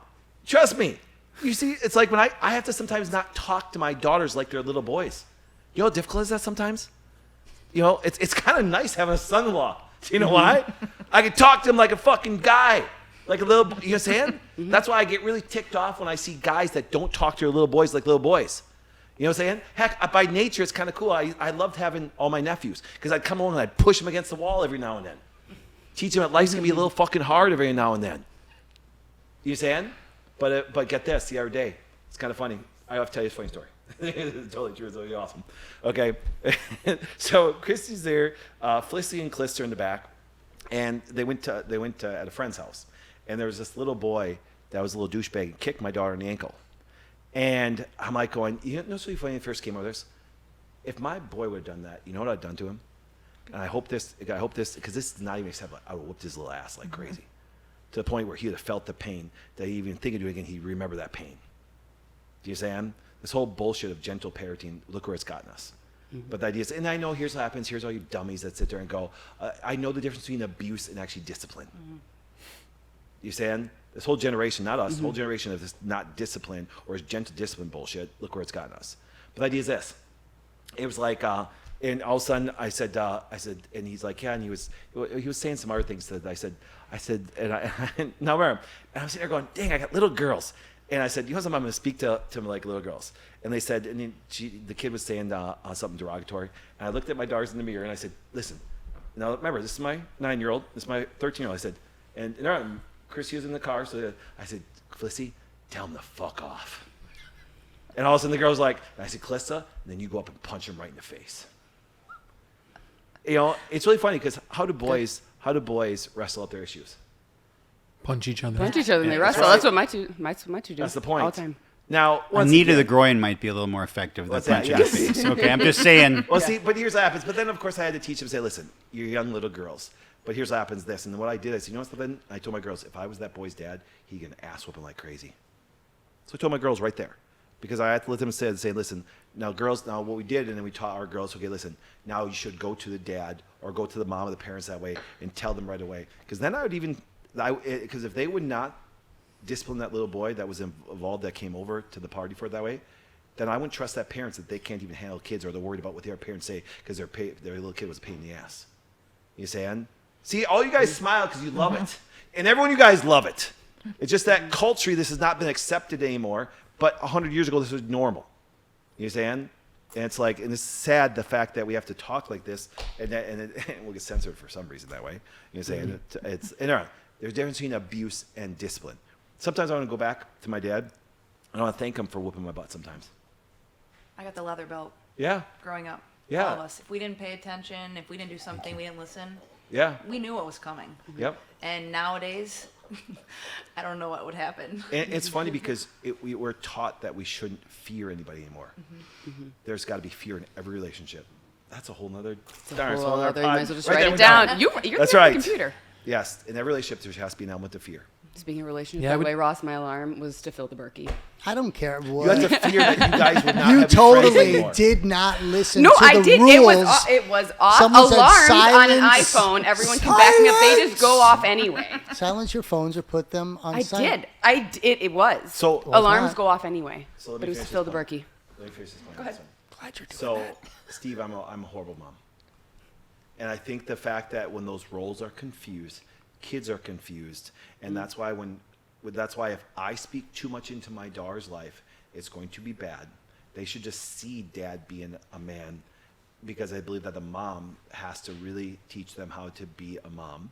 Trust me. You see, it's like when I have to sometimes not talk to my daughters like they're little boys. You know how difficult is that sometimes? You know, it's kind of nice having a son-in-law. Do you know why? I can talk to him like a fucking guy. Like a little, you understand? That's why I get really ticked off when I see guys that don't talk to their little boys like little boys. You know what I'm saying? Heck, by nature, it's kind of cool. I loved having all my nephews because I'd come home and I'd push them against the wall every now and then. Teach them that life's going to be a little fucking hard every now and then. You understand? But get this, the other day, it's kind of funny. I have to tell you a funny story. It's totally true. It's really awesome. Okay. So Christy's there, Felicity and Clister in the back, and they went at a friend's house. And there was this little boy that was a little douchebag and kicked my daughter in the ankle. And I'm like going, you know what's really funny when he first came over this? If my boy would have done that, you know what I'd done to him? And I hope this, because this is not even acceptable. I would have whooped his little ass like crazy. To the point where he would have felt the pain, that he even think of doing it again, he'd remember that pain. Do you understand? This whole bullshit of gentle parenting, look where it's gotten us. But the idea is, and I know here's what happens, here's all you dummies that sit there and go, I know the difference between abuse and actually discipline. You understand? This whole generation, not us, the whole generation of this not discipline or this gentle discipline bullshit, look where it's gotten us. But the idea is this. It was like, and all of a sudden I said, and he's like, yeah, and he was saying some other things that I said, and now remember, and I'm sitting there going, dang, I got little girls. And I said, you know something, I'm going to speak to them like little girls. And they said, and the kid was saying something derogatory. And I looked at my daughters in the mirror and I said, listen, now remember, this is my 9-year-old, this is my 13-year-old. I said, and Chrissy was in the car, so I said, Felicity, tell him to fuck off. And all of a sudden the girl was like, and I said, Calista, and then you go up and punch him right in the face. You know, it's really funny because how do boys wrestle up their issues? Punch each other. Punch each other and they That's wrestle. right. That's what my two do. That's the point. All the time. Now, A once knee to again- the groin might be a little more effective than What's that? punching the Yes. face. Okay, I'm just saying. Well, see, but here's what happens. But then, of course, I had to teach them, say, listen, you're young little girls. But here's what happens this. And then what I did, I said, you know something? I told my girls, if I was that boy's dad, he'd get an ass whooping like crazy. So I told my girls right there. Because I had to let them say, listen, now girls, now what we did, and then we taught our girls, okay, listen, now you should go to the dad or go to the mom or the parents that way and tell them right away. Because then I would even, because if they would not discipline that little boy that was involved that came over to the party for it that way, then I wouldn't trust that parents that they can't even handle kids or they're worried about what their parents say because their little kid was a pain in the ass. You saying? See, all you guys smile because you love it. And everyone you guys love it. It's just that culturally this has not been accepted anymore, but 100 years ago this was normal. You saying? And it's like, and it's sad the fact that we have to talk like this and we'll get censored for some reason that way. You saying? It's there's a difference between abuse and discipline. Sometimes I want to go back to my dad and I want to thank him for whooping my butt sometimes. I got the leather belt Yeah. growing up. Yeah. All of us. If we didn't pay attention, if we didn't do something, we didn't listen, Yeah. we knew what was coming. Yep. And nowadays, I don't know what would happen. And it's funny because we're taught that we shouldn't fear anybody anymore. There's got to be fear in every relationship. That's a whole nother. Darn, Well, another you pod. might as well just Write write that it one down. You're That's the right. computer. Yes, in every relationship there has to be an element of fear. Speaking of relationships, Yeah, by I the would- way, Ross, my alarm was to fill the Berkey. I don't care You what. have to fear that you guys would not You have friends totally anymore. did not listen No, to I the did. rules. It was off. Someone said Alarms on an silence. iPhone. Everyone can back me up. They just go off anyway. Silence your phones or put them on I silent. did. It was. So- alarms not. go off anyway. So let me But it was to finish fill this the point. Berkey. Let me finish this point. Go ahead. Glad you're doing So, that. Steve, I'm a horrible mom. And I think the fact that when those roles are confused, kids are confused, and that's why when that's why if I speak too much into my daughter's life, it's going to be bad. They should just see dad being a man, because I believe that the mom has to really teach them how to be a mom.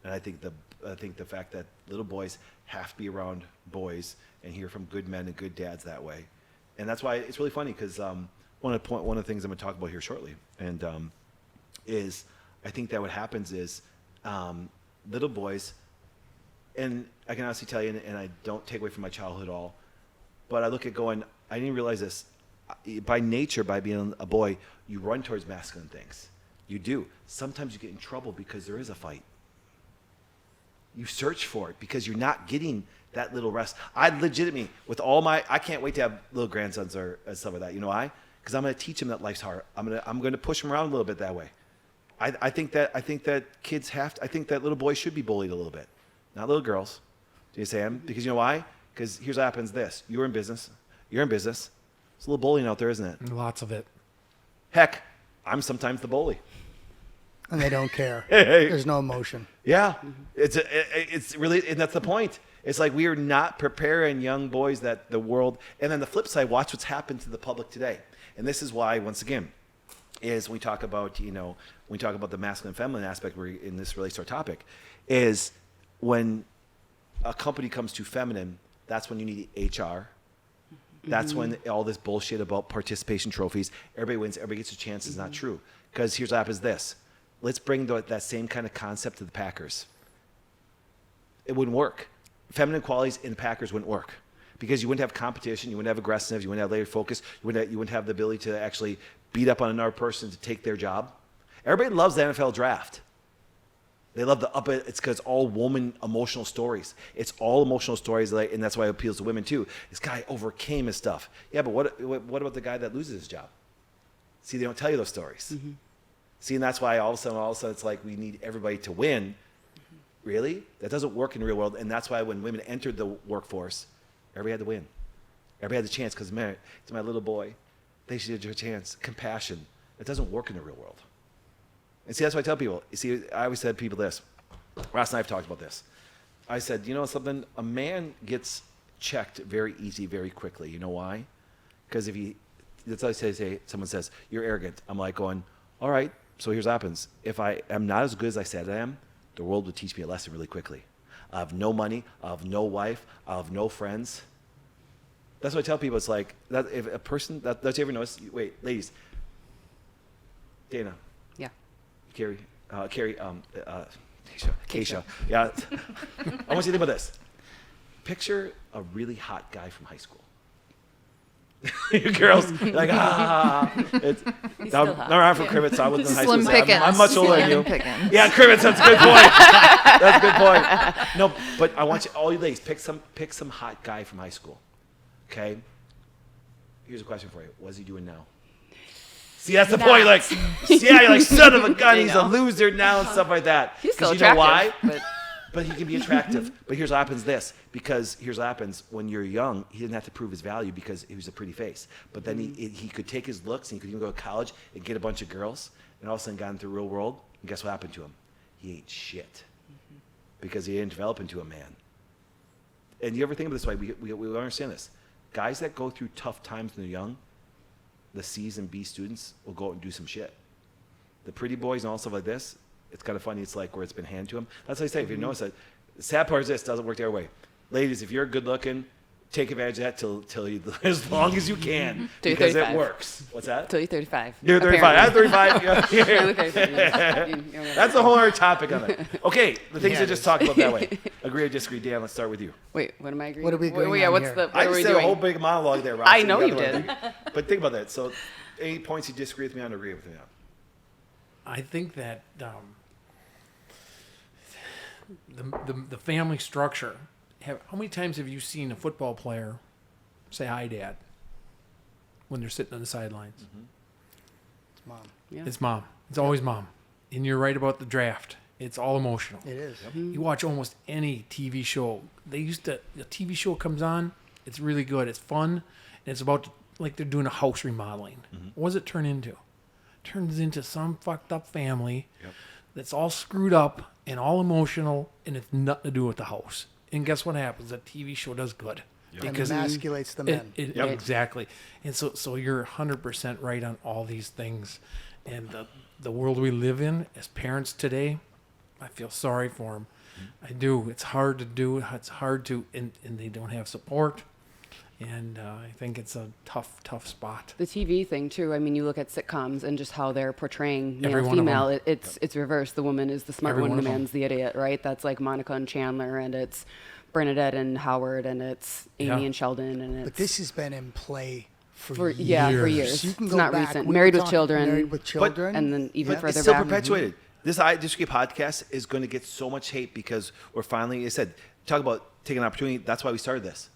And I think the fact that little boys have to be around boys and hear from good men and good dads that way. And that's why it's really funny, because one of the things I'm going to talk about here shortly, and is I think that what happens is little boys, and I can honestly tell you, and I don't take away from my childhood at all, but I look at going, I didn't realize this. By nature, by being a boy, you run towards masculine things. You do. Sometimes you get in trouble because there is a fight. You search for it because you're not getting that little rest. I legitimately, I can't wait to have little grandsons or stuff like that. You know why? Because I'm going to teach them that life's hard. I'm going to push them around a little bit that way. I think that kids I think that little boys should be bullied a little bit, not little girls. Do you understand? Because you know why? Because here's what happens. You're in business. It's a little bullying out there, isn't it? Lots of it. Heck, I'm sometimes the bully. And they don't care. Hey. There's no emotion. Yeah, it's really, and that's the point. It's like we are not preparing young boys that the world, and then the flip side, watch what's happened to the public today. And this is why, once again, is when we talk about the masculine and feminine aspect, where in this relates to our topic, is when a company comes to feminine, that's when you need HR. That's when all this bullshit about participation trophies, everybody wins, everybody gets a chance, is not true. Because here's what happens this. Let's bring that same kind of concept to the Packers. It wouldn't work. Feminine qualities in the Packers wouldn't work. Because you wouldn't have competition, you wouldn't have aggressiveness, you wouldn't have laser focus, you wouldn't have the ability to actually beat up on another person to take their job. Everybody loves the NFL draft. They love it's because it's all woman emotional stories. It's all emotional stories, and that's why it appeals to women too. This guy overcame his stuff. Yeah, but what about the guy that loses his job? See, they don't tell you those stories. Mm-hmm. See, and that's why all of a sudden it's like we need everybody to win. Mm-hmm. Really? That doesn't work in the real world, and that's why when women entered the workforce, everybody had to win. Everybody had the chance because, man, it's my little boy. They should have a chance. Compassion. It doesn't work in the real world. And see, that's why I tell people. You see, I always said to people this. Ross and I have talked about this. I said, you know something? A man gets checked very easy, very quickly. You know why? Because that's what I say, someone says, you're arrogant. I'm like going, all right, so here's what happens. If I am not as good as I said I am, the world would teach me a lesson really quickly. I have no money. I have no wife. I have no friends. That's what I tell people. It's like, that if a person, don't you ever notice? Wait, ladies. Dana. Yeah. Carrie, Keisha. Yeah. I want you to think about this. Picture a really hot guy from high school. You girls, you're like, I'm from Crivet, so I wasn't in high school. So I'm much older than you. Yeah, Crivet, that's a good point. That's a good point. No, but I want you, all you ladies, pick some hot guy from high school. Okay? Here's a question for you. What's he doing now? See, that's the point. Like, yeah, you're like, son of a gun, he's a loser now and stuff like that. He's still you know attractive. why? But he can be attractive. But here's what happens because here's what happens when you're young, he didn't have to prove his value because he was a pretty face. But then he could take his looks and he could even go to college and get a bunch of girls and all of a sudden got into the real world. And guess what happened to him? He ate shit because he didn't develop into a man. And you ever think of it this way? We understand this. Guys that go through tough times when they're young, the C's and B students will go out and do some shit. The pretty boys and all stuff like this, it's kind of funny. It's like where it's been handed to them. That's what I say. If you notice that, the sad part is this doesn't work the other way. Ladies, if you're good looking, take advantage of that till you, as long as you can, because it works. What's that? Till you're 35. You're 35. I'm 35. Yeah. That's a whole other topic on it. Okay, the things I just talked about that way. Agree or disagree? Dan, let's start with you. Wait, what am I agreeing? What are we agreeing on what's here? what I are just we said doing? a whole big monologue there, Ross. I know you did. But think about that. So, any points you disagree with me on or agree with me on? I think that the family structure. How many times have you seen a football player say "Hi, Dad" when they're sitting on the sidelines? Mm-hmm. It's mom. Yeah. It's mom. It's always mom. And you're right about the draft. It's all emotional. It is. You watch almost any TV show. The TV show comes on. It's really good. It's fun. And it's about like they're doing a house remodeling. Mm-hmm. What does it turn into? It turns into some fucked up family that's all screwed up and all emotional, and it's nothing to do with the house. And guess what happens? A TV show does good. And emasculates the men. Exactly. And so you're 100% right on all these things. And the world we live in as parents today, I feel sorry for them. I do. It's hard to do. It's hard to, and they don't have support. And I think it's a tough spot. The TV thing too. I mean, you look at sitcoms and just how they're portraying male, Every one of female. them. It's reversed. The woman is the smart Every one, one and the of them. man's the idiot, right? That's like Monica and Chandler, and it's Bernadette and Howard, and it's Amy Yeah. and Sheldon, and it's But this has been in play for for years. years. You can It's go not back. recent. We were Married with talking Children. Married with Children. and then even But further it's still back. perpetuated. This I Disagree podcast is going to get so much hate because we're finally, I said, talk about taking an opportunity. That's why we started this.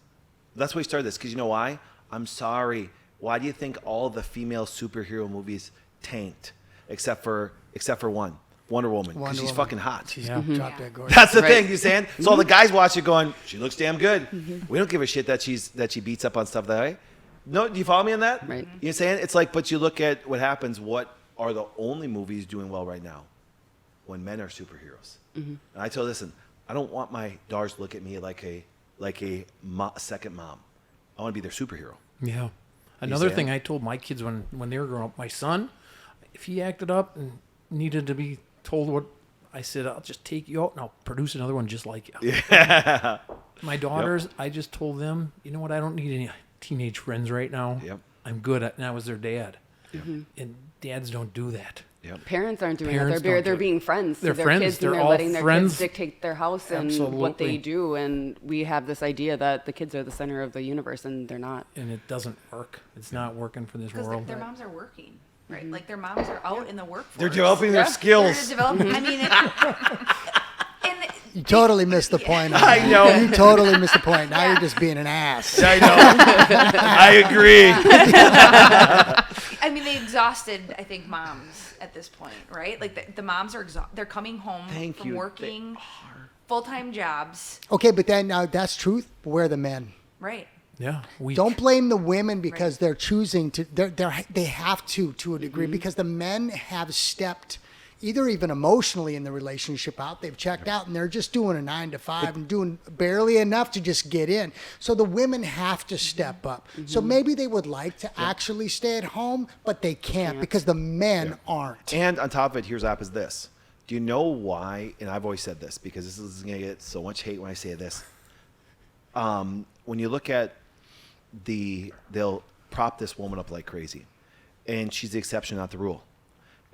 That's why we started this. Because you know why? I'm sorry. Why do you think all the female superhero movies tanked, except for one, Wonder Woman? Because Wonder she's Woman. fucking hot. She's Yeah. drop dead gorgeous. That's the Right. thing, you saying? So all the guys watch it going, she looks damn good. We don't give a shit that she beats up on stuff that way. No, do you follow me on that? Right. You know saying? It's like, but you look at what happens. What are the only movies doing well right now? When men are superheroes. And I tell, listen, I don't want my daughters to look at me like a second mom. I want to be their superhero. Yeah. Another see thing it? I told my kids when they were growing up, my son, if he acted up and needed to be told what, I said, I'll just take you out and I'll produce another one just like you. Yeah. My daughters, I just told them, you know what, I don't need any teenage friends right now. Yep. I'm good at, and I was their dad. And dads don't do that. Yep. Parents aren't doing Parents that. They're don't do it. being friends They're to their friends. kids, They're and they're all letting their friends. kids dictate their house and what Absolutely. they do. And we have this idea that the kids are the center of the universe, and they're not. And it doesn't work. It's not working for this Because world. their moms are working, right? Like their moms are out in the workforce. They're developing their They're skills. developing. I mean, and You totally missed the point. on I that. know. You totally missed the point. Now you're just being an ass. I know. I agree. I mean, they exhausted, I think, moms at this point, right? Like the moms are they're coming home Thank from you. They working full-time jobs, Okay, but then now that's truth. Where are the men? right? Yeah. Weak. Don't blame the women because they're choosing to. They have to a degree because the men have stepped either even emotionally in the relationship out. They've checked out and they're just doing a 9 to 5 and doing barely enough to just get in. So the women have to step up. So maybe they would like to actually stay at home, but they can't because the men aren't. And on top of it, here's up is this. Do you know why? And I've always said this because this is going to get so much hate when I say this. When you look at they'll prop this woman up like crazy, and she's the exception, not the rule.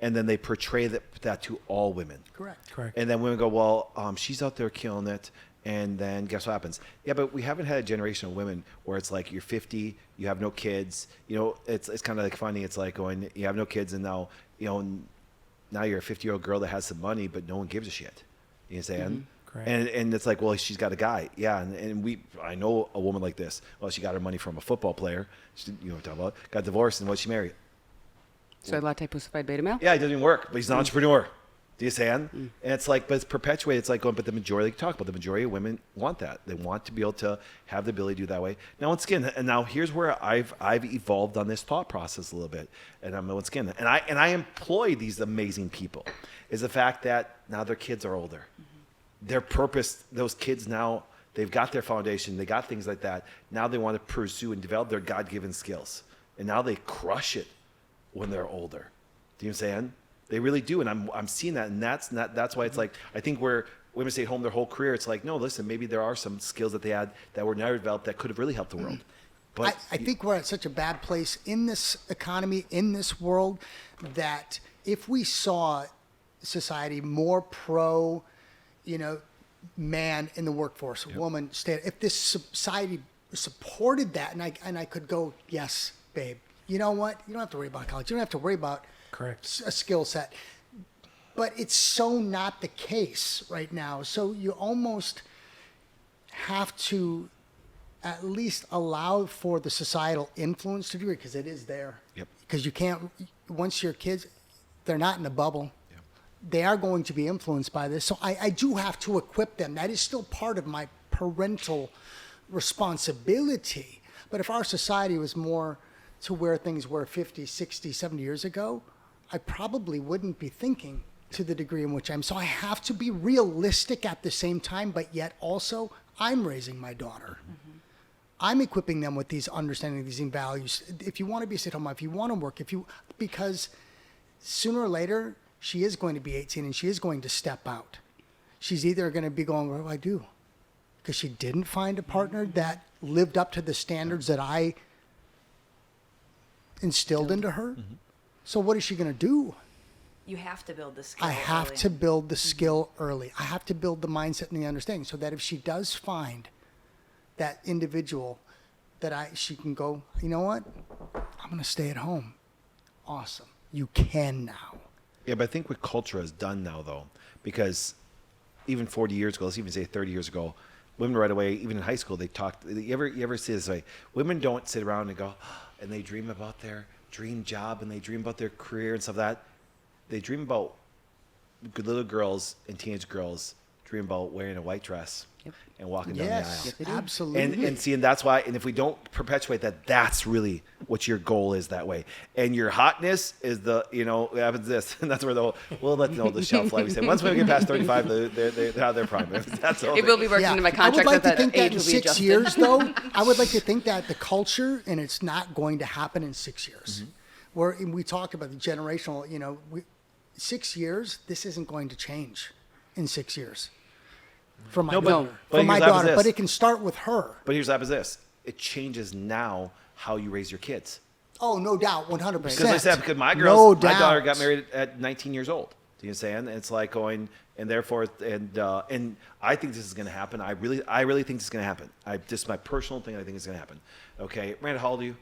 And then they portray that to all women. Correct. Correct. And then women go, well, she's out there killing it. And then guess what happens? Yeah, but we haven't had a generation of women where it's like you're 50, you have no kids. You know, it's kind of like funny. It's like going, you have no kids, and now now you're a 50-year-old girl that has some money, but no one gives a shit. You know what I'm saying? Correct. And it's like, well, she's got a guy. Yeah, and I know a woman like this. Well, she got her money from a football player. She, you know what I'm talking about? Got divorced, and what she married? So latte pussified beta male. Yeah, it doesn't even work, but he's an entrepreneur. Do you understand? And it's like, but it's perpetuated. It's like going, but the majority, like you talk about, the majority of women want that. They want to be able to have the ability to do that way. Now, once again, and now here's where I've evolved on this thought process a little bit. And I'm once again, and I employ these amazing people, is the fact that now their kids are older. Their purpose, those kids now, they've got their foundation, they got things like that. Now they want to pursue and develop their God-given skills. And now they crush it when they're older. Do you know what I'm saying? They really do, and I'm seeing that, and that's why it's like, I think where women stay home their whole career, it's like, no, listen, maybe there are some skills that they had that were never developed that could have really helped the world. But I think we're at such a bad place in this economy, in this world, that if we saw society more pro, man in the workforce, woman, if this society supported that, and I could go, yes, babe, you know what? You don't have to worry about college. You don't have to worry about Correct. a skill set. But it's so not the case right now. So you almost have to at least allow for the societal influence to do it, because it is there. Yep. Because you can't, once your kids, they're not in a bubble. Yep. They are going to be influenced by this. So I do have to equip them. That is still part of my parental responsibility. But if our society was more to where things were 50, 60, 70 years ago, I probably wouldn't be thinking to the degree in which so I have to be realistic at the same time, but yet also I'm raising my daughter. I'm equipping them with these understanding, these values. If you want to be a stay-at-home mom, if you want to work, because sooner or later she is going to be 18 and she is going to step out. She's either going to be going, what do I do? Because she didn't find a partner that lived up to the standards that I instilled into her. So what is she going to do? You have to build the skill. I have early to on. build the skill early. I have to build the mindset and the understanding so that if she does find that individual that she can go, you know what? I'm going to stay at home. Awesome. You can now. Yeah, but I think what culture has done now, though, because even 40 years ago, let's even say 30 years ago, women right away, even in high school, they talked. You ever see this way? Women don't sit around and go, and they dream about their dream job and they dream about their career and stuff like that. They dream about good little girls and teenage girls dream about wearing a white dress and walking down the aisle. Yes, absolutely. And see, and that's why, and if we don't perpetuate that, that's really what your goal is that way. And your hotness is what happens this, and that's where we'll let the shelf life. We say once women get past 35, they have their prime. That's all. It will be worked into my contract I would like that to think age that in will be 6 adjusted. years, though, I would like to think that the culture, and it's not going to happen in 6 years. Where we talked about the generational, 6 years, this isn't going to change in 6 years. For my daughter. but For my here's daughter. this. But it can start with her. But here's what happens this. It changes now how you raise your kids. Oh, no doubt, 100%. Because like I said, because my daughter got married at 19 years old. Do you know what I'm saying? And it's like going, and therefore, and I think this is going to happen. I really think this is going to happen. Just my personal thing, I think it's going to happen. Okay, Miranda, how old are you?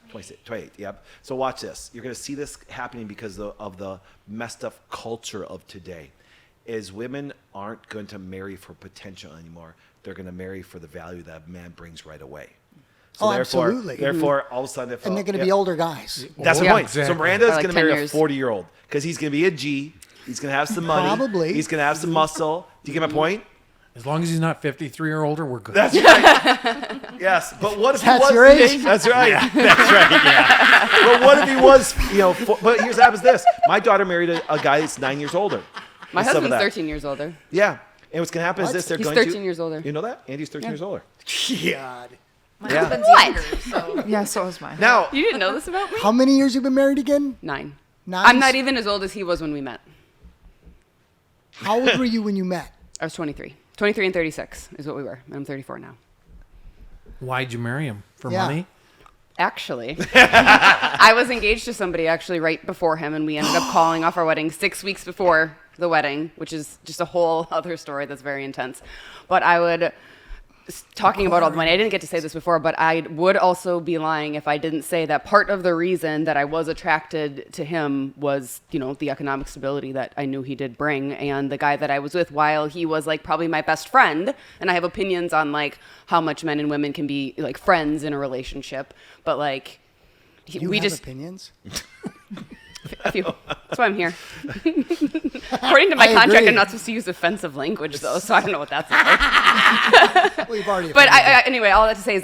26, 28, yep. So watch this. You're going to see this happening because of the messed up culture of today. Is women aren't going to marry for potential anymore. They're going to marry for the value that a man brings right away. So absolutely. Therefore, all of a sudden, And they're going to be older guys. That's the Yeah, point. exactly. So Miranda's Like going to 10 marry years. a 40-year-old because he's going to be a G. He's going to have some money. Probably. He's going to have some muscle. Do you get my point? As long as he's not 53 or older, we're good. That's right. Yes, but what if he That's was? your age? That's right. That's right. Yeah. But what if he was? But here's what happens. This. My daughter married a guy that's 9 years older. My And stuff husband's like that. 13 years older. Yeah. And what's going to happen is this. They're He's going 13 to. years older. You know that? Andy's 13 years older. God. My Yeah. husband's younger, so Yeah, so is mine. Now, You didn't know this about me? How many years you been married again? 9. 9? I'm not even as old as he was when we met. How old were you when you met? I was 23. 23 and 36 is what we were. I'm 34 now. Why'd you marry him? For Yeah. money? Actually, I was engaged to somebody actually right before him, and we ended up calling off our wedding 6 weeks before the wedding, which is just a whole other story that's very intense. But talking about all the money, I didn't get to say this before, but I would also be lying if I didn't say that part of the reason that I was attracted to him was, the economic stability that I knew he did bring. And the guy that I was with, while he was like probably my best friend, and I have opinions on like how much men and women can be like friends in a relationship, but like You we have just opinions? a few. That's why I'm here. According to my I contract, agree. I'm not supposed to use offensive language, though, so I don't know what that's about. Well, you've already But offended anyway, all that to say is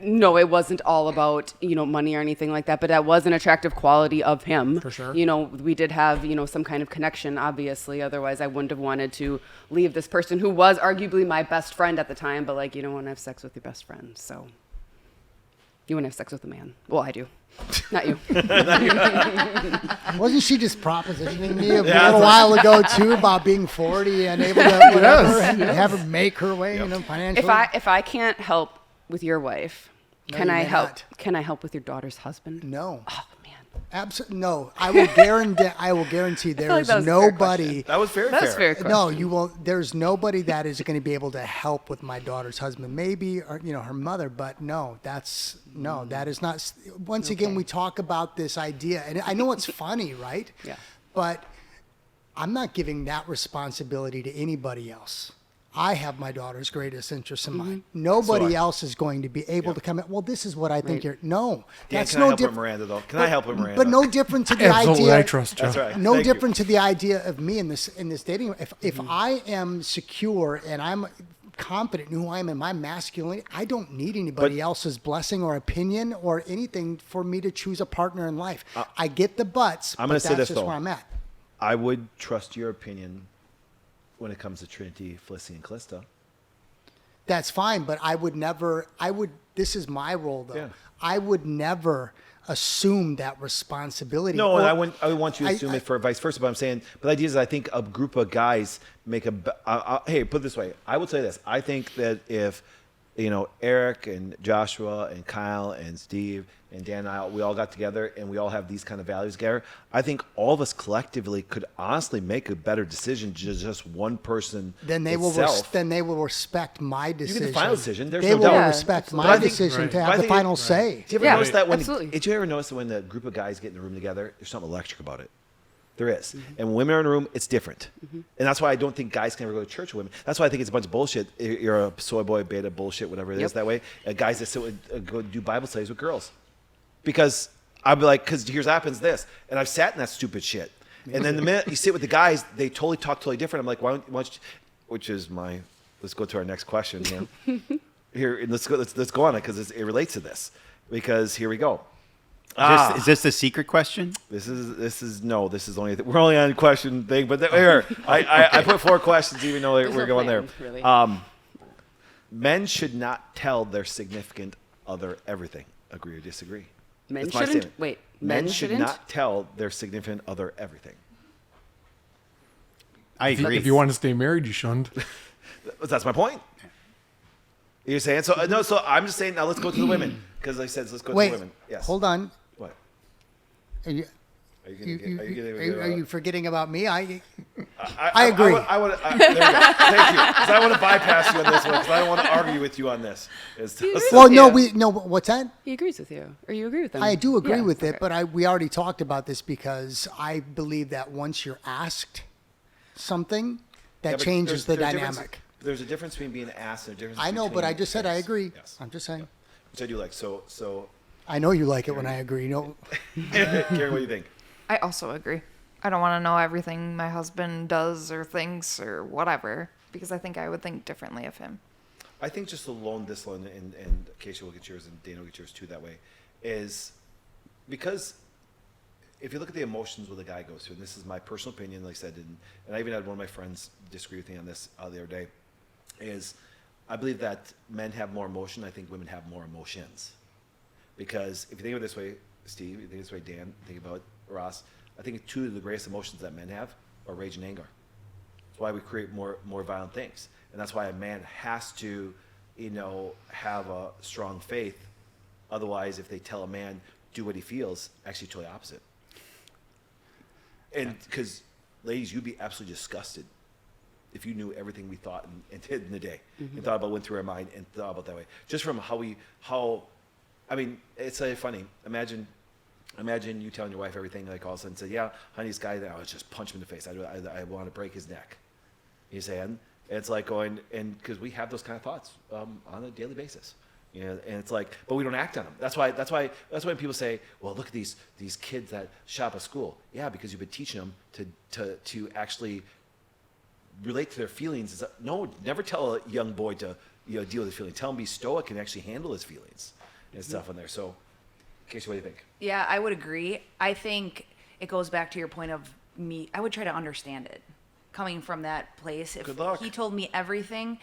no, it wasn't all about, money or anything like that, but that was an attractive quality of him. For sure. We did have, some kind of connection, obviously. Otherwise, I wouldn't have wanted to leave this person who was arguably my best friend at the time, but like, you don't want to have sex with your best friend, so you want to have sex with a man. Well, I do. Not you. Wasn't she just propositioning me a little while ago too about being 40 and able to whatever and have her make her way, financially? If I can't help with your wife, No, can you I may help? not. Can I help with your daughter's husband? No, Oh man, absolutely no. I will guarantee. I will guarantee there like is that was a fair nobody. that was very that's fair. fair. Question. No, you won't. There's nobody that is going to be able to help with my daughter's husband. Maybe, or, her mother, but no, that is not. Once again, we talk about this idea, and I know it's funny, right? Yeah. But I'm not giving that responsibility to anybody else. I have my daughter's greatest interests in mind. Nobody else is going to be able to come in. Well, this is what I think you're. No, Dan, that's can I no help with different. Miranda, though? Can I help with Miranda? But no different to the Absolutely, idea. I trust you. That's right. No Thank you. different to the idea of me in this dating. If I am secure and I'm confident in who I am in my masculinity, I don't need anybody else's blessing or opinion or anything for me to choose a partner in life. I get the buts. I'm going but to say that's this, just though. where I'm at. I would trust your opinion when it comes to Trinity, Felicity, and Callista. That's fine, but this is my role though. Yeah. I would never assume that responsibility. No, Or- and I would want you to assume it for vice versa. But I'm saying, but the idea is, I think a group of guys make hey, put it this way. I would say this. I think that if, Eric and Joshua and Kyle and Steve and Dan and we all got together and we all have these kind of values together, I think all of us collectively could honestly make a better decision than just one person. then they itself. will respect my decision. the final decision, there's they no will doubt. respect But I my think- decision Right. to But I have the think final it- say. Did you ever Yeah, notice that when absolutely. did you ever notice that when the group of guys get in a room together, there's something electric about it? There is. And when women are in a room, it's different. And that's why I don't think guys can ever go to church with women. That's why I think it's a bunch of bullshit. You're a soy boy, beta bullshit, whatever it is Yep. that way. Guys that sit with, go do Bible studies with girls. Because I'd be like, because here's happens this. And I've sat in that stupid shit. And then the minute you sit with the guys, they totally talk totally different. I'm like, why don't you, which is let's go to our next question. Here, and let's go on it because it relates to this. Because here we go. Is this the secret question? This is only we're only on question thing, but here I put 4 questions even though There's we're no going plan, there. really. Men should not tell their significant other everything. Agree or disagree? Men That's my shouldn't? statement. Wait, men men should shouldn't? not tell their significant other everything. I agree. If you want to stay married, you shouldn't. That's my point. You're saying so? No. So I'm just saying now. Let's go to the women because I said let's go to Wait, the women. Yes. hold on. What? Are you, Are you you, gonna you, get? are you forgetting about me? I agree. I there we go. Thank you. Because I want to bypass you on this one because I don't want to argue with you on this. Well, no. What's that? He agrees with you, or you agree with him. I do agree Yeah, with it, okay. but we already talked about this because I believe that once you're asked something, that changes the dynamic. There's a difference between being asked and a difference. I know, but I just said I yes, agree. Yes. I'm just saying. Which I do like. So, I know you like it when I agree. No, Karen, what do you think? I also agree. I don't want to know everything my husband does or thinks or whatever because I think I would think differently of him. I think just alone this one, and Keisha will get yours and Dana will get yours too that way, is because if you look at the emotions what a guy goes through, and this is my personal opinion, like I said, and I even had one of my friends disagree with me on this the other day, is I believe that men have more emotion. I think women have more emotions. Because if you think of it this way, Steve, you think of it this way, Dan, think about Ross, I think 2 of the greatest emotions that men have are rage and anger. That's why we create more violent things. And that's why a man has to, have a strong faith. Otherwise, if they tell a man, do what he feels, actually totally opposite. And because, ladies, you'd be absolutely disgusted if you knew everything we thought and did in the day and thought about, went through our mind and thought about that way. Just from it's funny. Imagine you telling your wife everything, like all of a sudden say, yeah, honey, this guy, I would just punch him in the face. I want to break his neck. You saying? It's like going, and because we have those kind of thoughts on a daily basis. And it's like, but we don't act on them. That's why when people say, well, look at these kids that shop at school. Yeah, because you've been teaching them to actually relate to their feelings. No, never tell a young boy to deal with his feelings. Tell him be stoic and actually handle his feelings and stuff on there. So, Casey, what do you think? Yeah, I would agree. I think it goes back to your point of me. I would try to understand it. Coming from that place, if Good luck. he told me everything,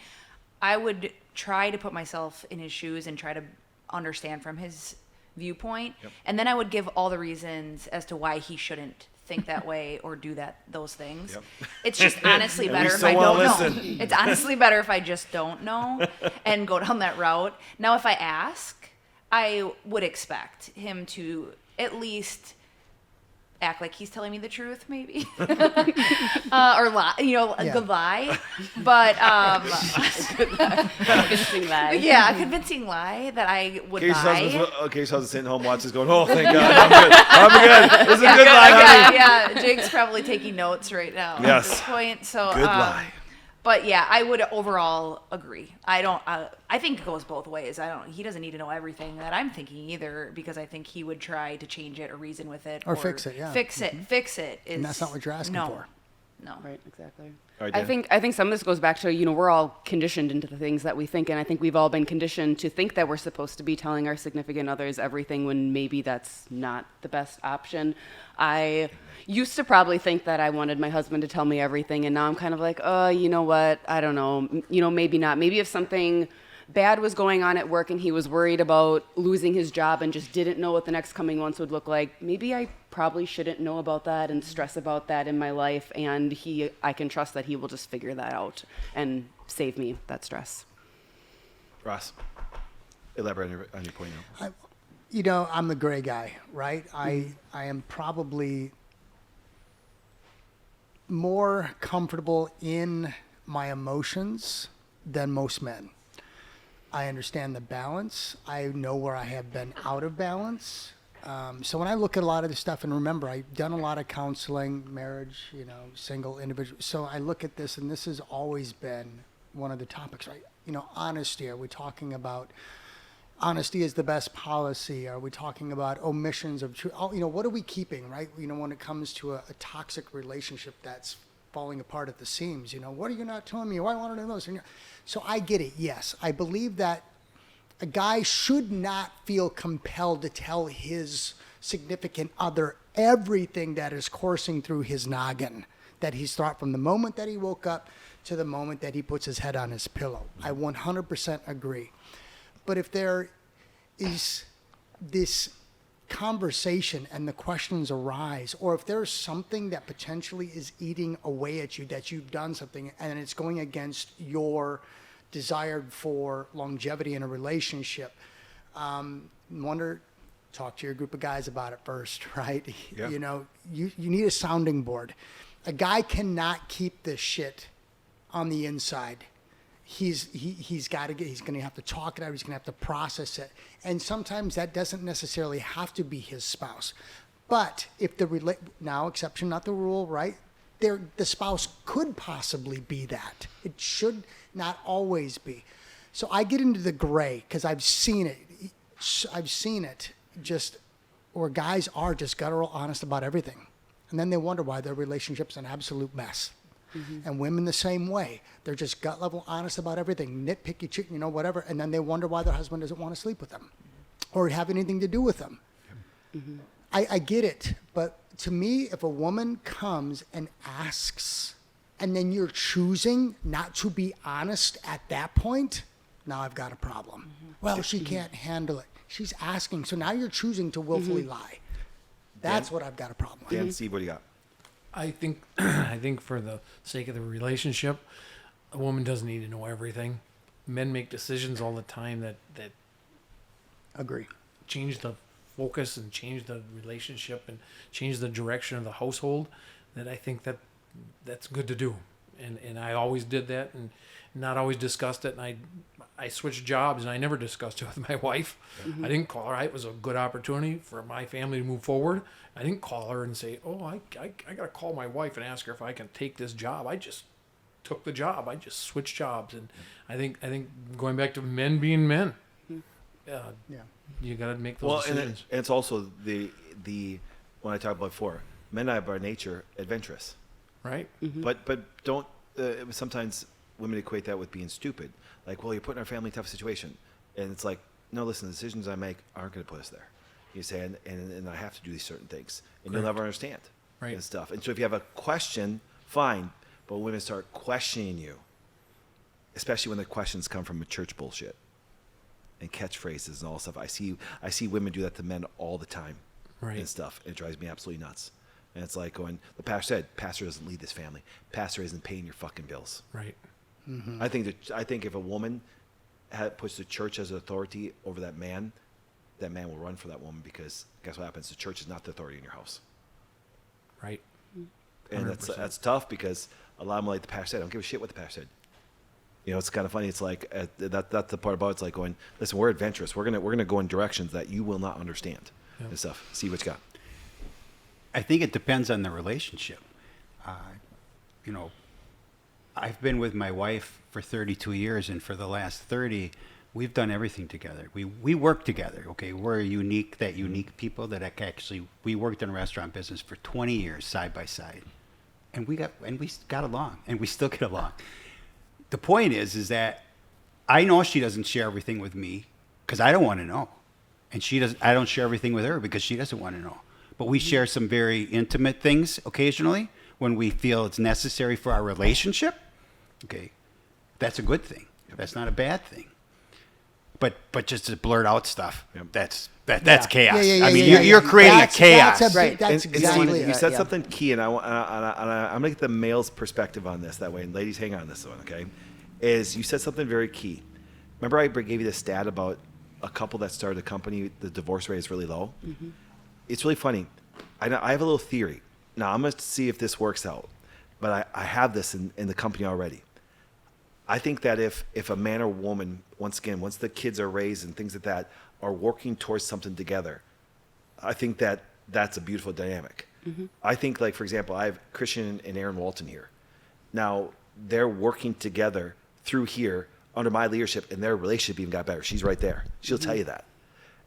I would try to put myself in his shoes and try to understand from his viewpoint. Yep. And then I would give all the reasons as to why he shouldn't think that way or do those things. Yep. It's just honestly And better we if so I wanna don't know. listen. It's honestly better if I just don't know and go down that route. Now, if I ask, I would expect him to at least act like he's telling me the truth, maybe, or lie, a good lie. But Convincing lie. yeah, a convincing lie that I would Casey's buy. husband's sitting home watching, going, "Oh, thank God, I'm good. This is a good lie, honey." Yeah, Jake's probably taking notes right now Yes. at this point. So Good lie. But yeah, I would overall agree. I think it goes both ways. He doesn't need to know everything that I'm thinking either, because I think he would try to change it or reason with it Or fix it, yeah. Fix it. Fix it. and that's not what you're asking no. for. No. Right, exactly. All right, I Dan? think some of this goes back to, we're all conditioned into the things that we think, and I think we've all been conditioned to think that we're supposed to be telling our significant others everything when maybe that's not the best option. I used to probably think that I wanted my husband to tell me everything, and now I'm kind of like, oh, you know what? I don't know. Maybe not. Maybe if something bad was going on at work and he was worried about losing his job and just didn't know what the next coming months would look like, maybe I probably shouldn't know about that and stress about that in my life, and I can trust that he will just figure that out and save me that stress. Ross, elaborate on your point now. I'm the gray guy, right? I am probably more comfortable in my emotions than most men. I understand the balance. I know where I have been out of balance. So when I look at a lot of this stuff, and remember, I've done a lot of counseling, marriage, single, individual. So I look at this, and this has always been one of the topics, right? Honesty. Are we talking about honesty is the best policy? Are we talking about omissions of truth? What are we keeping, right? When it comes to a toxic relationship that's falling apart at the seams, what are you not telling me? Why I want to know those? So I get it. Yes, I believe that a guy should not feel compelled to tell his significant other everything that is coursing through his noggin that he's thought from the moment that he woke up to the moment that he puts his head on his pillow. I 100% agree. But if there is this conversation and the questions arise, or if there's something that potentially is eating away at you, that you've done something and it's going against your desired for longevity in a relationship, talk to your group of guys about it first, right? Yeah. You need a sounding board. A guy cannot keep this shit on the inside. He's going to have to talk it out. He's going to have to process it. And sometimes that doesn't necessarily have to be his spouse. But if now exception, not the rule, right? The spouse could possibly be that. It should not always be. So I get into the gray because I've seen it. Just where guys are just guttural honest about everything. And then they wonder why their relationship's an absolute mess. Mm-hmm. And women the same way. They're just gut level honest about everything, nitpicky, whatever. And then they wonder why their husband doesn't want to sleep with them or have anything to do with them. Mm-hmm. I get it. But to me, if a woman comes and asks, and then you're choosing not to be honest at that point, now I've got a problem. Mm-hmm. Well, she can't handle it. She's asking. So now you're choosing to willfully lie. That's what I've got a problem with. Dan, Steve, what do you got? I think for the sake of the relationship, a woman doesn't need to know everything. Men make decisions all the time that Agree. change the focus and change the relationship and change the direction of the household. That I think that's good to do, and I always did that and not always discussed it. And I switched jobs and I never discussed it with my wife. Mm-hmm. I didn't call her. It was a good opportunity for my family to move forward. I didn't call her and say, oh, I got to call my wife and ask her if I can take this job. I just took the job. I just switched jobs. And I think going back to men being men, you got to make those decisions. And it's also the when I talked about before, men are by nature adventurous. Right. Mm-hmm. But don't sometimes women equate that with being stupid. Like, well, you're putting our family in a tough situation. And it's like, no, listen, the decisions I make aren't going to put us there. You say, and I have to do these certain things. And Correct. you'll never understand. Right. And stuff. And so if you have a question, fine. But women start questioning you, especially when the questions come from a church bullshit and catchphrases and all stuff. I see women do that to men all the time. Right. And stuff. It drives me absolutely nuts. And it's like going, the pastor said, pastor doesn't lead this family. Pastor isn't paying your fucking bills. Right. Mm-hmm. I think if a woman puts the church as authority over that man will run for that woman, because guess what happens? The church is not the authority in your house. Right. And 100%. that's tough, because a lot of them, like the pastor said, I don't give a shit what the pastor said. It's kind of funny. It's like that's the part about it. It's like going, listen, we're adventurous. We're gonna go in directions that you will not understand. Yep. And stuff. See what you got. I think it depends on the relationship. I've been with my wife for 32 years, and for the last 30, we've done everything together. We work together. Okay, we're unique people that actually, we worked in a restaurant business for 20 years side by side, and we got along, and we still get along. The point is that I know she doesn't share everything with me because I don't want to know, and I don't share everything with her because she doesn't want to know. But we share some very intimate things occasionally when we feel it's necessary for our relationship. Okay, that's a good thing. That's not a bad thing. But just to blurt out stuff, that's chaos. I mean, you're creating a chaos. That's exactly You it. said something key, and I'm going to get the male's perspective on this that way. And ladies, hang on this one, okay? Is you said something very key. Remember I gave you the stat about a couple that started a company, the divorce rate is really low? Mm-hmm. It's really funny. I have a little theory. Now, I'm going to see if this works out. But I have this in the company already. I think that if a man or woman, once the kids are raised and things like that, are working towards something together, I think that's a beautiful dynamic. Mm-hmm. I think, like, for example, I have Christian and Aaron Walton here. Now, they're working together through here under my leadership, and their relationship even got better. She's right there. She'll tell you that.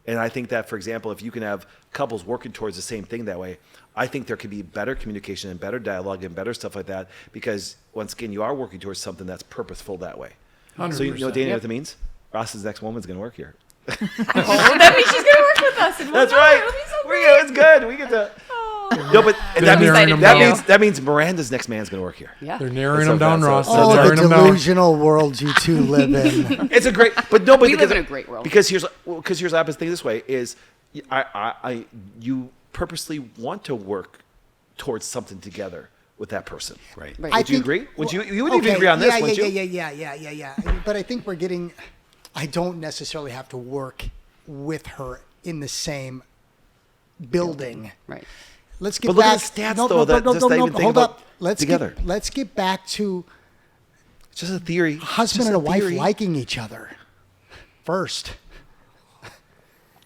And I think that, for example, if you can have couples working towards the same thing that way, I think there could be better communication and better dialogue and better stuff like that because, once again, you are working towards something that's purposeful that way. 100%. So, you know, Dana, what that means? Ross's next woman's going to work here. Oh, that means she's gonna work with us. That's right. It'll be so great. It's good. We get to. Oh. No, but They're that means Miranda's next man's going to work here. Yeah. They're narrowing That's them down, so Ross. bad. They're Oh, the narrowing them down. delusional world you two live in. It's a great, but no, but We live in a great world. Because here's I was thinking this way is, you purposely want to work towards something together with that person, right? Right. Would you agree? Would you would even agree on this? Yeah, wouldn't you? yeah. But I think I don't necessarily have to work with her in the same building. Right. Let's get But look back. at the stats, though, that just even think hold about up. Let's together. Let's get back to It's just a theory. husband Just and a wife theory. liking each other first.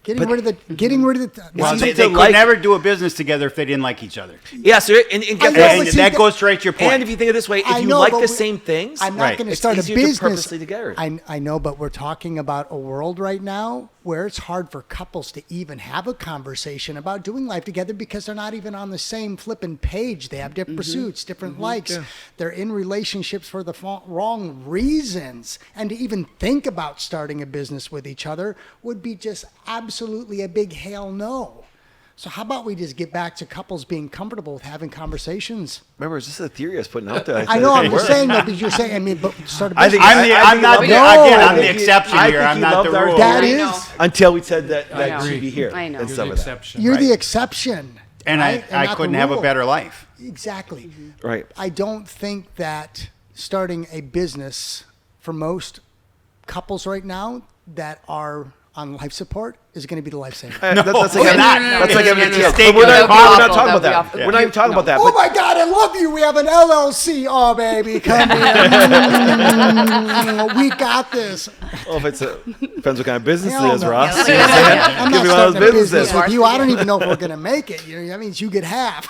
Getting rid of the. Well, See, they to could like- never do a business together if they didn't like each other. Yeah, so and I get know, that. And but see, that goes straight to your point. And if you think of it this way, if I you know, like but the we- same things, I'm not Right. going to it's start a easier to business. purposely together. I know, but we're talking about a world right now where it's hard for couples to even have a conversation about doing life together because they're not even on the same flipping page. They have different pursuits, different likes. Yeah. They're in relationships for the wrong reasons. And to even think about starting a business with each other would be just absolutely a big hell no. So how about we just get back to couples being comfortable with having conversations? Remember, it's just a theory I was putting out there. I know, I'm just Work. saying though, because you're saying, I mean, but start a I business. think I'm I think he loved it. the exception I here. think I'm he not the loved our rule. That I is, know. until we said that know. she'd be here. I know. And You're some the of that. exception. you're Right. the exception. And right? I not the couldn't have a rule. better life. Exactly. Right. I don't think that starting a business for most couples right now that are on life support is going to be the lifesaver. That's like we're not. That's like having a It's kid. a mistake But we're of not the talking couple. about that. That'll be We're not even talking about that. Oh But my God, I love you. We have an LLC. Oh, baby, come in. We got this. if it's depends what kind of business Hell it is, no. Ross. Yeah, You know what I'm saying? I'm Could not be one of those starting a business businesses. with you. I don't even know if we're going to make it. You know, that means you get half.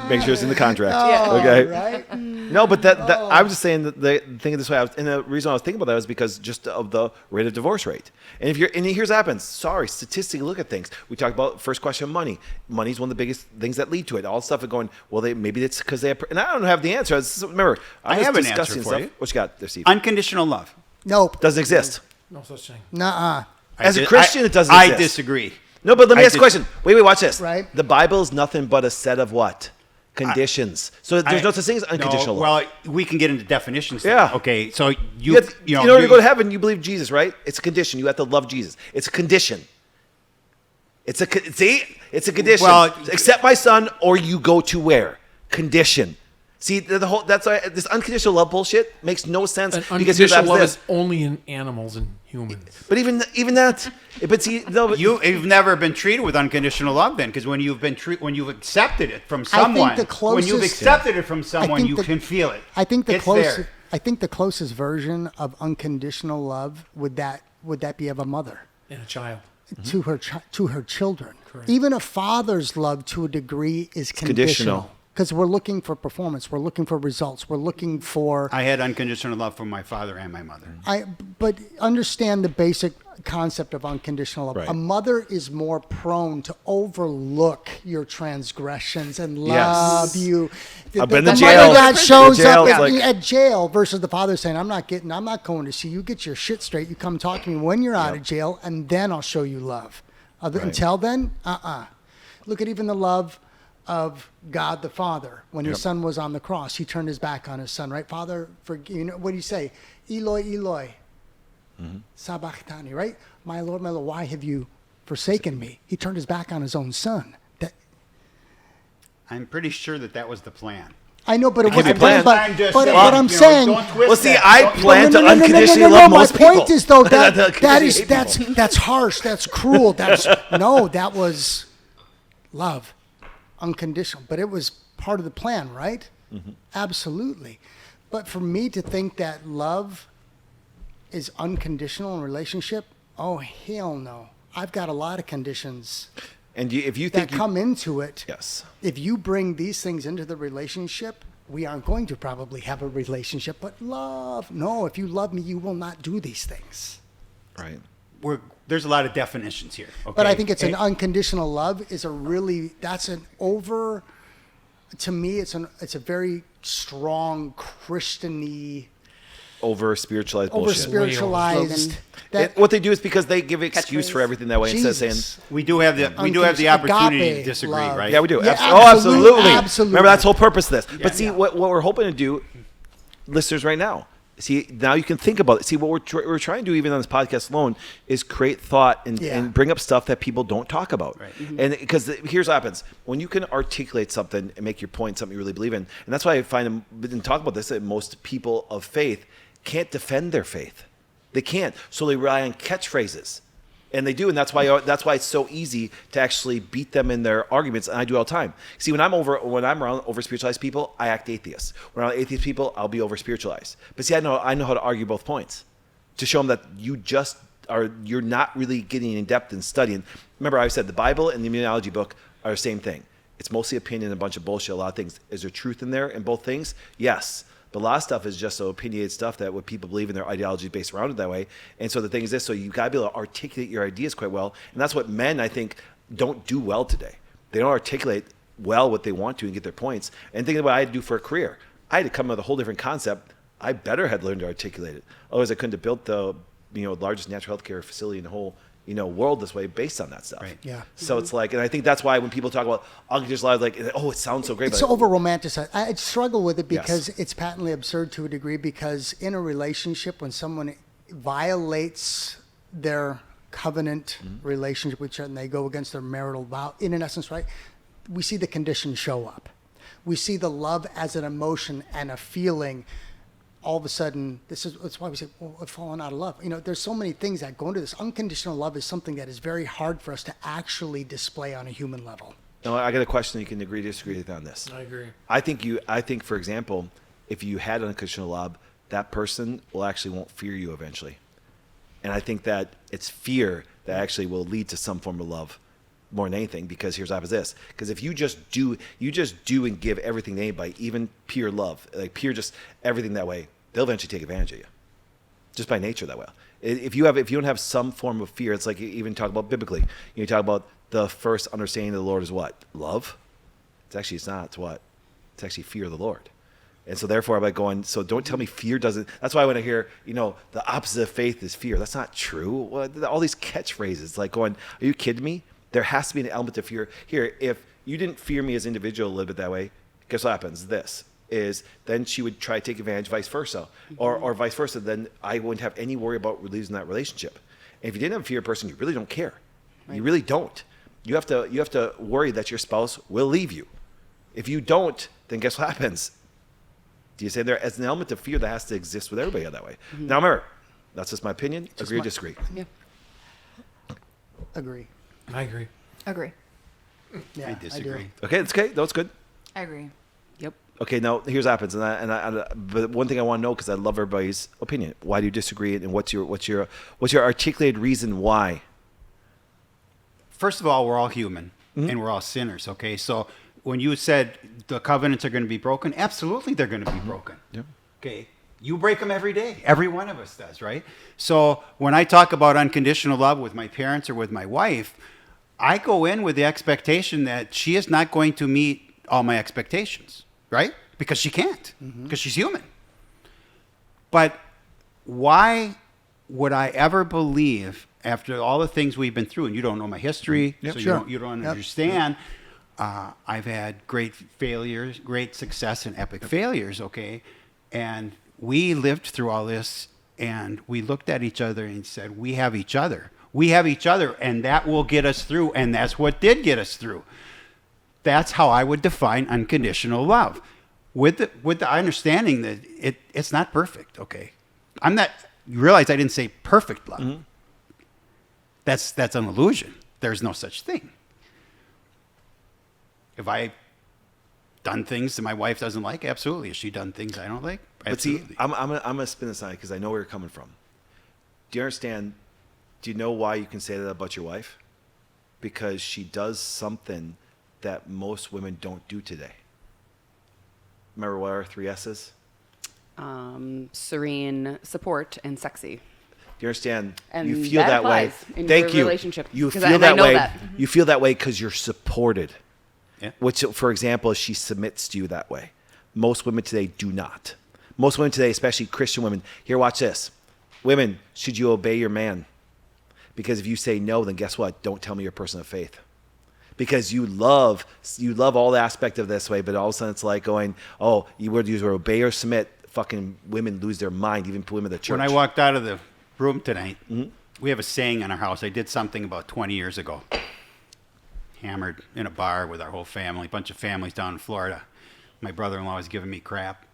Make sure it's in the contract. Oh, Okay. right? No, but that I was just saying that the thing this way. And the reason I was thinking about that was because just of the rate of divorce rate. And here's what happens. Sorry, statistically, look at things. We talked about first question, money. Money is one of the biggest things that lead to it. All stuff are going. Well, maybe it's because they have. And I don't have the answer. Remember, I was have an discussing answer for stuff. you. What you got there, Steve? Unconditional love. Nope. Doesn't exist. No such thing. Nuh-uh. As a Christian, it doesn't I exist. disagree. No, but let me I ask you a question. Wait, watch this. Right. The Bible is nothing but a set of what? Conditions. So there's no such thing as unconditional love. Well, we can get into definitions. Yeah. Then. Okay. So You in order to go to heaven, you believe Jesus, right? It's a condition. You have to love Jesus. It's a condition. It's a condition. Well, accept my son, or you go to where? Condition. See, that's why this unconditional love bullshit makes no sense. And Because here's unconditional what love happens is only in animals and humans. but even that. But see, no. But You've never been treated with unconditional love, then, because when you've accepted it from someone, the when you've closest- accepted it from someone, think you can feel it. I think the It's closest. there. I think the closest version of unconditional love would that be of a mother And a child. to her children. Correct. Even a father's love to a degree is conditional. because we're looking for performance. We're looking for results. We're looking for. I had unconditional love from my father and my mother. But understand the basic concept of unconditional love. Right. A mother is more prone to overlook your transgressions and Yes. love you. I've been to the jail. mother that shows Jail, up it's like- at jail versus the father saying, I'm not going to see you. Get your shit straight. You come talk to me when you're out of jail, and then I'll show you love. Until then, Look at even the love of God the Father. When his son was on the cross, he turned his back on his son, right? Father, what do you say? Eloi, Eloi, sabachthani, right? My Lord, why have you forsaken me? He turned his back on his own son. I'm pretty sure that was the plan. I know, but it could be wasn't. planned. But I'm saying. Don't twist I plan to unconditionally love My most people. point is though Not to that unconditionally hate people. that's harsh. That's cruel. That was love, unconditional. But it was part of the plan, right? Mm-hmm. Absolutely. But for me to think that love is unconditional in a relationship, oh hell no! I've got a lot of conditions And if you that think come into it. yes, If you bring these things into the relationship, we aren't going to probably have a relationship. But love, no, if you love me, you will not do these things. right. There's a lot of definitions here. Okay? But I think it's an unconditional love is to me, it's a very strong Christian-y, Over spiritualized bullshit. over-spiritualized. What they do is because they give excuse for Catchphrase. everything that way instead of saying, Jesus. we do have the opportunity to Agape disagree, love. right? yeah, we do. Yeah, Absolutely. absolutely. Remember, that's the whole purpose of this. Yeah. But see, what we're hoping to do, listeners, right now, see, now you can think about it. See, what we're trying to do even on this podcast alone is create thought and bring up stuff that people don't talk about. Right. And because here's what happens. When you can articulate something and make your point something you really believe in, and that's why I find, and talk about this, that most people of faith can't defend their faith. They can't. So they rely on catchphrases. And they do, and that's why it's so easy to actually beat them in their arguments, and I do all the time. See, when I'm around over spiritualized people, I act atheist. When I'm around atheist people, I'll be over spiritualized. But see, I know how to argue both points to show them that you're not really getting in depth and studying. Remember, I said the Bible and the immunology book are the same thing. It's mostly opinion and a bunch of bullshit. A lot of things. Is there truth in there in both things? Yes. But a lot of stuff is just so opinionated stuff that what people believe in their ideology is based around it that way. And so the thing is this, so you've got to be able to articulate your ideas quite well. And that's what men, I think, don't do well today. They don't articulate well what they want to and get their points. And think of what I had to do for a career. I had to come up with a whole different concept. I better had learned to articulate it. Otherwise, I couldn't have built the largest natural health care facility in the whole world this way based on that stuff. Right. Yeah. So it's like, and I think that's why when people talk about unconditional love, like, oh, it sounds so great. It's but over romanticized. I struggle with it because Yes. it's patently absurd to a degree, because in a relationship, when someone violates their covenant relationship with each other and they go against their marital vow, in essence, right, we see the conditions show up. We see the love as an emotion and a feeling. All of a sudden, that's why we say, well, we've fallen out of love. There's so many things that go into this. Unconditional love is something that is very hard for us to actually display on a human level. No, I got a question. You can agree to disagree with on this. I agree. I think, for example, if you had unconditional love, that person won't fear you eventually. And I think that it's fear that actually will lead to some form of love more than anything, because here's what this. Because if you just do and give everything to anybody, even pure love, like pure just everything that way, they'll eventually take advantage of you. Just by nature that way. If you don't have some form of fear, it's like you even talk about biblically. You talk about the first understanding of the Lord is what? Love? It's not. It's what? It's actually fear of the Lord. And so therefore I'm like going, so don't tell me fear doesn't. That's why when I hear, the opposite of faith is fear. That's not true. All these catchphrases, like going, are you kidding me? There has to be an element of fear. Here, if you didn't fear me as an individual a little bit that way, guess what happens? This is then she would try to take advantage, vice versa. Or vice versa, then I wouldn't have any worry about losing that relationship. And if you didn't have a fear person, you really don't care. Right. You really don't. You have to worry that your spouse will leave you. If you don't, then guess what happens? Do you say there as an element of fear that has to exist with everybody that way? Mm-hmm. Now remember, that's just my opinion. Agree or disagree? Yeah. Agree. I agree. Agree. Yeah, I disagree. Okay, it's okay. No, it's good. I agree. Yep. Okay, now here's what happens, but one thing I want to know, because I love everybody's opinion. Why do you disagree, and what's your articulated reason why? First of all, we're all human and we're all sinners. Okay, so when you said the covenants are going to be broken, absolutely they're going to be broken. Yep. Okay. You break them every day. Every one of us does, right? So when I talk about unconditional love with my parents or with my wife, I go in with the expectation that she is not going to meet all my expectations, right? Because she can't, because she's human. But why would I ever believe, after all the things we've been through, and you don't know my history, so Sure. you don't Yep. understand, I've had great failures, great success, and epic failures, okay? And we lived through all this, and we looked at each other and said, we have each other. We have each other, and that will get us through, and that's what did get us through. That's how I would define unconditional love, with the understanding that it's not perfect, okay? You realize I didn't say perfect love. Mm-hmm. That's an illusion. There's no such thing. Have I done things that my wife doesn't like? Absolutely. Has she done things I don't like? But see, Absolutely. I'm gonna spin this on because I know where you're coming from. Do you understand? Do you know why you can say that about your wife? Because she does something that most women don't do today. Remember what our 3 S's? Serene, support, and sexy. Do you understand? And you feel that that way. applies in Thank your you. relationship, You 'cause feel I that know way. that. You feel that way because you're supported. Yeah. Which, for example, she submits to you that way. Most women today do not. Most women today, especially Christian women, here, watch this. Women, should you obey your man? Because if you say no, then guess what? Don't tell me you're a person of faith. Because you love all the aspect of this way, but all of a sudden it's like going, oh, you would use obey or submit. Fucking women lose their mind, even women in the church. When I walked out of the room tonight, we have a saying in our house. I did something about 20 years ago. Hammered in a bar with our whole family, a bunch of families down in Florida. My brother-in-law was giving me crap.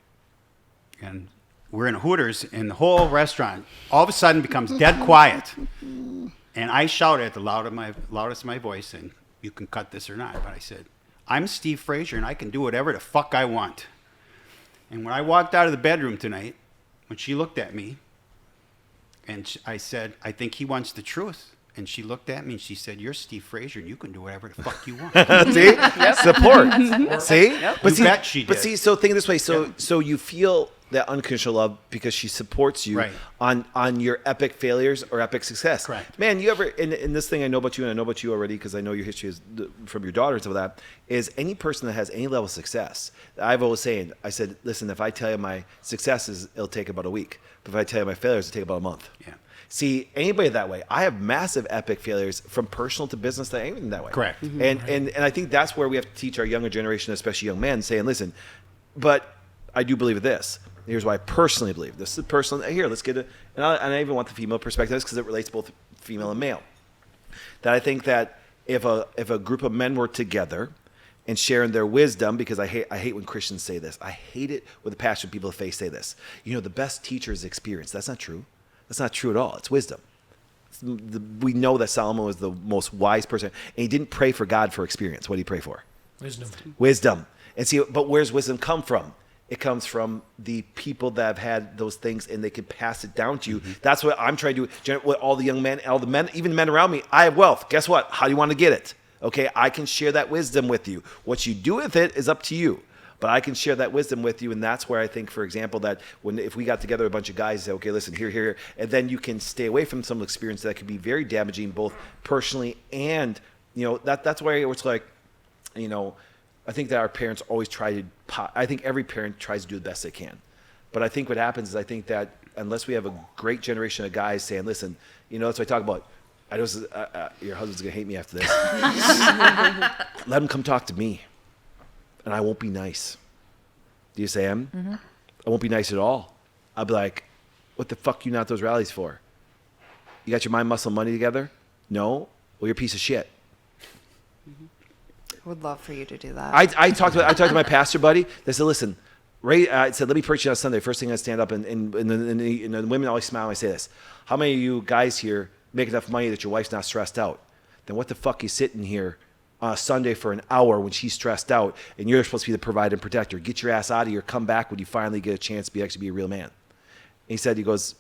And we're in Hooters, and the whole restaurant all of a sudden becomes dead quiet. And I shouted at the loudest of my voice, and you can cut this or not, but I said, I'm Steve Frazier, and I can do whatever the fuck I want. And when I walked out of the bedroom tonight, when she looked at me, and I said, I think he wants the truth. And she looked at me and she said, you're Steve Frazier and you can do whatever the fuck you want. See? Support. See? You bet she But did. see, so think of it this way. So you feel that unconditional love because she supports you Right. on your epic failures or epic success. Correct. Man, you ever, in this thing I know about you, and I know about you already because I know your history is from your daughter and stuff like that, is any person that has any level of success, I've always saying, I said, listen, if I tell you my successes, it'll take about a week. But if I tell you my failures, it'll take about a month. Yeah. See, anybody that way, I have massive epic failures from personal to business to anything that way. Correct. And I think that's where we have to teach our younger generation, especially young men, saying, listen, but I do believe this. Here's why I personally believe. This is personal. Here, let's get it. And I even want the female perspective because it relates to both female and male. That I think that if a group of men were together and sharing their wisdom, because I hate when Christians say this. I hate it with the passion when people of faith say this. You know, the best teacher is experience. That's not true. That's not true at all. It's wisdom. We know that Solomon was the most wise person, and he didn't pray for God for experience. What did he pray for? Wisdom. And see, but where's wisdom come from? It comes from the people that have had those things, and they can pass it down to you. That's what I'm trying to do. With all the young men, all the men, even the men around me. I have wealth. Guess what? How do you want to get it? Okay, I can share that wisdom with you. What you do with it is up to you. But I can share that wisdom with you, and that's where I think, for example, that if we got together a bunch of guys and say, okay, listen, here, and then you can stay away from some experience that could be very damaging, both personally and, that's why it's like, I think that our parents always I think every parent tries to do the best they can. But I think what happens is I think that unless we have a great generation of guys saying, listen, that's what I talk about. Your husband's going to hate me after this. Let him come talk to me. And I won't be nice. Do you say I won't be nice at all. I'll be like, what the fuck you not at those rallies for? You got your mind, muscle, money together? No? Well, you're a piece of shit. I would love for you to do that. I talked to my pastor buddy. They said, listen, I said, let me preach you on Sunday. First thing I stand up, and the women always smile when I say this. How many of you guys here make enough money that your wife's not stressed out? Then what the fuck are you sitting here on a Sunday for an hour when she's stressed out and you're supposed to be the provider and protector? Get your ass out of here. Come back when you finally get a chance to actually be a real man. And he said, he goes,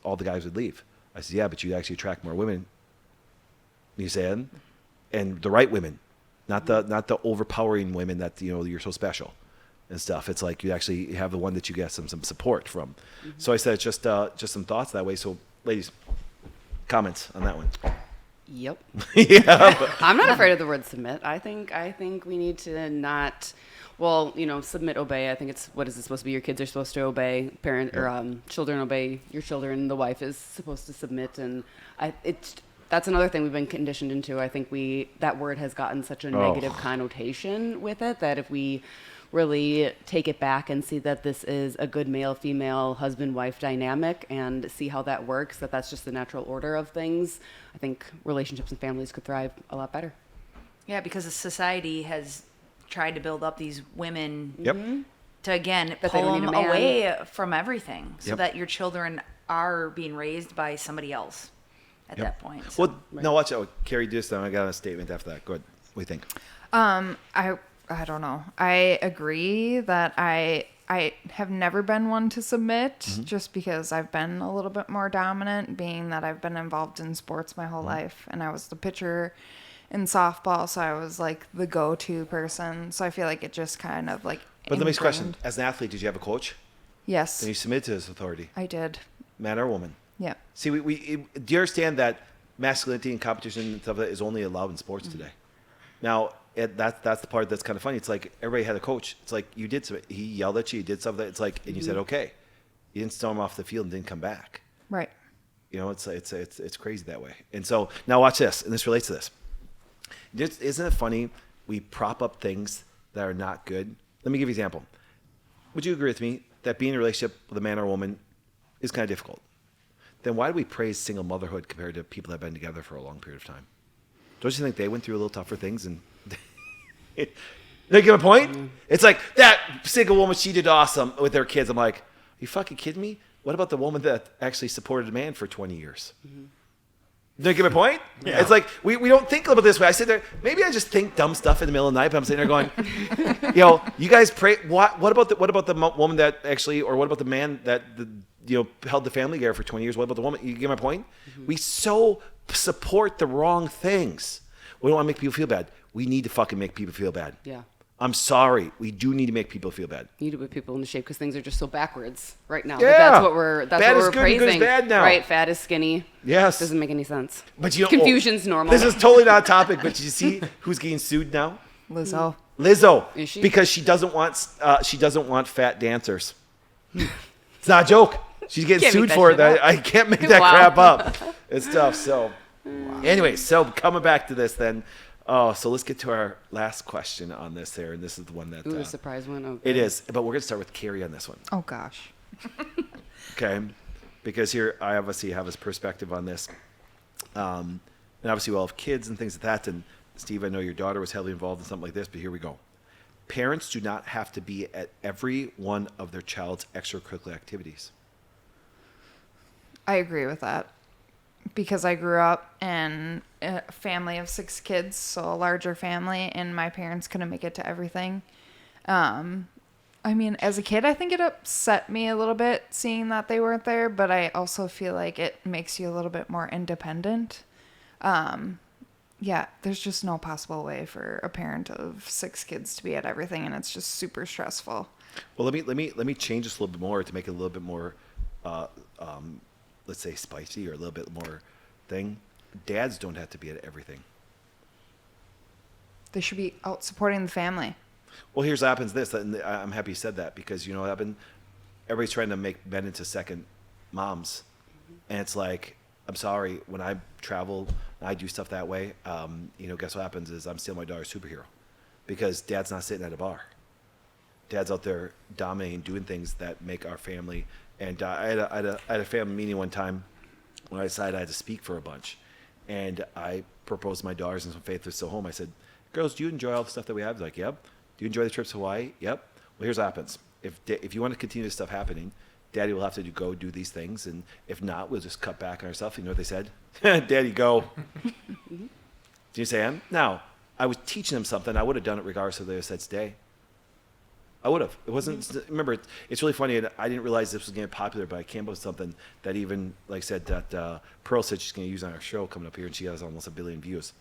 all the guys would leave. I said, yeah, but you'd actually attract more women. You said, and the right women, not the overpowering women that you're so special and stuff. It's like you actually have the one that you get some support from. So I said just some thoughts that way. So ladies, comments on that one. Yep. Yeah. I'm not afraid of the word submit. I think we need to not, submit, obey. I think it's, what is it supposed to be? Your kids are supposed to obey, children obey your children. The wife is supposed to submit, and that's another thing we've been conditioned into. I think that word has gotten such a negative connotation with it that if we really take it back and see that this is a good male-female husband-wife dynamic and see how that works, that's just the natural order of things, I think relationships and families could thrive a lot better. Yeah, because the society has tried to build up these women Yep. to, again, That they pull don't need them a man. away from everything so Yep. that your children are being raised by somebody else at that point. So. Well, no, watch out. Carrie, do this now. I got a statement after that. Go ahead. What do you think? I don't know. I agree that I have never been one to submit just because I've been a little bit more dominant, being that I've been involved in sports my whole life, and I was the pitcher in softball, so I was like the go-to person. So I feel like it just kind of like. But let me ask you a question. ingrained. As an athlete, did you have a coach? Yes, Then you submitted to his authority, I did. man or woman? Yeah. See, do you understand that masculinity and competition and stuff like that is only allowed in sports today? Now, that's the part that's kind of funny. It's like everybody had a coach. It's like you did something. He yelled at you. You did something. It's like, and you said, okay. You didn't storm off the field and didn't come back. Right. It's crazy that way. And so now watch this, and this relates to this. Isn't it funny? We prop up things that are not good. Let me give you an example. Would you agree with me that being in a relationship with a man or a woman is kind of difficult? Then why do we praise single motherhood compared to people that have been together for a long period of time? Don't you think they went through a little tougher things? And you get my point? It's like that single woman, she did awesome with their kids. I'm like, are you fucking kidding me? What about the woman that actually supported a man for 20 years? Do you get my point? Yeah. It's like we don't think about it this way. I sit there, maybe I just think dumb stuff in the middle of the night, but I'm sitting there going, you guys pray. What about the woman that actually, or what about the man that held the family together for 20 years? What about the woman? You get my point? We so support the wrong things. We don't want to make people feel bad. We need to fucking make people feel bad. Yeah. I'm sorry. We do need to make people feel bad. You need to put people into shape because things are just so backwards right now. Yeah. That's what we're Bad is good and praising. good is bad now. Right? Fat is skinny. Yes. Doesn't make any sense. But Confusion's normal. This is totally not a topic, but you see who's getting sued now? Lizzo. Lizzo. Is she? Because she doesn't want fat dancers. It's not a joke. She's getting Can't make sued that for it. shit up. I can't make that Wow. crap up. It's tough. So, anyway, so coming back to this then. Oh, so let's get to our last question on this there, and this is the one that Ooh, a surprise one. Okay. it is. But we're gonna start with Carrie on this one. Oh gosh. Okay, because here I obviously have his perspective on this, and obviously we all have kids and things like that. And Steve, I know your daughter was heavily involved in something like this, but here we go. Parents do not have to be at every one of their child's extracurricular activities. I agree with that because I grew up in a family of 6 kids, so a larger family, and my parents couldn't make it to everything. I mean, as a kid, I think it upset me a little bit seeing that they weren't there, but I also feel like it makes you a little bit more independent. Yeah, there's just no possible way for a parent of 6 kids to be at everything, and it's just super stressful. Well, let me change this a little bit more to make it a little bit more, let's say, spicy or a little bit more thing. Dads don't have to be at everything. They should be out supporting the family. Well, here's what happens. And I'm happy you said that because you know what happened. Everybody's trying to make men into second moms, and it's like, I'm sorry, when I travel and I do stuff that way, guess what happens is I'm still my daughter's superhero because dad's not sitting at a bar. Dad's out there dominating, doing things that make our family. And I had a family meeting one time when I decided I had to speak for a bunch. And I proposed to my daughters and some faith was still home. I said, girls, do you enjoy all the stuff that we have? They're like, yep. Do you enjoy the trips to Hawaii? Yep. Well, here's what happens. If you want to continue this stuff happening, Daddy will have to go do these things. And if not, we'll just cut back on ourselves. You know what they said? Daddy, go. Do you understand? Now, I was teaching them something. I would have done it regardless of they said stay. I would have. It wasn't. Remember, it's really funny. And I didn't realize this was getting popular, but I came up with something that even, like I said, that Pearl said she's going to use on our show coming up here, and she has almost 1 billion views.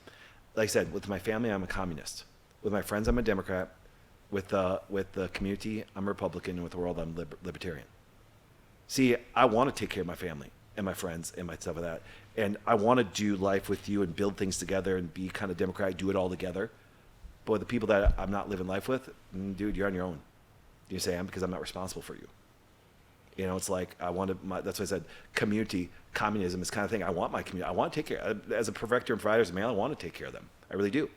Like I said, with my family, I'm a communist. With my friends, I'm a Democrat. With the community, I'm a Republican. And with the world, I'm libertarian. See, I want to take care of my family and my friends and my stuff like that. And I want to do life with you and build things together and be kind of democratic, do it all together. But with the people that I'm not living life with, dude, you're on your own. You say I'm because I'm not responsible for you. You know, it's like that's why I said community, communism is kind of thing. I want my community. I want to take care. As a protector and provider, as a male, I want to take care of them. I really do.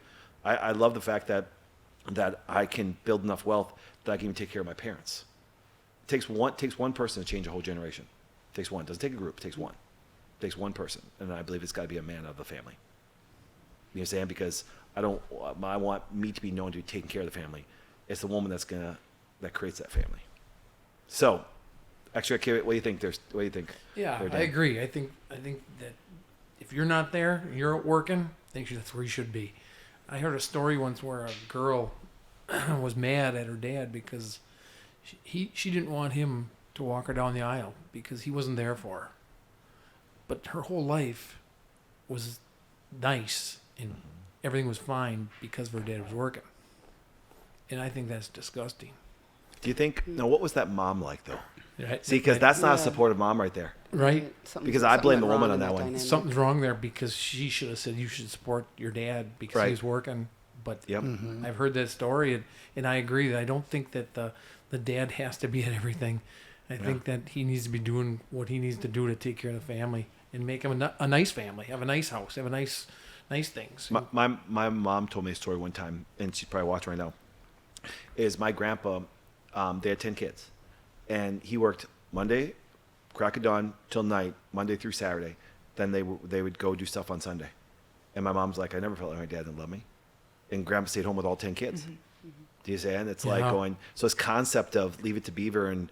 I love the fact that I can build enough wealth that I can even take care of my parents. It takes one person to change a whole generation. It takes one. It doesn't take a group. It takes one. It takes one person, and I believe it's got to be a man of the family. You know what I'm saying? Because I want me to be known to be taking care of the family. It's the woman that creates that family. So, actually, what do you think? What do you think? Yeah, I agree. I think that if you're not there, you're working. I think that's where you should be. I heard a story once where a girl was mad at her dad because she didn't want him to walk her down the aisle because he wasn't there for her. But her whole life was nice and everything was fine because her dad was working. And I think that's disgusting. Do you think? No, what was that mom like though? Right? See, because that's not a supportive mom right there. Right? Because I blame the went woman wrong on in that one. dynamic. Something's wrong there because she should have said you should support your dad because Right. he was working. But Yep. I've heard that story, and I agree that I don't think that the dad has to be at everything. I think that he needs to be doing what he needs to do to take care of the family and make him a nice family, have a nice house, have a nice things. My mom told me a story one time, and she's probably watching right now. Is my grandpa? They had 10 kids, and he worked Monday, crack of dawn till night, Monday through Saturday. Then they would go do stuff on Sunday, and my mom's like, I never felt like my dad didn't love me, and grandpa stayed home with all 10 kids. Do you say? And it's like going. So this concept of leave it to Beaver and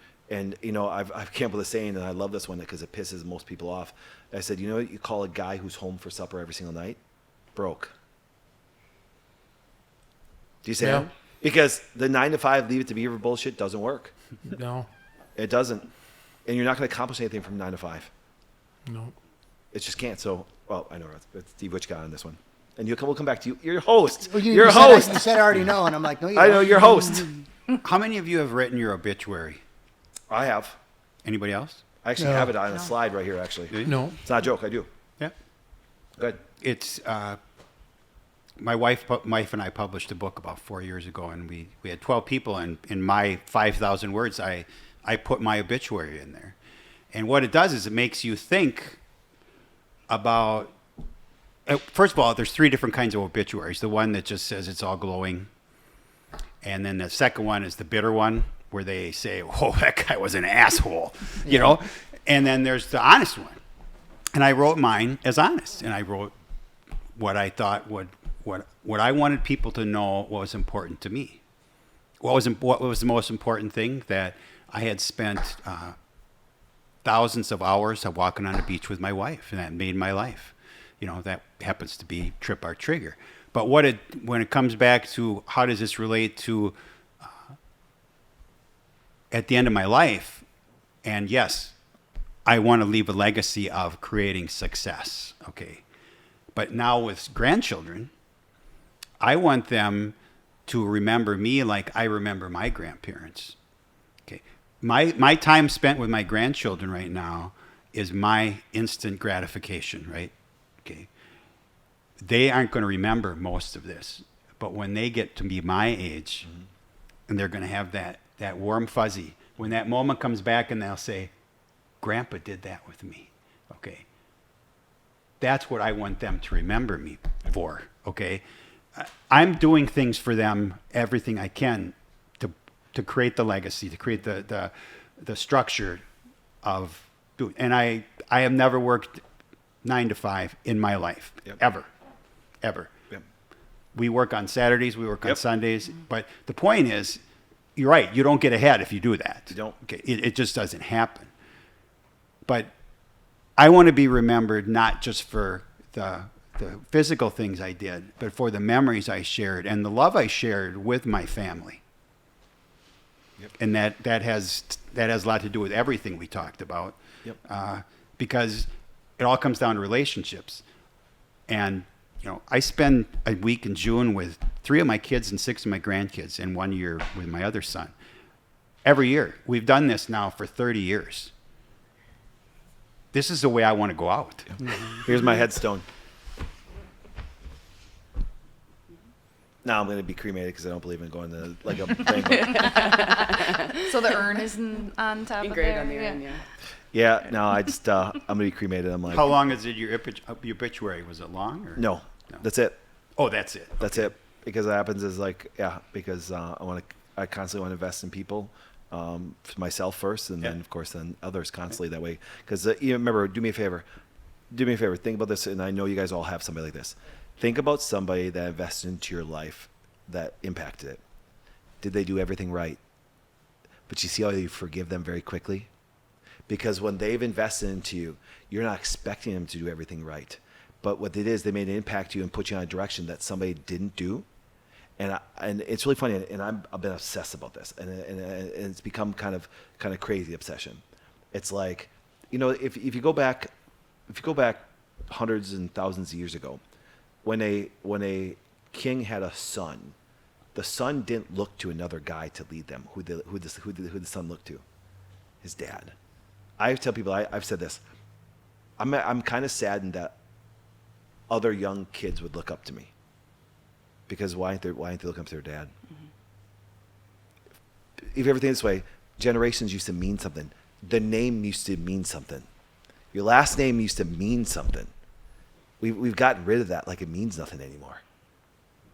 you know I've came up with a saying, and I love this one because it pisses most people off. I said, you know what you call a guy who's home for supper every single night? Broke. Do you say? Yeah. Because the 9 to 5 leave it to Beaver bullshit doesn't work. No, It doesn't. And you're not going to accomplish anything from 9 to 5. no. It just can't. So, well, I know it's Steve Witch got on this one. And we'll come back to you. You're a host. Well, you're a said, host. You said I already know, and I'm like, no, you I don't. know you're a host. How many of you have written your obituary? I have. Anybody else? I actually have it on a slide right here, actually. No. It's not a joke. I do. Yeah. Good. It's my wife and I published a book about 4 years ago, and we had 12 people, and in my 5,000 words, I put my obituary in there. And what it does is it makes you think about, first of all, there's 3 different kinds of obituaries. The one that just says it's all glowing. And then the second one is the bitter one, where they say, oh, that guy was an asshole, you know? And then there's the honest one. And I wrote mine as honest. And I wrote what I thought what I wanted people to know was important to me. What was the most important thing? That I had spent thousands of hours of walking on the beach with my wife, and that made my life. You know, that happens to be Trip Our Trigger. But when it comes back to how does this relate to at the end of my life, and yes, I want to leave a legacy of creating success, okay? But now with grandchildren, I want them to remember me like I remember my grandparents. Okay, my time spent with my grandchildren right now is my instant gratification, right? Okay, they aren't going to remember most of this, but when they get to be my age, and they're going to have that warm fuzzy, when that moment comes back and they'll say, Grandpa did that with me, okay? That's what I want them to remember me for, okay? I'm doing things for them, everything I can, to create the legacy, to create the structure of doing. And I have never worked 9 to 5 in my life, ever. Yep. We work on Saturdays, we work on Sundays, but the point is, you're right, you don't get ahead if you do that. You don't. Okay, it just doesn't happen. But I want to be remembered not just for the physical things I did, but for the memories I shared and the love I shared with my family. Yep. And that has a lot to do with everything we talked about. Yep. Because it all comes down to relationships. And I spend a week in June with 3 of my kids and 6 of my grandkids, and 1 year with my other son. Every year. We've done this now for 30 years. This is the way I want to go out. Here's my headstone. Now I'm going to be cremated because I don't believe in going to like a banquet. So the urn is on top of Engraved there. on the urn, yeah. Yeah, no, I just I'm going to be cremated. I'm like, How long is it your obituary? Was it long? Or? no, that's it. Oh, that's it. That's it. Because what happens is because I constantly want to invest in people, for myself first, and then of course then others constantly that way. Because you remember, do me a favor, think about this, and I know you guys all have somebody like this. Think about somebody that invested into your life that impacted it. Did they do everything right? But you see how you forgive them very quickly? Because when they've invested into you, you're not expecting them to do everything right. But what it is, they made an impact to you and put you on a direction that somebody didn't do. And it's really funny, and I've been obsessed about this, and it's become kind of crazy obsession. It's like, if you go back hundreds and thousands of years ago, when a king had a son, the son didn't look to another guy to lead them. Who the son looked to? His dad. I tell people, I've said this. I'm kind of saddened that other young kids would look up to me. Because why ain't they looking up to their dad? Mm-hmm. If you ever think this way, generations used to mean something. The name used to mean something. Your last name used to mean something. We've gotten rid of that like it means nothing anymore.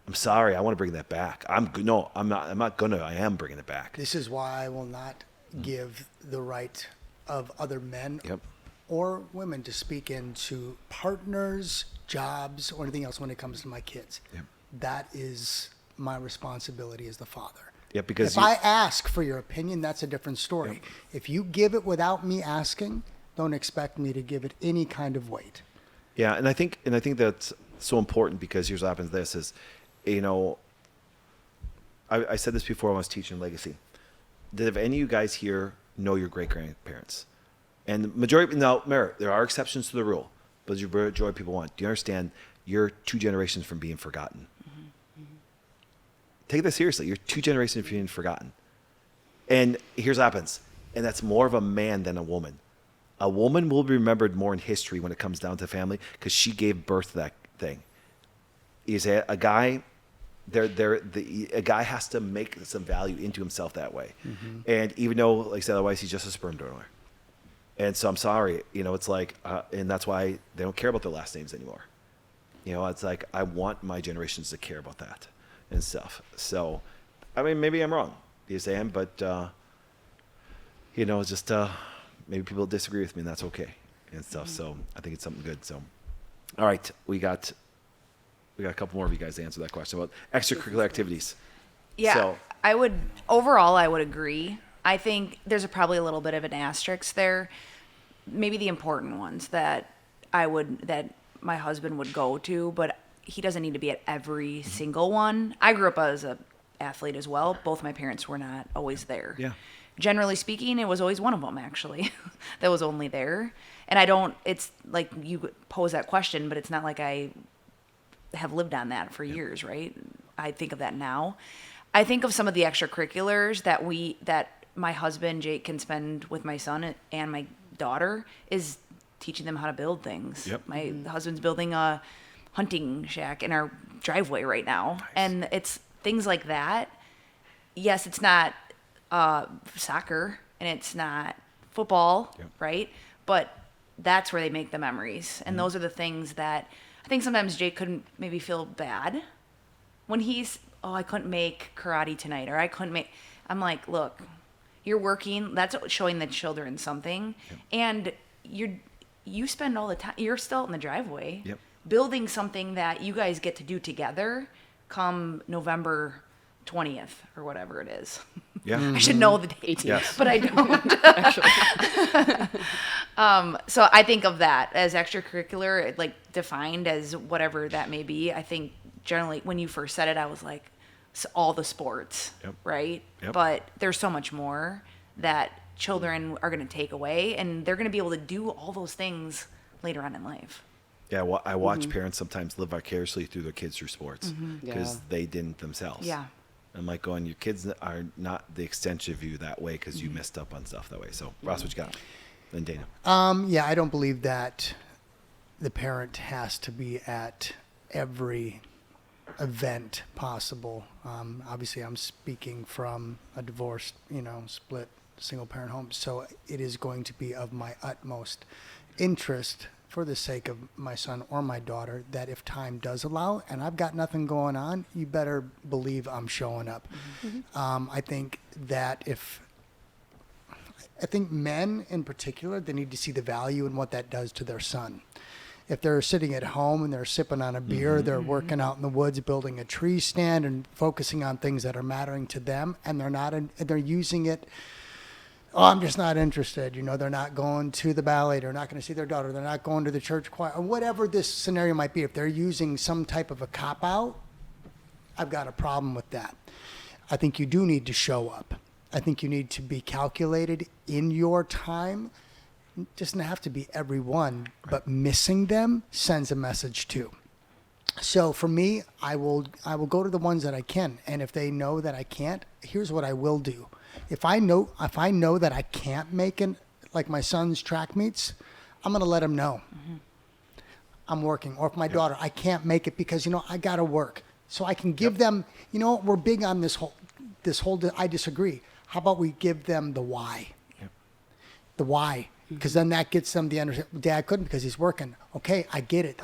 I'm sorry. I want to bring that back. I'm not gonna. I am bringing it back. This is why I will not give the right of other men Yep. or women to speak into partners, jobs, or anything else when it comes to my kids. Yep. That is my responsibility as the father. Yeah, because if I ask for your opinion, that's a different story. Yep. If you give it without me asking, don't expect me to give it any kind of weight. Yeah, and I think that's so important because here's what happens. This is, I said this before when I was teaching legacy. Did any of you guys here know your great grandparents? And the majority, now, remember, there are exceptions to the rule, but the majority of people want. Do you understand? You're 2 generations from being forgotten. Mm-hmm. Take this seriously. You're 2 generations from being forgotten. And here's what happens. And that's more of a man than a woman. A woman will be remembered more in history when it comes down to family because she gave birth to that thing. A guy, a guy has to make some value into himself that way. Mm-hmm. And even though, like I said, otherwise he's just a sperm donor. And so I'm sorry, it's like, and that's why they don't care about their last names anymore. It's like, I want my generations to care about that and stuff. So, I mean, maybe I'm wrong, yes I am, but, it's just, maybe people disagree with me and that's okay and stuff. Mm-hmm. So I think it's something good. So, all right, we got a couple more of you guys to answer that question about extracurricular activities. Yeah, So, I would agree. I think there's probably a little bit of an asterisk there. Maybe the important ones that my husband would go to, but he doesn't need to be at every single one. I grew up as an athlete as well. Both my parents were not always there. Yeah. Generally speaking, it was always one of them actually that was only there. And it's like you pose that question, but it's not like I have lived on that for years, right? I think of that now. I think of some of the extracurriculars that my husband Jake can spend with my son and my daughter is teaching them how to build things. Yep. My husband's building a hunting shack in our driveway right now. Nice. And it's things like that. Yes, it's not soccer and it's not football, yep. right? But that's where they make the memories. And those are the things that I think sometimes Jake couldn't maybe feel bad when I couldn't make karate tonight, or I'm like, look, you're working, that's showing the children something. Yep. And you spend all the time, you're still in the driveway, yep. building something that you guys get to do together come November 20th or whatever it is. Yeah. I should know the date, yes. but I don't. Actually. So I think of that as extracurricular, like defined as whatever that may be. I think generally when you first said it, I was like, all the sports, yep. right? Yep. But there's so much more that children are going to take away, and they're going to be able to do all those things later on in life. Yeah, well, I watch parents sometimes live vicariously through their kids through sports because Yeah. they didn't themselves. Yeah. I'm like going, your kids are not the extension of you that way because you messed up on stuff that way. So, Ross, what you got? Then Dana. Yeah, I don't believe that the parent has to be at every event possible. Obviously, I'm speaking from a divorced, split single parent home. So it is going to be of my utmost interest for the sake of my son or my daughter that if time does allow and I've got nothing going on, you better believe I'm showing up. I think that I think men in particular, they need to see the value in what that does to their son. If they're sitting at home and they're sipping on a beer, they're working out in the woods, building a tree stand and focusing on things that are mattering to them, and they're using it. Oh, I'm just not interested. They're not going to the ballet. They're not going to see their daughter. They're not going to the church choir, or whatever this scenario might be. If they're using some type of a cop-out, I've got a problem with that. I think you do need to show up. I think you need to be calculated in your time. It doesn't have to be every one, but missing them sends a message too. So for me, I will go to the ones that I can, and if they know that I can't, here's what I will do. If I know that I can't make it, like my son's track meets, I'm going to let him know. I'm working. Or if my daughter, I can't make it because, I got to work. So I can give them, we're big on this whole, I disagree. How about we give them the why? The why. Because then that gets them the understanding. Dad couldn't because he's working. Okay, I get it.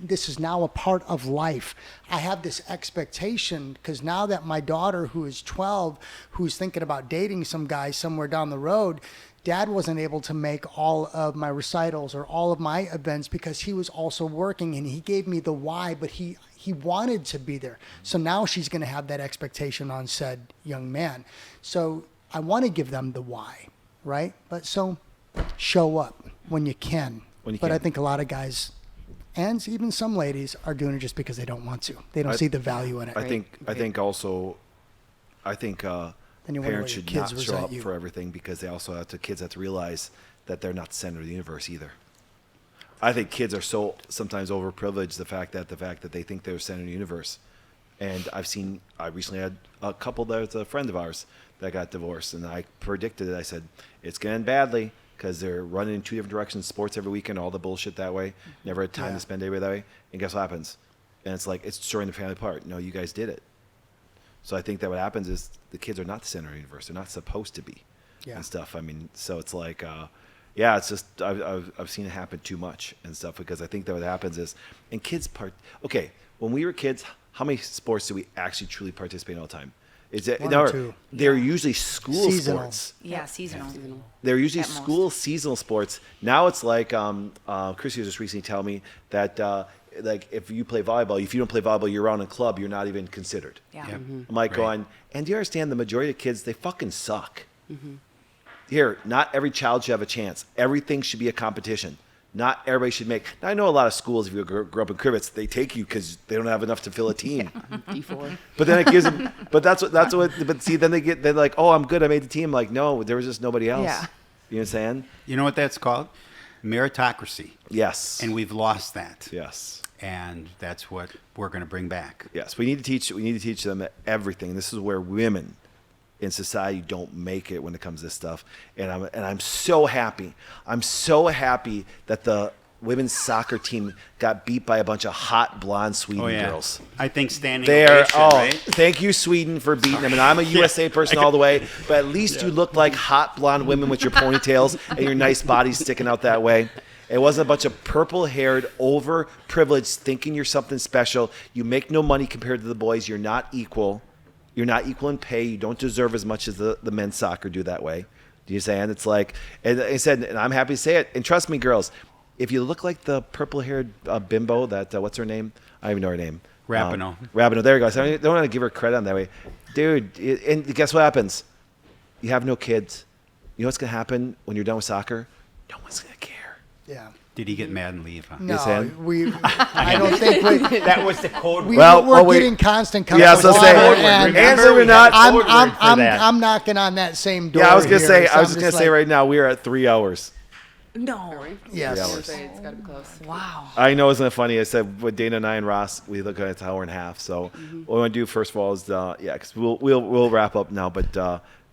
This is now a part of life. I have this expectation because now that my daughter, who is 12, who's thinking about dating some guy somewhere down the road, Dad wasn't able to make all of my recitals or all of my events because he was also working, and he gave me the why, but he wanted to be there. So now she's going to have that expectation on said young man. So I want to give them the why, right? But so show up when you can. I think a lot of guys and even some ladies are doing it just because they don't want to. They don't see the value in it. I think parents should not show up you. for everything because they also kids have to realize that they're not the center of the universe either. I think kids are so sometimes overprivileged the fact that they think they're the center of the universe. And I recently had a couple that's a friend of ours that got divorced, and I predicted it. I said, it's going to end badly because they're running in two different directions, sports every weekend, all the bullshit that way, never had time to spend every that way. And guess what happens? And it's like, it's destroying the family apart. No, you guys did it. So I think that what happens is the kids are not the center of the universe. They're not supposed to be and stuff. I mean, so it's like, it's just, I've seen it happen too much and stuff because I think that what happens is, and kids when we were kids, how many sports do we actually truly participate in all the time? Is it? One or two. They're usually school Seasonal. sports. Yeah, seasonal. They're usually At most. school seasonal sports. Now it's like Chrissy was just recently telling me that like if you play volleyball, if you don't play volleyball year round in club, you're not even considered. Yeah. Yep. I'm like going, and do you understand the majority of kids, they fucking suck. Here, not every child should have a chance. Everything should be a competition. Not everybody should make. Now, I know a lot of schools, if you grew up in Crivets, they take you because they don't have enough to fill a team. D4. But then it gives them. But but see, then they're like, oh, I'm good, I made the team. Like, no, there was just nobody else. Yeah. You know what I'm saying? You know what that's called? Meritocracy. Yes. And we've lost that. Yes. And that's what we're going to bring back. Yes. We need to teach them everything. This is where women in society don't make it when it comes to this stuff. And I'm so happy. I'm so happy that the women's soccer team got beat by a bunch of hot blonde Sweden girls. I think standing There. ovation, Oh, right? thank you, Sweden, for beating them. And I'm a USA person all the way, but at least you look like hot blonde women with your ponytails and your nice bodies sticking out that way. It wasn't a bunch of purple-haired, overprivileged, thinking you're something special. You make no money compared to the boys. You're not equal. You're not equal in pay. You don't deserve as much as the men's soccer do that way. Do you understand? It's like, and I said, and I'm happy to say it. And trust me, girls, if you look like the purple-haired bimbo, that what's her name? I don't even know her name. Rapinoe. Rapinoe. There you go. So I don't want to give her credit on that way, dude. And guess what happens? You have no kids. You know what's gonna happen when you're done with soccer? No one's gonna care. Yeah. Did he get mad and leave? Huh? No, Yes, Ann? I don't think That was the code word. we're getting constant coming. Yeah, so say, answer or not. I'm knocking on that same door. Yeah, I was gonna here, say. so I was I'm just gonna say right now we are at 3 hours. No. Yes. It's got to be close. Wow. I know, isn't it funny? I said with Dana and I and Ross, we look at an hour and a half. So what we want to do first of all is, because we'll wrap up now. But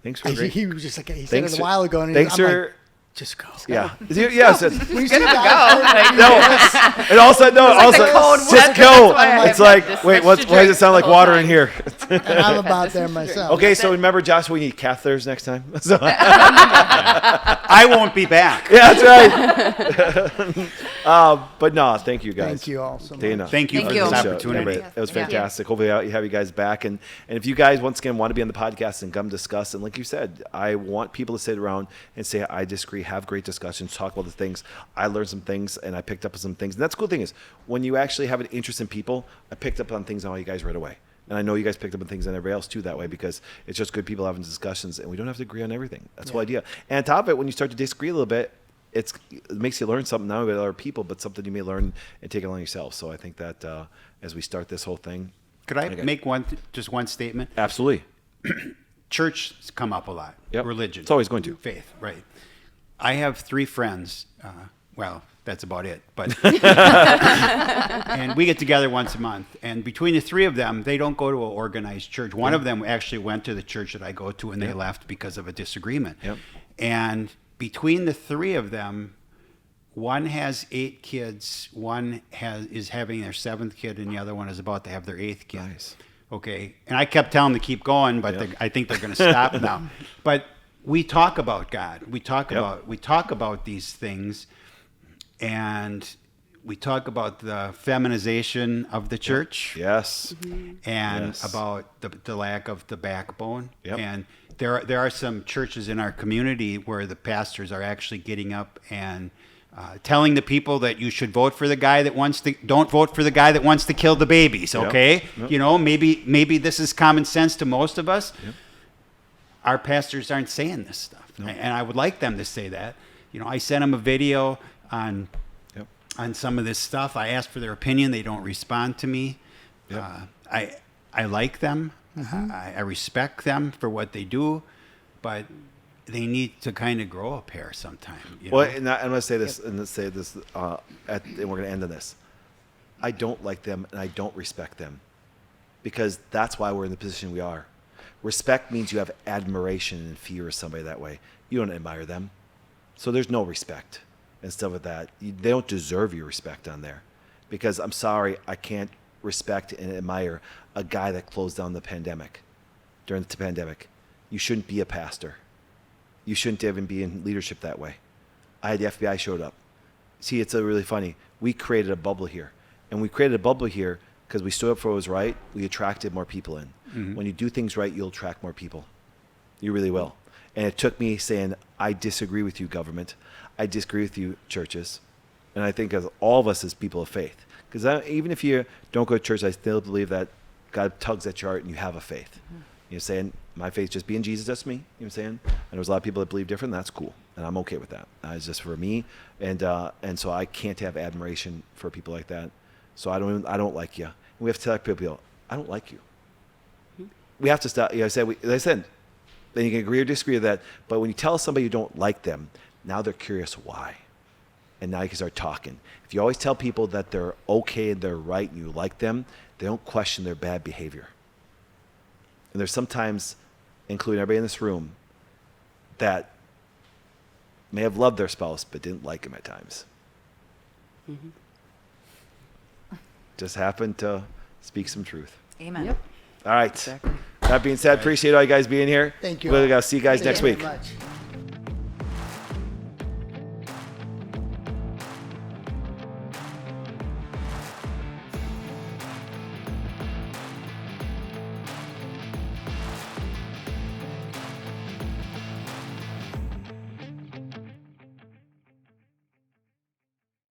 thanks for He was just like, he said Thanks it a while ago. And thanks I'm for like, just go. yeah. Yes. We still got No, and also no, like also the cold just weather, go. that's why I It's have like, this wait, much to why does it drink sound the like whole water time. in here? and I'm about there myself. Okay, so remember, Josh, we need catheters next time. So, I won't be back. yeah, that's right. But no, thank you guys. Thank you all so much. Dana. Thank you Thank for you. this Show. opportunity. It was fantastic. Hopefully, I have you guys back. And if you guys once again want to be on the podcast and come discuss, and like you said, I want people to sit around and say I disagree, have great discussions, talk about the things. I learned some things, and I picked up on some things. And that's the cool thing is when you actually have an interest in people, I picked up on things on all you guys right away. And I know you guys picked up on things on everybody else too that way, because it's just good people having discussions, and we don't have to agree on everything. That's the whole idea. And on top of it, when you start to disagree a little bit, it makes you learn something not only about other people, but something you may learn and take along yourself. So I think that as we start this whole thing, Could I make just one statement? absolutely. Church has come up a lot. Yep. Religion. It's always going to. Faith, right. I have 3 friends. Well, that's about it. But and we get together once a month. And between the 3 of them, they don't go to an organized church. One of them actually went to the church that I go to, and they left because of a disagreement. Yep. And between the 3 of them, one has 8 kids, one is having their 7th kid, and the other one is about to have their 8th kid. Nice. Okay, and I kept telling them to keep going, but I think they're going to stop now. But we talk about God. We talk about these things, and we talk about the feminization of the church. Yes. And Yes. about the lack of the backbone. Yep. And there are some churches in our community where the pastors are actually getting up and telling the people that you should vote for the guy that don't vote for the guy that wants to kill the babies. Okay, Yep. You know, maybe this is common sense to most of us. Yep. Our pastors aren't saying this stuff, and I would like them to say that. You know, I sent them a video on some of this stuff. I asked for their opinion. They don't respond to me. Yep. I like them. I respect them for what they do, but they need to kind of grow up here sometime. You know? Well, and I'm going to say this, and let's say this, and we're going to end on this. I don't like them, and I don't respect them, because that's why we're in the position we are. Respect means you have admiration and fear of somebody that way. You don't admire them, so there's no respect and stuff like that. They don't deserve your respect on there, because I'm sorry, I can't respect and admire a guy that closed down the pandemic. During the pandemic, you shouldn't be a pastor. You shouldn't even be in leadership that way. I had the FBI showed up. See, it's really funny. We created a bubble here. And we created a bubble here because we stood up for what was right. We attracted more people in. Mm-hmm. When you do things right, you'll attract more people. You really will. And it took me saying, I disagree with you, government. I disagree with you, churches. And I think as all of us as people of faith. Because even if you don't go to church, I still believe that God tugs at your heart and you have a faith. Mm-hmm. You're saying, my faith just being Jesus, that's me. You know what I'm saying? And there's a lot of people that believe different, and that's cool. And I'm okay with that. It's just for me. And so I can't have admiration for people like that. So I don't like you. And we have to tell people, I don't like you. Mm-hmm. We have to stop. You know, I said, then you can agree or disagree with that. But when you tell somebody you don't like them, now they're curious why. And now you can start talking. If you always tell people that they're okay and they're right and you like them, they don't question their bad behavior. And there's sometimes, including everybody in this room, that may have loved their spouse but didn't like him at times. Mm-hmm. Just happened to speak some truth. Amen. Yep. All right. Exactly. That being said, appreciate all you guys being here. Thank you. We're going to see you guys next Thank you week. very much.